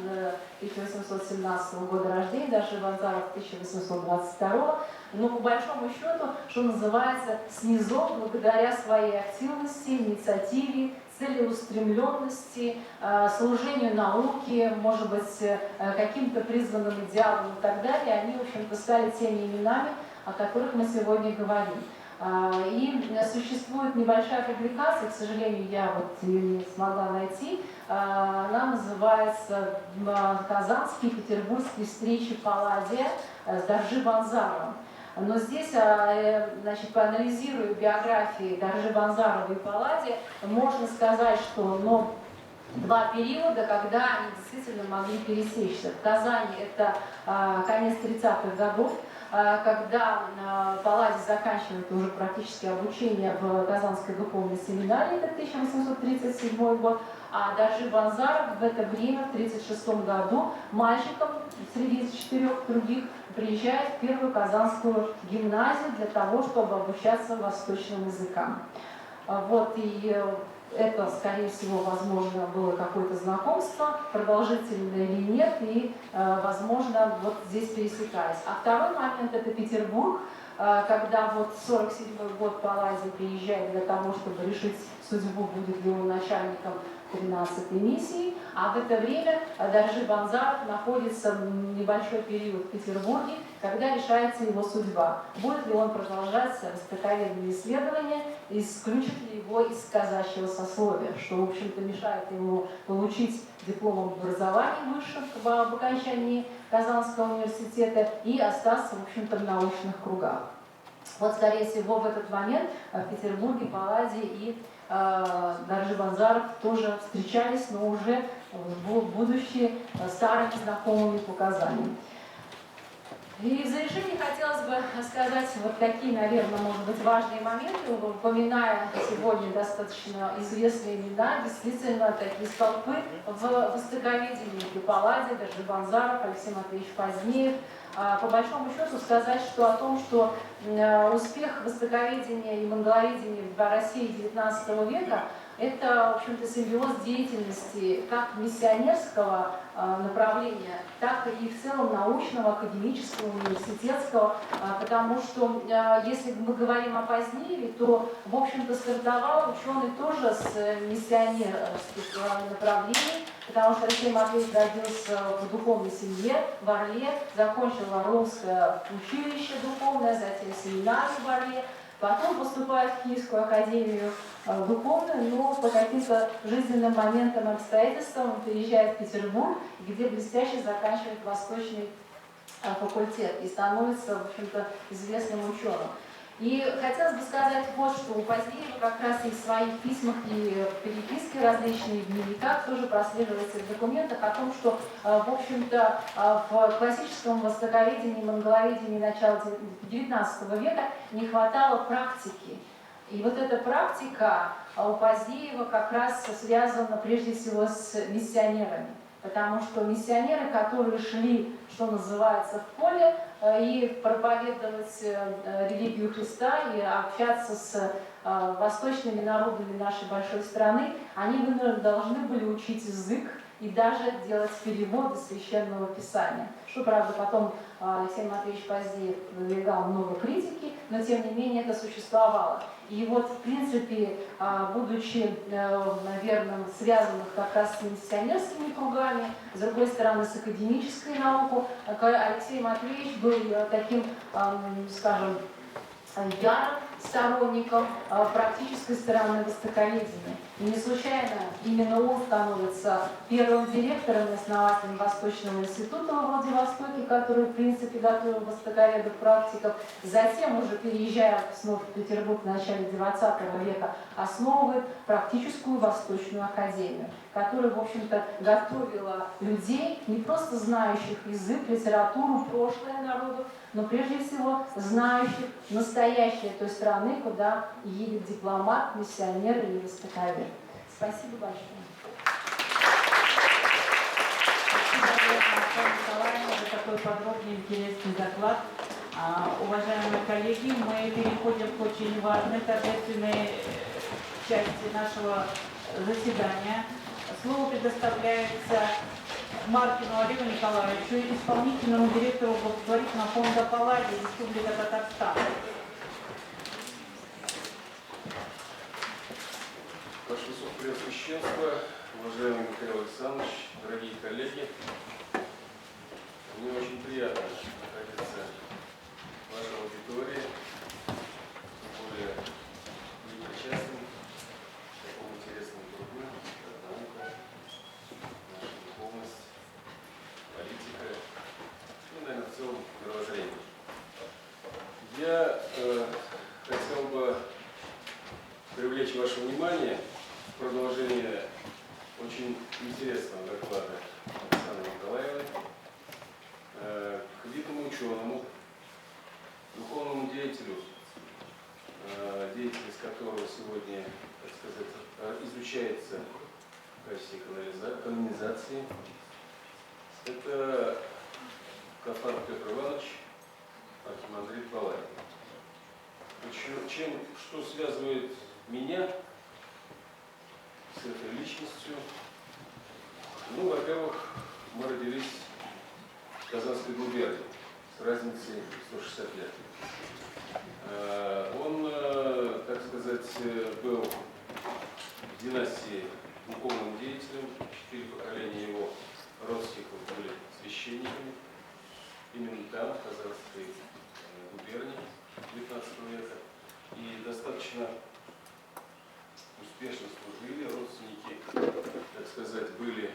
1817 года рождения, Доржи Банзаров 1822. Но по большому счету, что называется, снизу, благодаря своей активности, инициативе, целеустремленности, служению науке, может быть, каким-то призванным идеалам и так далее, они, в общем-то, стали теми именами, о которых мы сегодня говорим. И существует небольшая публикация, к сожалению, я вот ее не смогла найти, она называется «Казанские и петербургские встречи Палладия с Доржи Банзаровым». Но здесь, значит, проанализируя биографии Доржи Банзарова и Палладия, можно сказать, что два периода, когда они действительно могли пересечься. В Казани это конец 30-х годов, когда Палладий заканчивает уже практически обучение в Казанской духовной семинарии, это 1837 год, а Доржи Банзаров в это время, в 1936 году, мальчиком среди 4 других приезжает в первую Казанскую гимназию для того, чтобы обучаться восточным языкам. Вот, и это, скорее всего, возможно, было какое-то знакомство, продолжительное или нет, и, возможно, вот здесь пересекаясь. А второй момент — это Петербург, когда вот 47-й год Палладий приезжает для того, чтобы решить судьбу, будет ли он начальником 13-й миссии, а в это время Доржи Банзаров находится в небольшой период в Петербурге, когда решается его судьба. Будет ли он продолжать востоковедные исследования, исключит ли его из казачьего сословия, что, в общем-то, мешает ему получить диплом об образовании высшем об окончании Казанского университета и остаться, в общем-то, в научных кругах. Вот, скорее всего, в этот момент в Петербурге Палладий и Доржи Банзаров тоже встречались, но уже будучи старыми знакомыми по Казани. И в завершение хотелось бы сказать вот такие, наверное, может быть, важные моменты, упоминая сегодня достаточно известные имена, действительно такие столпы в востоковедении: Палладий, Доржи Банзаров, Алексей Матвеевич Позднеев. По большому счету сказать, что о том, что успех востоковедения и монголоведения в России XIX века — это, в общем-то, симбиоз деятельности как миссионерского направления, так и в целом научного, академического, университетского, потому что если мы говорим о Позднееве, то, в общем-то, стартовал ученый тоже с миссионерских направлений, потому что Алексей Матвеевич родился в духовной семье в Орле, закончил Орловское училище духовное, затем семинарию в Орле. Потом поступает в Киевскую академию духовную, но по каким-то жизненным моментам и обстоятельствам он переезжает в Петербург, где блестяще заканчивает Восточный факультет и становится, в общем-то, известным ученым. И хотелось бы сказать вот, что у Поздеева как раз и в своих письмах и переписке различные, в дневниках тоже прослеживается в документах о том, что, в общем-то, в классическом востоковедении, монголоведении начала XIX века не хватало практики. И вот эта практика у Поздеева как раз связана прежде всего с миссионерами. Потому что миссионеры, которые шли, что называется, в поле, и проповедовать религию Христа, и общаться с восточными народами нашей большой страны, они должны были учить язык и даже делать переводы священного писания. Что, правда, потом Алексей Матвеевич Поздеев выдвигал много критики, но тем не менее это существовало. И вот, в принципе, будучи, наверное, связанных как раз с миссионерскими кругами, с другой стороны, с академической наукой, Алексей Матвеевич был таким, скажем, ярым сторонником практической стороны востоковедения. И не случайно именно он становится первым директором и основателем Восточного института во Владивостоке, который, в принципе, готовил востоковедов, практиков. Затем, уже переезжая снова в Петербург в начале XX века, основывает практическую Восточную академию, которая, в общем-то, готовила людей, не просто знающих язык, литературу, прошлое народов, но прежде всего знающих настоящее той страны, куда едет дипломат, миссионер или востоковед. Спасибо большое. Спасибо, Наталья Николаевна, за такой подробный интересный доклад. Уважаемые коллеги, мы переходим к очень важной торжественной части нашего заседания. Слово предоставляется Маркину Олегу Николаевичу, исполнительному директору благотворительного фонда «Палладий», Республика Татарстан. Ваше Высокопреосвященство, уважаемый Михаил Александрович, дорогие коллеги, мне очень приятно находиться в вашей аудитории, тем более быть причастным к такому интересному труду, как наука, наша духовность, политика, ну, наверное, в целом мировоззрение. Я хотел бы привлечь ваше внимание в продолжение очень интересного доклада Александры Николаевны к видному ученому, духовному деятелю, деятельность которого сегодня, так сказать, изучается в качестве канонизации. Это Кафаров Петр Иванович, архимандрит Палладий. Что связывает меня с этой личностью? Ну, во-первых, мы родились в Казанской губернии с разницей 160 лет. Он, так сказать, был в династии духовным деятелем, 4 поколения его родственников были священниками. Именно там, в Казанской губернии 19 века. И достаточно успешно служили, родственники, так сказать, были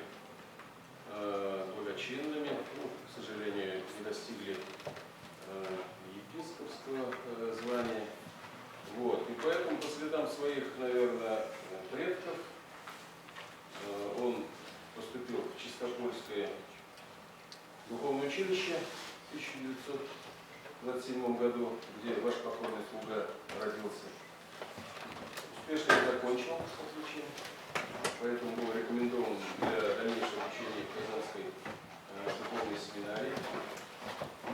благочинными, ну, к сожалению, не достигли епископского звания. Вот. И поэтому по следам своих, наверное, предков он поступил в Чистопольское духовное училище в 1927 году, где ваш покорный слуга родился. Успешно закончил отличие, поэтому был рекомендован для дальнейшего обучения в Казанской духовной семинарии,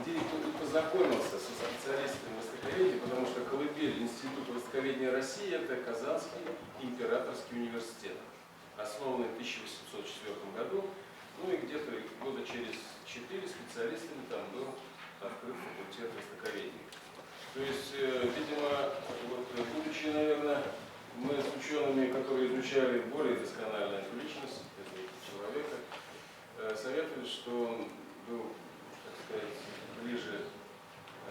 где и познакомился со специалистами востоковедения, потому что колыбель Института востоковедения России – это Казанский императорский университет, основанный в 1804 году, ну и где-то года через 4 специалистами там был открыт факультет востоковедения. То есть, видимо, вот, будучи, наверное, мы с учеными, которые изучали более досконально эту личность, этого человека, советовали, что он был, так сказать, ближе к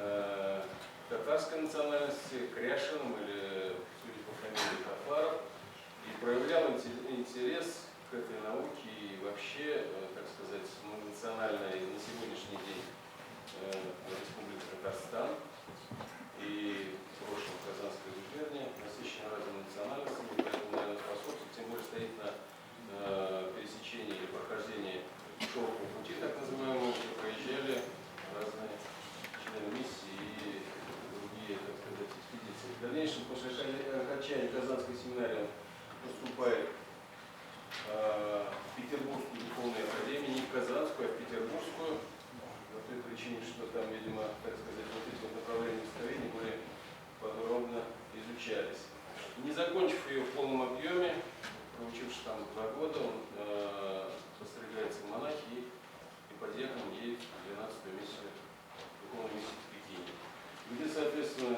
татарской национальности, отчасти Кряшиным или, судя по фамилии, Кафаров, и проявлял интерес к этой науке и вообще, так сказать, национальной на сегодняшний день Республики Татарстан и в прошлом Казанской губернии насыщена разными национальностями, поэтому, наверное, способствует, тем более стоит на пересечении или прохождении шелкового пути, так называемого, где проезжали разные члены миссии и другие, так сказать, экспедиции. В дальнейшем, после окончания Казанской семинарии, он поступает в Петербургскую духовную академию, не в Казанскую, а в Петербургскую, по той причине, что там, видимо, так сказать, вот эти вот направления настроения более подробно изучались. Не закончив ее в полном объеме, проучившись там 2 года, он постригается в монахи и подьякон едет в 12-ю миссию, духовную миссию в Пекине, где, соответственно,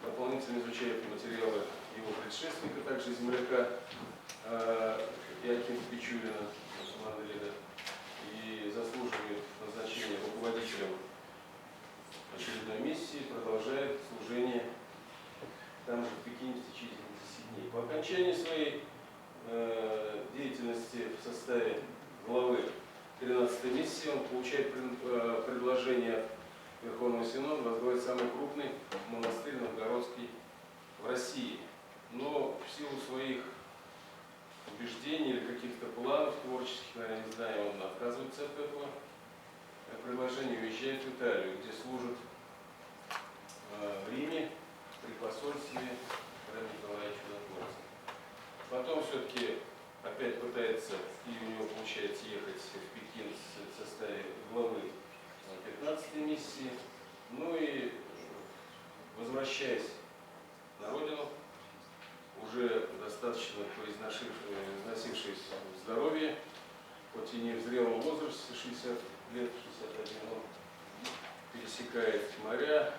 дополнительно изучает материалы его предшественника, также земляка Иоакима Пичулина, и заслуживает назначения руководителем очередной миссии, продолжает служение там же в Пекине в течение 10 дней. По окончании своей деятельности в составе главы 13-й миссии он получает предложение Верховного Синода возглавить самый крупный монастырь новгородский в России. Но в силу своих убеждений или каких-то планов творческих, наверное, не знаю, он отказывается от этого предложения, уезжает в Италию, где служит в Риме при посольстве Андрея Николаевича Чудотворца. Потом все-таки опять пытается, и у него получается ехать в Пекин в составе главы 15-й миссии, ну и возвращаясь на родину, уже достаточно износившись в здоровье, хоть и не в зрелом возрасте, 60 лет, 61, он пересекает моря,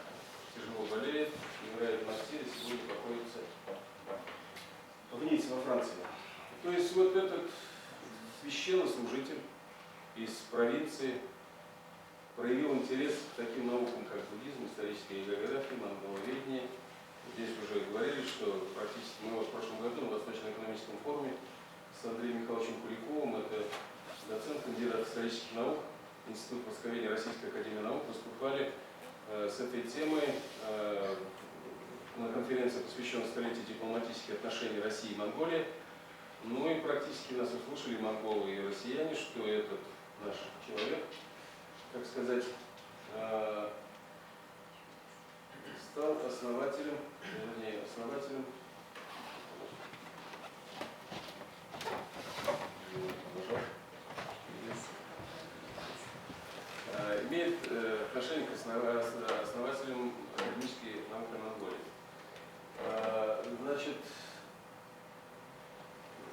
тяжело болеет, умирает в монастыре, сегодня покоится в Ницце, во Франции. То есть вот этот священнослужитель из провинции проявил интерес к таким наукам, как буддизм, историческая география, монголоведение. Здесь уже говорили, что практически мы в прошлом году на Восточно-экономическом форуме с Андреем Михайловичем Куликовым, это доцент, кандидат исторических наук, Институт Московения Российской академии наук, выступали с этой темой на конференции, посвященной столетию дипломатических отношений России и Монголии. Ну и практически нас услышали монголы и россияне, что этот наш человек, как сказать, стал основателем, имеет отношение к основателям академической науки Монголии. Значит,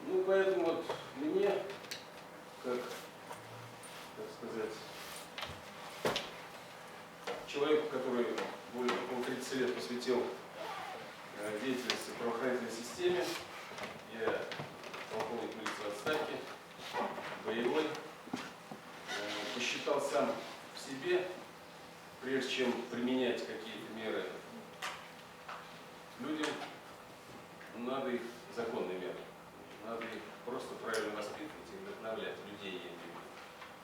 ну поэтому вот мне, как сказать, человеку, который более 30 лет посвятил деятельности в правоохранительной системе, я полковник милиции в отставке, боевой, посчитал сам в себе, прежде чем применять какие-то меры людям, надо их законные меры, надо их просто правильно воспитывать и вдохновлять людей.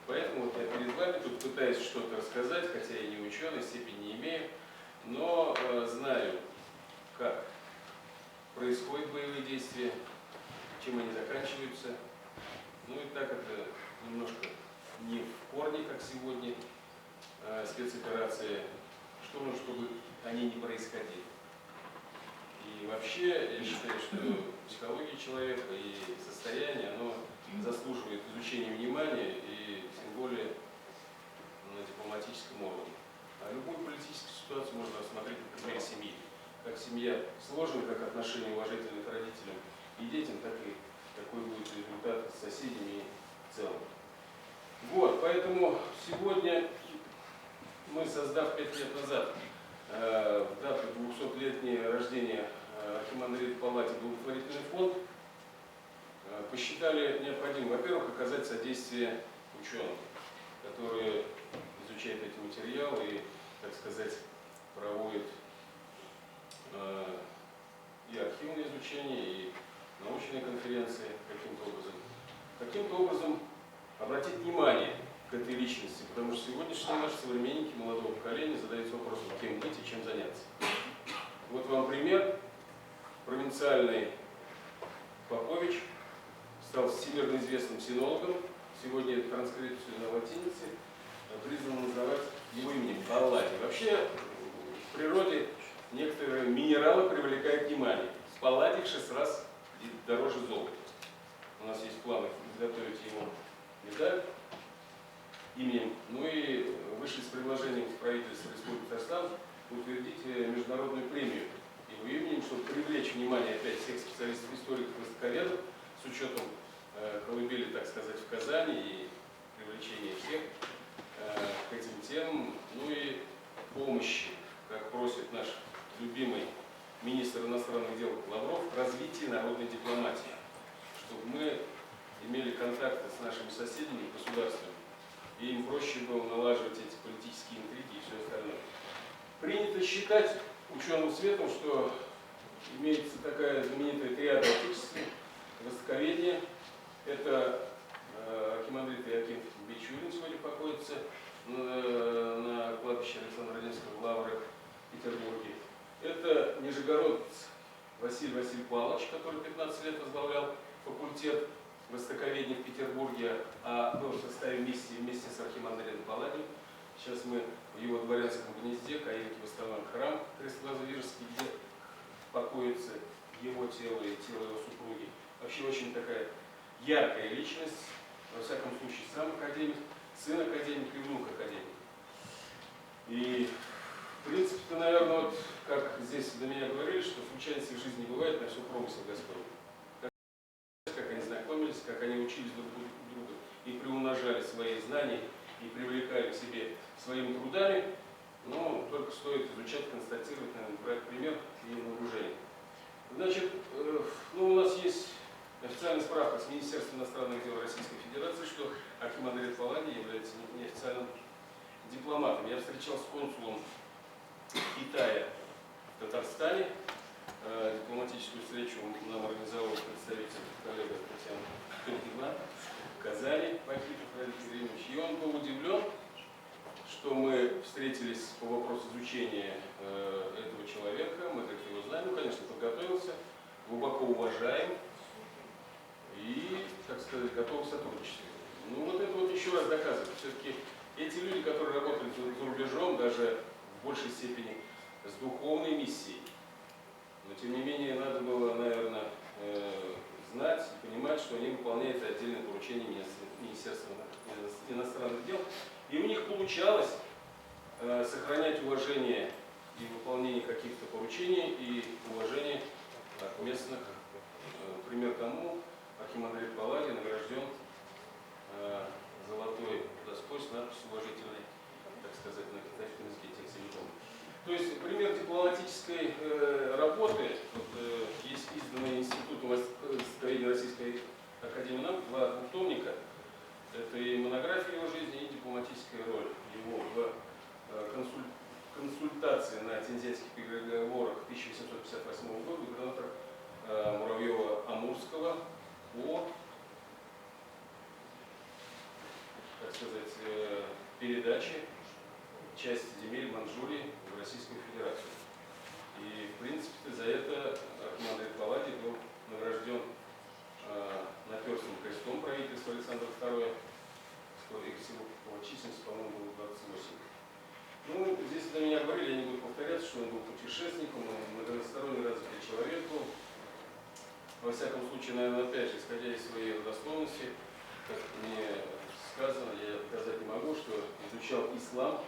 Поэтому вот я перед вами тут пытаюсь что-то рассказать, хотя я не ученый, степени не имею, но знаю, как происходят боевые действия, чем они заканчиваются. Ну и так это немножко не в корне, как сегодня, спецоперации, что нужно, чтобы они не происходили. И вообще, я считаю, что психология человека и состояние, оно заслуживает изучения внимания, и тем более на дипломатическом уровне. А любую политическую ситуацию можно рассмотреть на примере семьи. Как семья сложена, как отношение уважительное к родителям и детям, так и какой будет результат с соседями в целом. Вот, поэтому сегодня мы, создав 5 лет назад в дату 200-летнего рождения Архимандрита Палати благотворительный фонд, посчитали необходимым, во-первых, оказать содействие ученым, которые изучают эти материалы и, так сказать, проводят и архивное изучение, и научные конференции каким-то образом обратить внимание к этой личности, потому что сегодняшние наши современники молодого поколения задаются вопросом, кем быть и чем заняться. Вот вам пример. Провинциальный Попович стал всемирно известным синологом. Сегодня транскрипцию на латинице признано называть его именем Палладий. Вообще в природе некоторые минералы привлекают внимание. Палладий в 6 раз дороже золота. У нас есть планы изготовить ему медаль именем. Ну и вышли с предложением в правительство Республики Татарстан утвердить международную премию его именем, чтобы привлечь внимание опять всех специалистов, историков, востоковедов с учетом колыбели, так сказать, в Казани и привлечения всех к этим темам, ну и помощи, как просит наш любимый министр иностранных дел Лавров, в развитии народной дипломатии, чтобы мы имели контакты с нашими соседними государствами, и им проще было налаживать эти политические интриги и все остальное. Принято считать ученым светом, что имеется такая знаменитая триада отечественных востоковедения. Это архимандрит Иоаким Бичурин сегодня покоится на кладбище Александра Родинского Лавры в Петербурге. Это нижегородец Василий Павлович, который 15 лет возглавлял факультет востоковедения в Петербурге, а был в составе миссии вместе с архимандритом Палладием. Сейчас мы в его дворянском гнезде, Каинке, восстановим храм Крестово-Завижский, где покоится его тело и тело его супруги. Вообще очень такая яркая личность, во всяком случае сам академик, сын академика и внук академика. И в принципе, наверное, вот как здесь до меня говорили, что случайностей в жизни не бывает, на все промысел Господь. Как они знакомились, как они учились друг у друга и приумножали свои знания и привлекали к себе своими трудами, но только стоит изучать, констатировать, наверное, брать пример и наблюдение. Значит, у нас есть официальная справка с Министерства иностранных дел Российской Федерации, что архимандрит Палладий является неофициальным дипломатом. Я встречался с консулом Китая в Татарстане. Дипломатическую встречу нам организовал представитель коллега Татьяна Киргина в Казани, Пахитов Раиль Кириллович. И он был удивлен, что мы встретились по вопросу изучения этого человека. Мы как его знаем, конечно, подготовился, глубоко уважаем и, так сказать, готовы к сотрудничеству. Ну вот это вот еще раз доказывает. Все-таки эти люди, которые работали за рубежом, даже в большей степени с духовной миссией, но тем не менее надо было, наверное, знать и понимать, что они выполняют отдельное поручение Министерства иностранных дел. И у них получалось сохранять уважение и выполнение каких-то поручений, и уважение от местных. Пример тому, архимандрит Палладий награжден золотой доской с надписью уважительной, так сказать, на китайском языке, текст не помню. То есть пример дипломатической работы, вот, есть изданный Институтом востоковедения Российской академии наук, 2 двухтомника. Это и монография его жизни, и дипломатическая роль его в консультации на Тензятских переговорах 1858 года губернатора Муравьева-Амурского о, так сказать, передаче части земель Манчжурии в Российскую Федерацию. И, в принципе, за это архимандрит Палладий был награжден наперстным крестом правительства Александра II, их всего по численности, по-моему, было 28. Ну, здесь до меня говорили, я не буду повторяться, что он был путешественником, он многосторонне развитый человек был. Во всяком случае, наверное, опять же, исходя из своей родословности, как мне сказано, я доказать не могу, что изучал ислам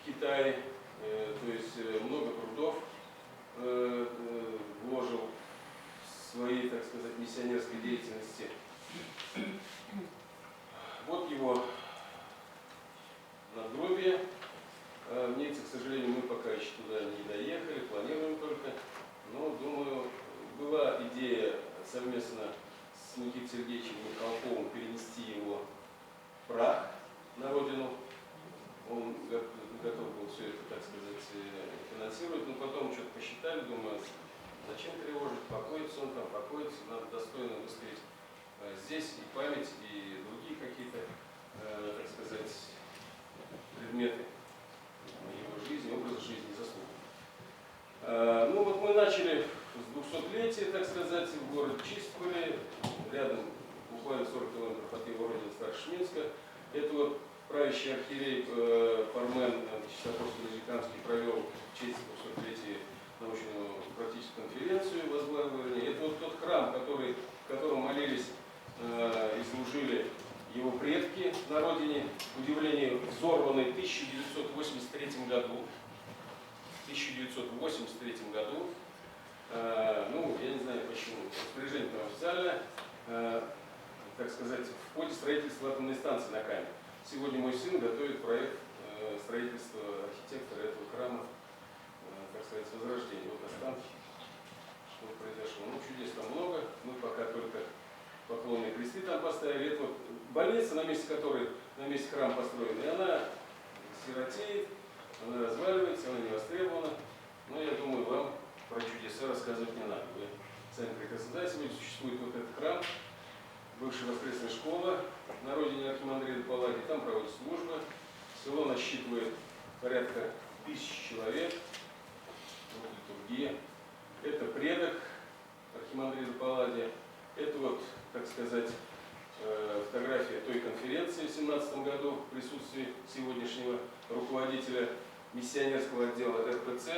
в Китае, то есть много трудов вложил в своей, так сказать, миссионерской деятельности. Вот его надгробие. В Ницце, к сожалению, мы пока еще туда не доехали, планируем только. Но, думаю, была идея совместно с Никитой Сергеевичем Михалковым перенести его прах на родину он готов был все это, так сказать, финансировать, но потом что-то посчитали, думаю, зачем тревожить, покоится он там, покоится, надо достойно выставить здесь и память, и другие какие-то, так сказать, предметы его жизни, образа жизни, заслуг. Ну вот мы начали с 200-летия, так сказать, в городе Чистполе, рядом, буквально 40 километров от его родины Старшеминска. Это вот правящий архиерей Пармен Чистопольский-Лежиканский провел в честь 200-летия научную практическую конференцию возглавления. Это вот тот храм, в котором молились и служили его предки на родине, к удивлению, взорванный в 1983 году. В 1983 году, ну, я не знаю почему, распоряжение там официальное, так сказать, в ходе строительства атомной станции на Каме. Сегодня мой сын готовит проект строительства архитектора этого храма, так сказать, возрождения. Вот останки, что произошло. Ну, чудес там много, мы пока только поклонные кресты там поставили. Это вот больница, на месте которой, на месте храма построена, и она сиротеет, она разваливается, она не востребована. Но я думаю, вам про чудеса рассказывать не надо. Вы сами прекрасно знаете, сегодня существует вот этот храм, бывшая воскресная школа на родине архимандрита Палладия, там проводят службы. Село насчитывает порядка 1000 человек. Вот литургия. Это предок архимандрита Палладия. Это вот, так сказать, фотография той конференции в 2017 году в присутствии сегодняшнего руководителя миссионерского отдела РПЦ,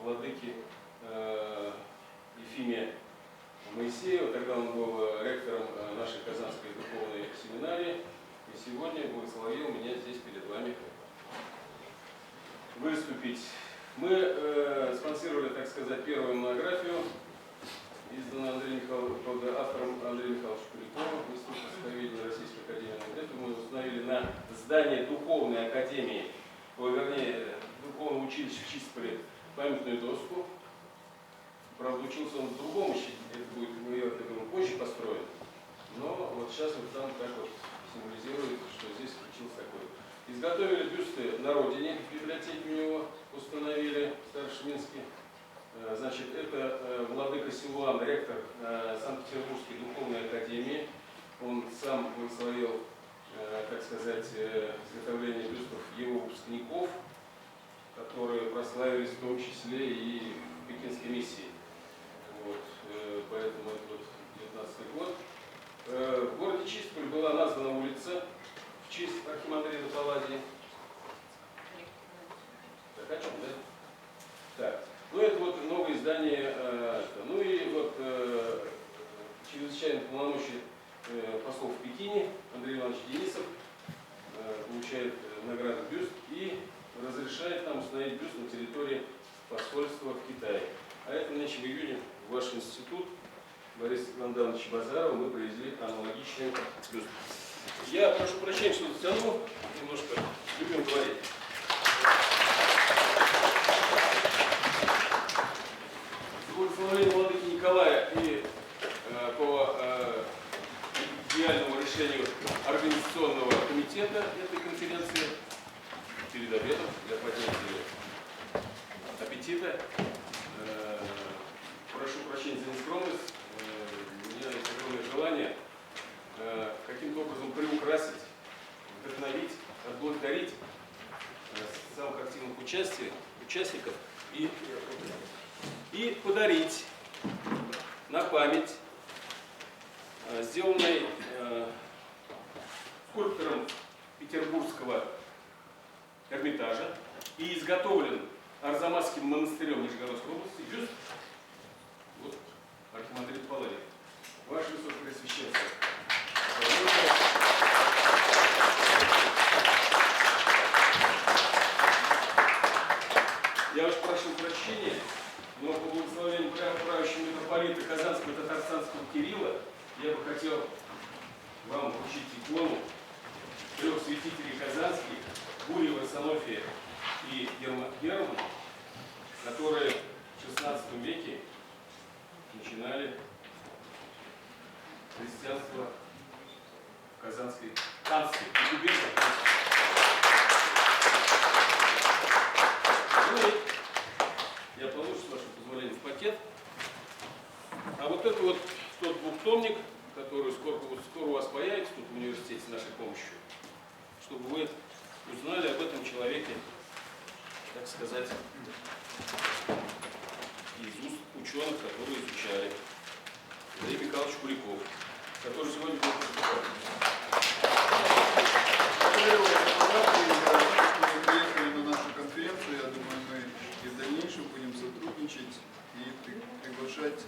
владыки Ефимия Моисеева. Тогда он был ректором нашей Казанской духовной семинарии. И сегодня благословил меня здесь перед вами выступить. Мы спонсировали, так сказать, первую монографию, изданную автором Андреем Михайловичем Куликовым, Институт востоковедения Российской академии наук. Мы установили на здании Духовной академии, вернее, Духовного училища в Чистполе памятную доску. Правда, учился он в другом училище, это будет, я думаю, позже построен. Но вот сейчас вот там так вот символизирует, что здесь учился такой. Изготовили бюсты на родине, в библиотеке у него установили в Старшеминске. Значит, это владыка Силуан, ректор Санкт-Петербургской духовной академии. Он сам благословил, так сказать, изготовление бюстов его выпускников, которые прославились в том числе и в Пекинской миссии. Вот, поэтому это вот 19 год. В городе Чистполь была названа улица в честь архимандрита Палладия. Так, о чем, да? Так. Ну, это вот новое издание. Ну и вот чрезвычайный полномочий послов в Пекине Андрей Иванович Денисов получает награду бюст и разрешает нам установить бюст на территории посольства в Китае. А это нынче в июне в ваш институт Бориса Ивановича Базарова мы привезли аналогичный бюст. Я прошу прощения, что затянул, немножко любим говорить. С благословения владыки Николая и по идеальному решению организационного комитета этой конференции перед обедом для поднятия аппетита. Прошу прощения за нескромность. У меня есть огромное желание каким-то образом приукрасить, вдохновить, отблагодарить самых активных участников и подарить на память сделанный скульптором Петербургского Эрмитажа и изготовлен Арзамасским монастырем Нижегородской области бюст вот, архимандрита Палладия. Ваше Высокопреосвященство. Я уж прошу прощения, но по благословению правящего митрополита Казанского и Татарстанского Кирилла я бы хотел вам вручить икону 3 святителей казанских, Гурьева, Санофия и Германа, которые в XVI веке начинали христианство в Казанской Ханской губернии. А вот это вот тот двухтомник, который скоро у вас появится тут в университете с нашей помощью, чтобы вы узнали об этом человеке, так сказать, из уст ученых, которые изучали. Андрей Михайлович Куликов, который сегодня будет выступать. Приехали на нашу конференцию, я думаю, мы и в дальнейшем будем сотрудничать и приглашать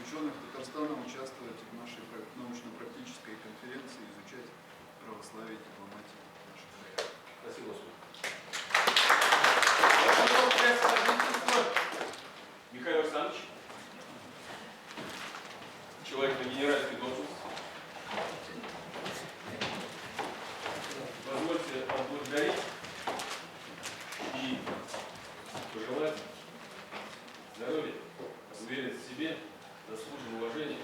ученых Татарстана участвовать в нашей научно-практической конференции, изучать православие и дипломатию наших краев. Спасибо, Господи. Михаил Александрович, человек на генеральской должности. Позвольте поблагодарить и пожелать здоровья, уверенности в себе, заслуженного уважения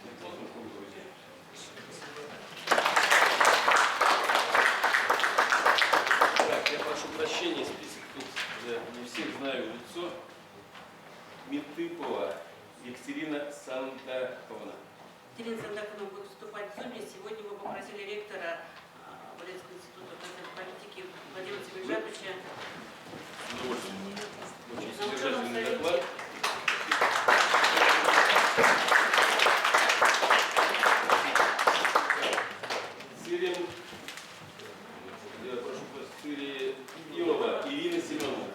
и плотного круга друзей. Так, я прошу прощения, список тут, я не всех знаю в лицо. Митыпова Екатерина Сандаковна. Екатерина Сандаковна будет выступать в Зуме. Сегодня мы попросили ректора Валенского института политики Владимира Семержановича Очень содержательный доклад. Я прошу вас, Сириева Ирина Семеновна.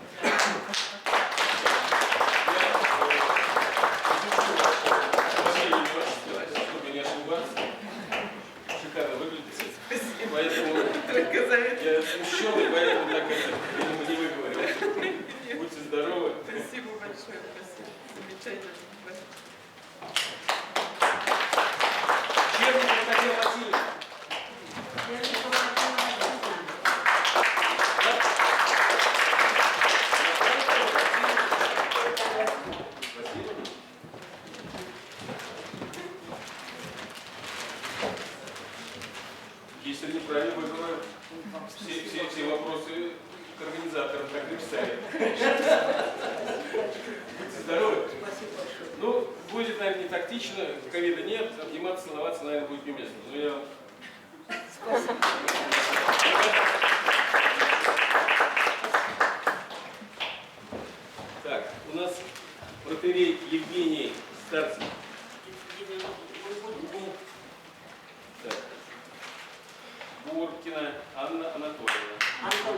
Чтобы не ошибаться, шикарно выглядите. Поэтому я смущенный, поэтому так это не выговорил. Будьте здоровы. Спасибо большое, спасибо. Замечательно. Черный Татьяна Васильевна. Если неправильно выбрали все вопросы к организаторам, как написали. Будьте здоровы. Спасибо большое. Ну, будет, наверное, не тактично, ковида нет, обниматься, целоваться, наверное, будет неуместно. Но я... Так, у нас протоиерей Евгений Старцев. Так. Буркина Анна Анатольевна. Антон.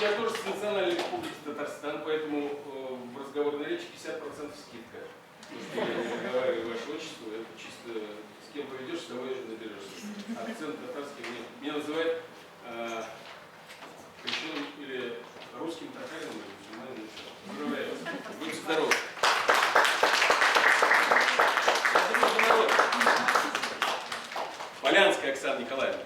Я тоже с Национальной Республики Татарстан, поэтому в разговорной речи 50% скидка. Потому что я не разговариваю ваше отчество, это чисто с кем поведешь, с того и наберешься. Акцент татарский меня называют крещеным или русским татарином, или поздравляю вас. Будьте здоровы. Полянская Оксана Николаевна.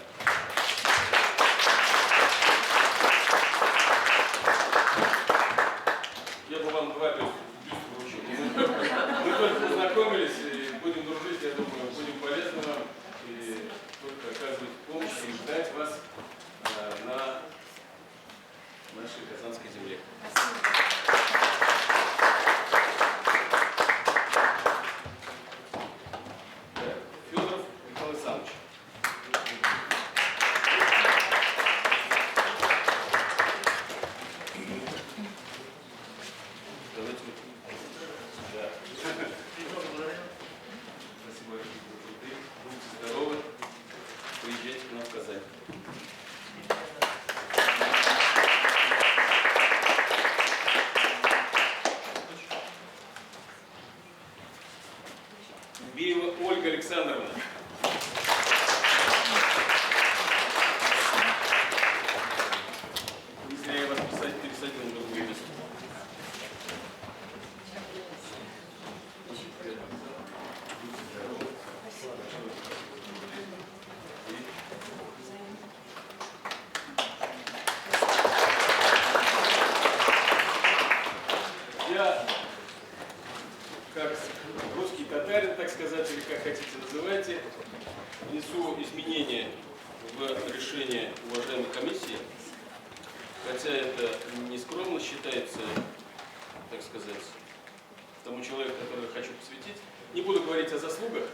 Я бы вам два бюста вручил. Мы только познакомились и будем дружить, я думаю, будем полезны вам и только оказывать помощь и ждать вас на нашей казанской земле. Федоров Михаил Александрович. Давайте да. Спасибо большое. Будьте здоровы. Приезжайте к нам в Казань. Биева Ольга Александровна. Не зря я вас пересадил на другое место. Я, как русский татарин, так сказать, или как хотите называйте, внесу изменения в решение уважаемой комиссии хотя это не скромно считается, так сказать, тому человеку, которого я хочу посвятить. Не буду говорить о заслугах.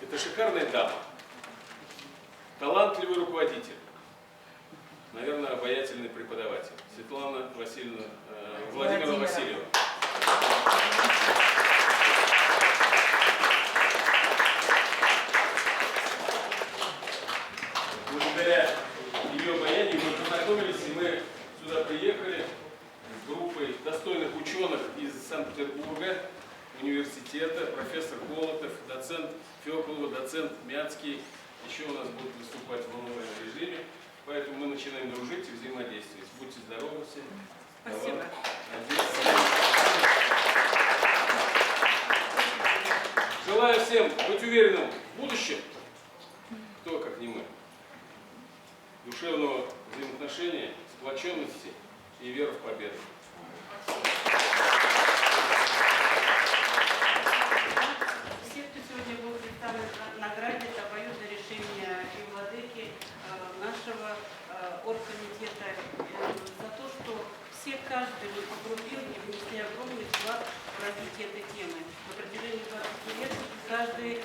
Это шикарная дама, талантливый руководитель, наверное, обаятельный преподаватель. Светлана Васильевна, Владимировна Васильева. Благодаря ее обаянию мы познакомились, и мы сюда приехали с группой достойных ученых из Санкт-Петербурга, университета, профессор Колотов, доцент Фёколова, доцент Мяцкий. Еще у нас будут выступать в онлайн-режиме, поэтому мы начинаем дружить и взаимодействовать. Будьте здоровы все. Спасибо. Желаю всем быть уверенным в будущем, кто как не мы, душевного взаимоотношения, сплоченности и веры в победу. Все, кто сегодня был представлен на награде, это обоюдное решение и владыки нашего оргкомитета за то, что все, каждый погрузил и внесли огромный вклад в развитие этой темы. На протяжении 20 лет каждый